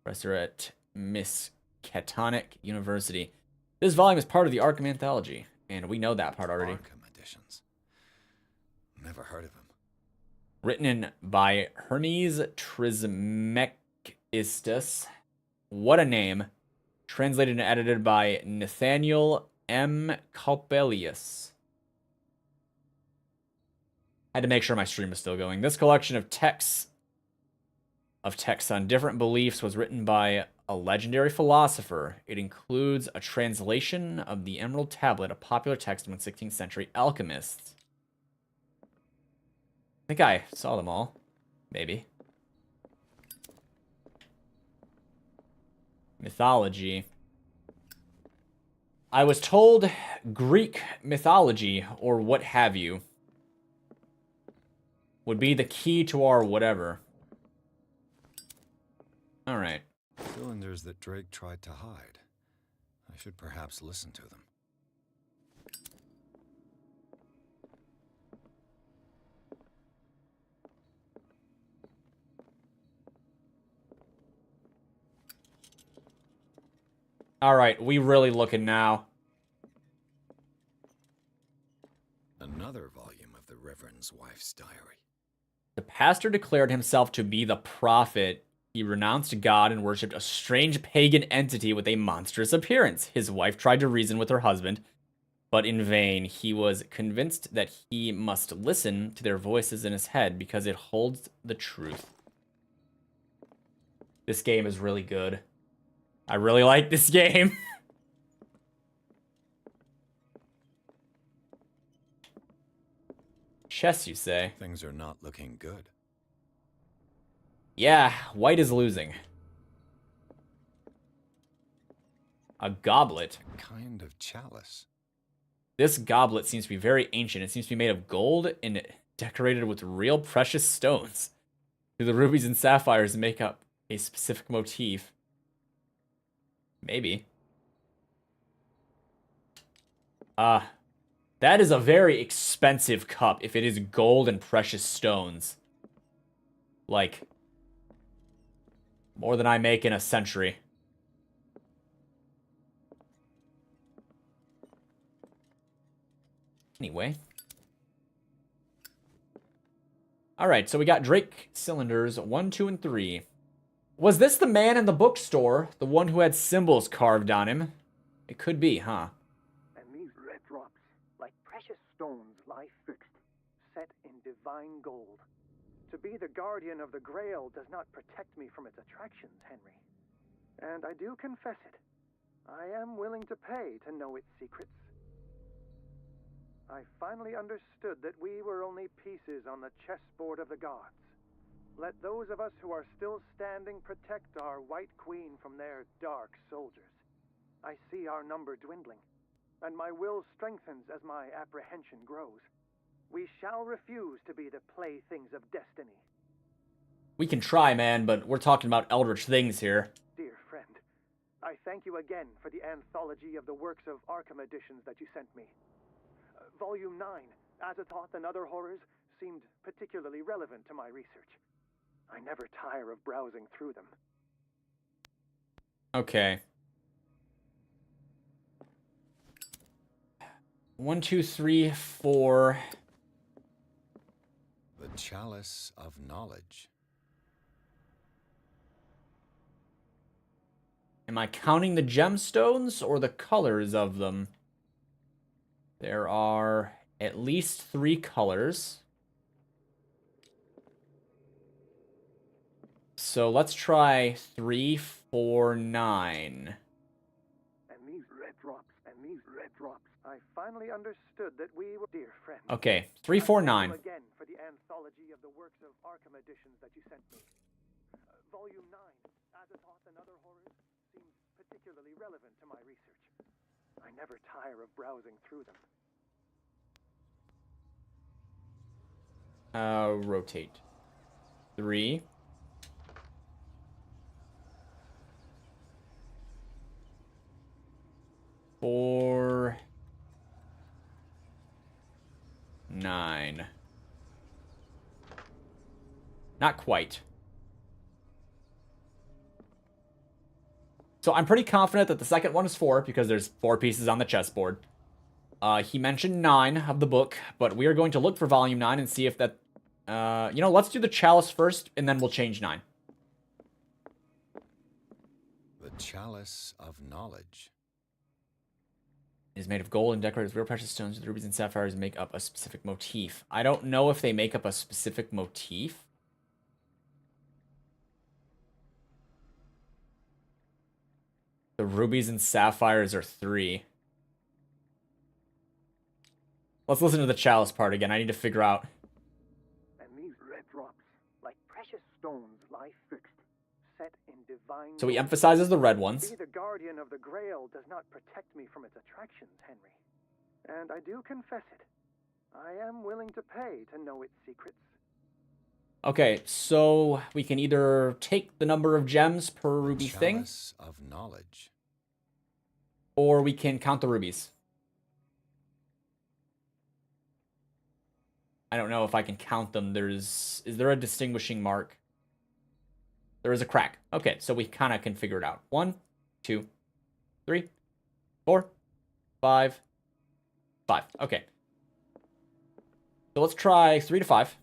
professor at Miskatonic University. This volume is part of the Arkham Anthology, and we know that part already. Arkham Editions. Never heard of him. Written by Hermes Trismegistus. What a name. Translated and edited by Nathaniel M. Coppelius. I had to make sure my stream was still going. This collection of texts on different beliefs was written by a legendary philosopher. It includes a translation of the Emerald Tablet, a popular text among 16th century alchemists. I think I saw them all. Maybe. Mythology. I was told Greek mythology, or what have you, would be the key to our whatever. Alright. Cylinders that Drake tried to hide. I should perhaps listen to them. Alright, we really looking now. Another volume of the Reverend's wife's diary. The pastor declared himself to be the prophet. He renounced God and worshipped a strange pagan entity with a monstrous appearance. His wife tried to reason with her husband, but in vain. He was convinced that he must listen to their voices in his head because it holds the truth. This game is really good. I really like this game. Chess, you say? Things are not looking good. Yeah, white is losing. A goblet. A kind of chalice. This goblet seems to be very ancient. It seems to be made of gold and decorated with real precious stones. Do the rubies and sapphires make up a specific motif? Maybe. That is a very expensive cup if it is gold and precious stones. Like, more than I make in a century. Anyway. Alright, so we got Drake cylinders 1, 2, and 3. Was this the man in the bookstore? The one who had symbols carved on him? It could be, huh? And these red drops, like precious stones, lie fixed, set in divine gold. To be the guardian of the Grail does not protect me from its attractions, Henry. And I do confess it. I am willing to pay to know its secrets. I finally understood that we were only pieces on the chessboard of the gods. Let those of us who are still standing protect our White Queen from their dark soldiers. I see our number dwindling, and my will strengthens as my apprehension grows. We shall refuse to be the playthings of destiny. We can try, man, but we're talking about eldritch things here. Dear friend, I thank you again for the anthology of the works of Arkham editions that you sent me. Volume 9, Azathoth and Other Horrors, seemed particularly relevant to my research. I never tire of browsing through them. Okay. 1, 2, 3, 4. The Chalice of Knowledge. Am I counting the gemstones or the colors of them? There are at least 3 colors. So let's try 3, 4, 9. And these red drops, I finally understood that we were dear friends. Okay, 3, 4, 9. Thank you again for the anthology of the works of Arkham editions that you sent me. Volume 9, Azathoth and Other Horrors, seemed particularly relevant to my research. I never tire of browsing through them. Rotate. 3. 4, 9. Not quite. So I'm pretty confident that the second one is 4 because there's 4 pieces on the chessboard. He mentioned 9 of the book, but we are going to look for volume 9 and see if that... you know, let's do the chalice first, and then we'll change 9. The Chalice of Knowledge. It is made of gold and decorated with real precious stones with rubies and sapphires make up a specific motif. I don't know if they make up a specific motif. The rubies and sapphires are 3. Let's listen to the chalice part again. I need to figure out. And these red drops, like precious stones, lie fixed, set in divine... So he emphasizes the red ones. Be the guardian of the Grail does not protect me from its attractions, Henry. And I do confess it. I am willing to pay to know its secrets. Okay, so we can either take the number of gems per ruby thing, Chalice of Knowledge. or we can count the rubies. I don't know if I can count them. Is there a distinguishing mark? There is a crack. Okay, so we kind of can figure it out. 1, 2, 3, 4, 5, 5. Okay. So let's try 3 to 5.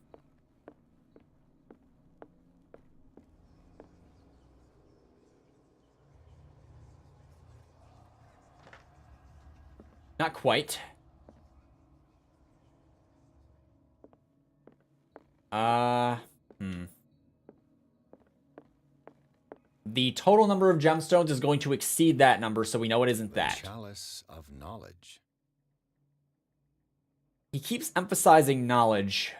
Not quite. The total number of gemstones is going to exceed that number, so we know it isn't that. Chalice of Knowledge. He keeps emphasizing knowledge.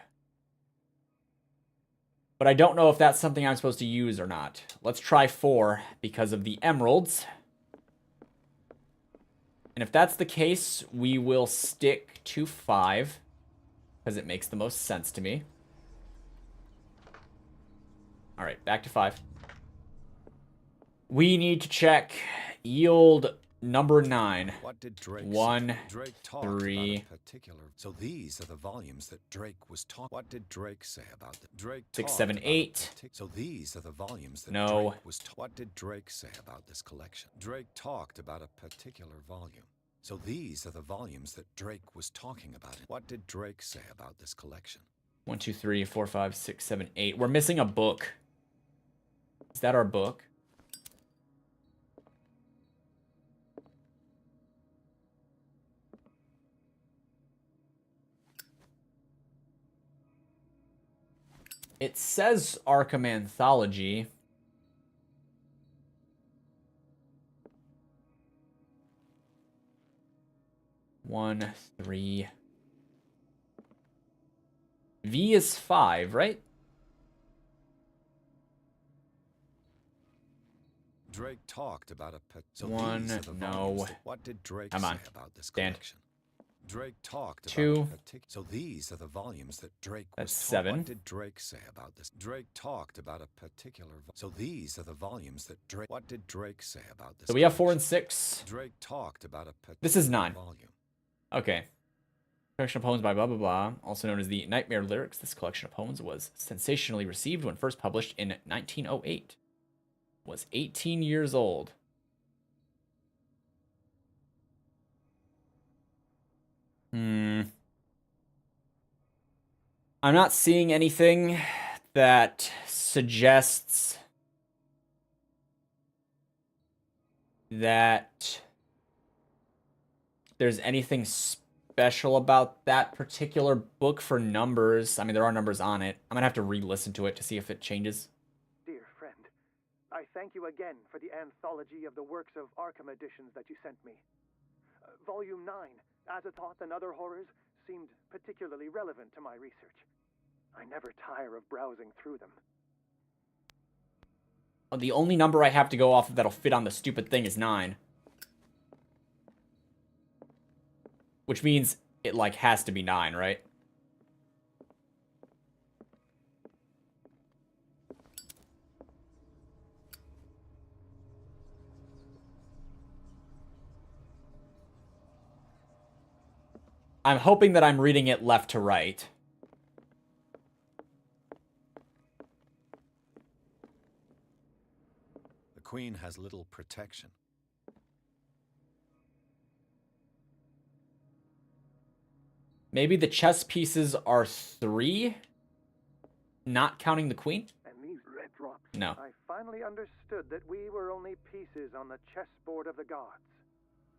But I don't know if that's something I'm supposed to use or not. Let's try 4 because of the emeralds. And if that's the case, we will stick to 5. Because it makes the most sense to me. Alright, back to 5. We need to check yield number 9. What did Drake 1, say? Drake talked 3. about a particular. So these are the volumes that Drake was talking. What did Drake say about the Drake 6, talked 7, about 8. So these are the volumes that No. Drake was What did Drake say about this collection? Drake talked about a particular volume. So these are the volumes that Drake was talking about. What did Drake say about this collection? 1, 2, 3, 4, 5, 6, 7, 8. We're missing a book. Is that our book? It says Arkham Anthology. One, 3. V is 5, right? Drake talked about a One, no. What did Drake Come on. say about this Stand. collection? Drake talked Two. about so these are the volumes that Drake That's was 7. What did Drake say about this? Drake talked about a particular so these are the volumes that Drake What did Drake say about this? So we have 4 and 6. Drake talked about a particular This is 9. volume. Okay. Collection of poems by blah blah blah, also known as the Nightmare Lyrics. This collection of poems was sensationally received when first published in 1908. Was 18 years old. I'm not seeing anything that suggests that there's anything special about that particular book for numbers. I mean, there are numbers on it. I'm gonna have to re-listen to it to see if it changes. Dear friend, I thank you again for the anthology of the works of Arkham editions that you sent me. Volume 9, Azathoth and Other Horrors, seemed particularly relevant to my research. I never tire of browsing through them. The only number I have to go off of that'll fit on the stupid thing is 9. Which means it, like, has to be 9, right? I'm hoping that I'm reading it left to right. The Queen has little protection. Maybe the chess pieces are 3? Not counting the queen? And these red drops. No. I finally understood that we were only pieces on the chessboard of the gods.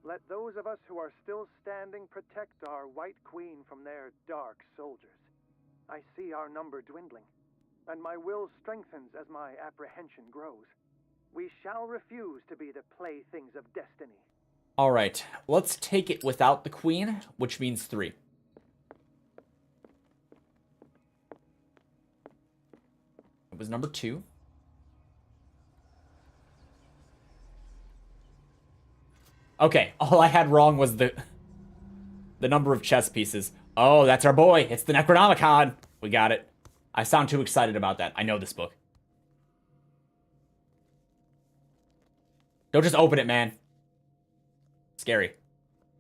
Let those of us who are still standing protect our White Queen from their dark soldiers. I see our number dwindling, and my will strengthens as my apprehension grows. We shall refuse to be the playthings of destiny. Alright, let's take it without the queen, which means 3. It was number 2. Okay, all I had wrong was the number of chess pieces. Oh, that's our boy. It's the Necronomicon. We got it. I sound too excited about that. I know this book. Don't just open it, man. Scary.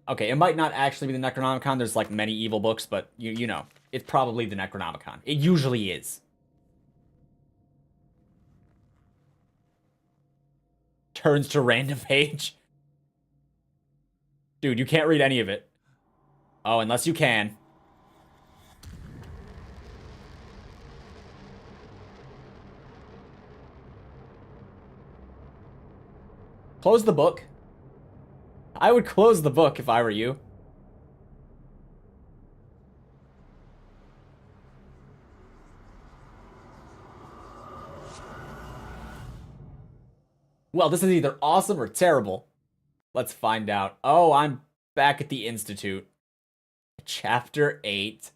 Okay, it might not actually be the Necronomicon. There's, like, many evil books, but you know. It's probably the Necronomicon. It usually is. Turns to random page. Dude, you can't read any of it. Oh, unless you can. Close the book. I would close the book if I were you. Well, this is either awesome or terrible. Let's find out. Oh, I'm back at the Institute. Chapter 8.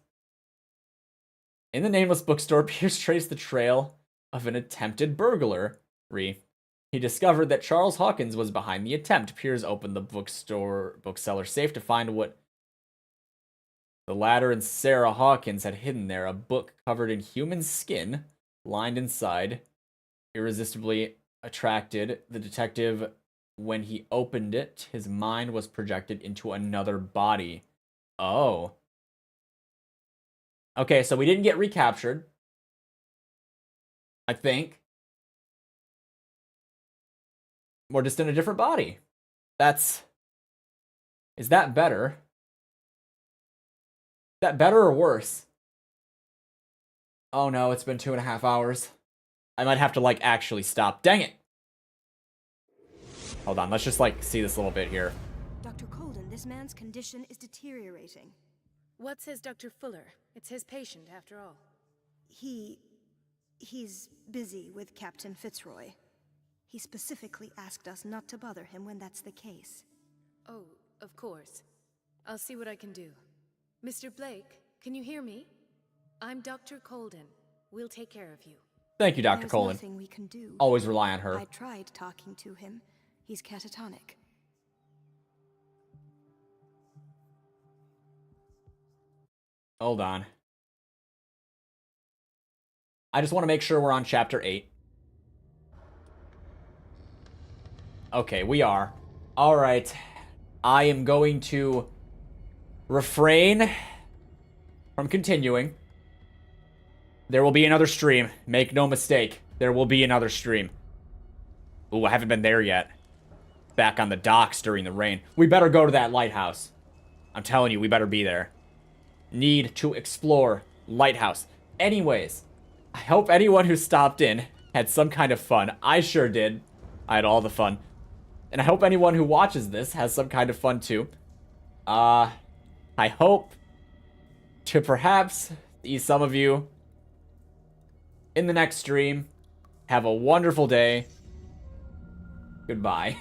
In the nameless bookstore, Pierce traced the trail of an attempted burglary. He discovered that Charles Hawkins was behind the attempt. Pierce opened the bookseller safe to find what the latter and Sarah Hawkins had hidden there. A book covered in human skin, lined inside. Irresistibly attracted the detective. When he opened it, his mind was projected into another body. Oh. Okay, so we didn't get recaptured. I think. We're just in a different body. That's... Is that better? Is that better or worse? Oh no, it's been 2.5 hours. I might have to, like, actually stop. Dang it! Hold on, let's just, like, see this little bit here. Dr. Colden, this man's condition is deteriorating. What says Dr. Fuller? It's his patient, after all. He's busy with Captain Fitzroy. He specifically asked us not to bother him when that's the case. Oh, of course. I'll see what I can do. Mr. Blake, can you hear me? I'm Dr. Colden. We'll take care of you. Thank you, Dr. There's Colin. nothing we can do. Always rely on her. I tried talking to him. He's catatonic. Hold on. I just want to make sure we're on chapter 8. Okay, we are. Alright. I am going to refrain from continuing. There will be another stream. Make no mistake. There will be another stream. Ooh, I haven't been there yet. Back on the docks during the rain. We better go to that lighthouse. I'm telling you, we better be there. Need to explore lighthouse. Anyways, I hope anyone who stopped in had some kind of fun. I sure did. I had all the fun. And I hope anyone who watches this has some kind of fun too. I hope to perhaps see some of you in the next stream. Have a wonderful day. Goodbye.